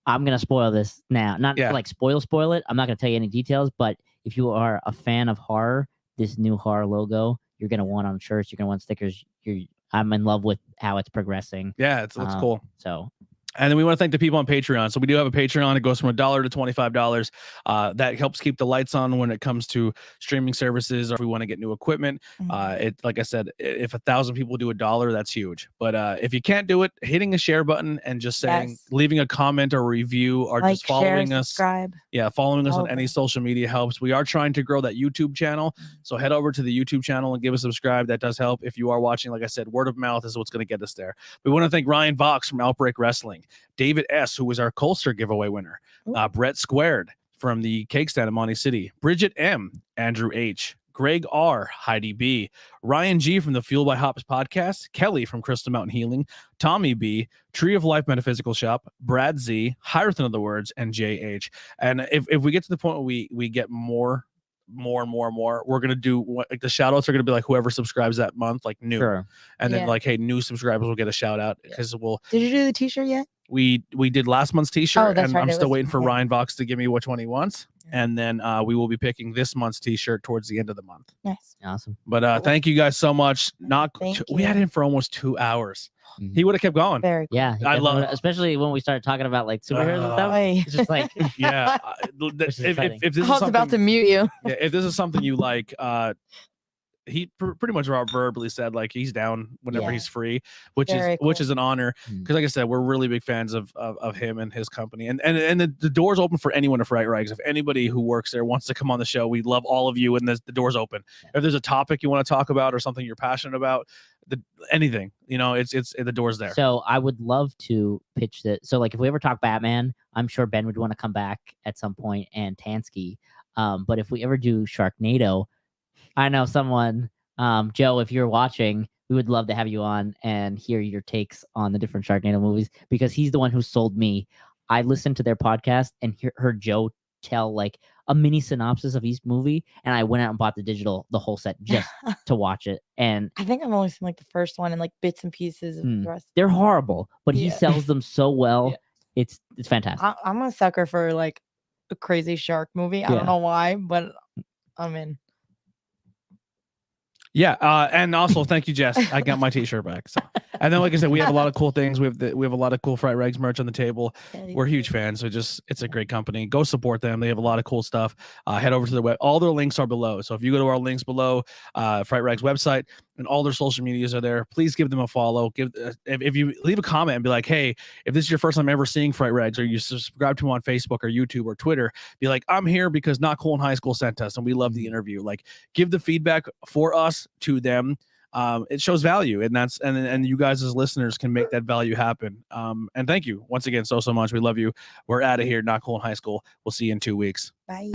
S1: I'm gonna spoil this now. Not like spoil it. I'm not gonna tell you any details, but if you are a fan of horror, this new horror logo, you're gonna want on shirts. You're gonna want stickers. I'm in love with how it's progressing.
S2: Yeah, it looks cool.
S1: So
S2: And then we want to thank the people on Patreon. So we do have a Patreon. It goes from $1 to $25. That helps keep the lights on when it comes to streaming services, or if we want to get new equipment. Like I said, if 1,000 people do $1, that's huge. But if you can't do it, hitting a share button and just saying, leaving a comment or review, or just following us. Subscribe. Yeah, following us on any social media helps. We are trying to grow that YouTube channel. So head over to the YouTube channel and give us a subscribe. That does help. If you are watching, like I said, word of mouth is what's going to get us there. We want to thank Ryan Vox from Outbreak Wrestling, David S., who was our Colster giveaway winner, Brett Squared from the Cake Stand in Monty City, Bridget M., Andrew H., Greg R., Heidi B., Ryan G. from the Fuel by Hops podcast, Kelly from Crystal Mountain Healing, Tommy B., Tree of Life Metaphysical Shop, Brad Z., Hierarchy of the Words, and J.H. And if we get to the point where we get more, we're gonna do like the shout outs are gonna be like whoever subscribes that month, like new, and then like, hey, new subscribers will get a shout out because we'll.
S4: Did you do the t-shirt yet?
S2: We did last month's t-shirt, and I'm still waiting for Ryan Vox to give me which one he wants, and then we will be picking this month's t-shirt towards the end of the month.
S4: Nice,
S1: awesome.
S2: But thank you guys so much. We had him for almost 2 hours. He would have kept going.
S4: Very cool.
S1: Yeah, I love it, especially when we started talking about like superheroes and stuff. It's just like,
S2: yeah. If this is
S4: I was about to mute you.
S2: Yeah, if this is something you like, he pretty much verbally said like he's down whenever he's free, which is an honor, because like I said, we're really big fans of him and his company, and the door's open for anyone at Fright-Rags. If anybody who works there wants to come on the show, we love all of you, and the door's open. If there's a topic you want to talk about or something you're passionate about, anything, it's the door's there.
S1: So I would love to pitch that. So like if we ever talk Batman, I'm sure Ben would want to come back at some point, and Tansky. But if we ever do Sharknado, I know someone, Joe, if you're watching, we would love to have you on and hear your takes on the different Sharknado movies, because he's the one who sold me. I listened to their podcast and heard Joe tell like a mini synopsis of each movie, and I went out and bought the whole set just to watch it. And
S4: I think I've only seen like the first one and like bits and pieces of the rest.
S1: They're horrible, but he sells them so well. It's fantastic.
S4: I'm a sucker for like a crazy shark movie. I don't know why, but I'm in.
S2: Yeah, and also thank you, Jess. I got my t-shirt back. So, and then like I said, we have a lot of cool things. We have a lot of cool Fright-Rags merch on the table. We're huge fans. So it's a great company. Go support them. They have a lot of cool stuff. Head over to their web. All their links are below. So if you go to our links below, Fright-Rags website, and all their social medias are there. Please give them a follow. If you leave a comment and be like, hey, if this is your first time ever seeing Fright-Rags, or you subscribe to them on Facebook or YouTube or Twitter, be like, I'm here because Not Cool in High School sent us and we love the interview. Like, give the feedback for us to them. It shows value, and you guys as listeners can make that value happen. And thank you once again so much. We love you. We're out of here. Not Cool in High School. We'll see you in 2 weeks.
S4: Bye.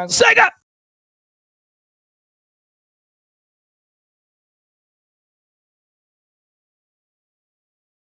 S2: Sega!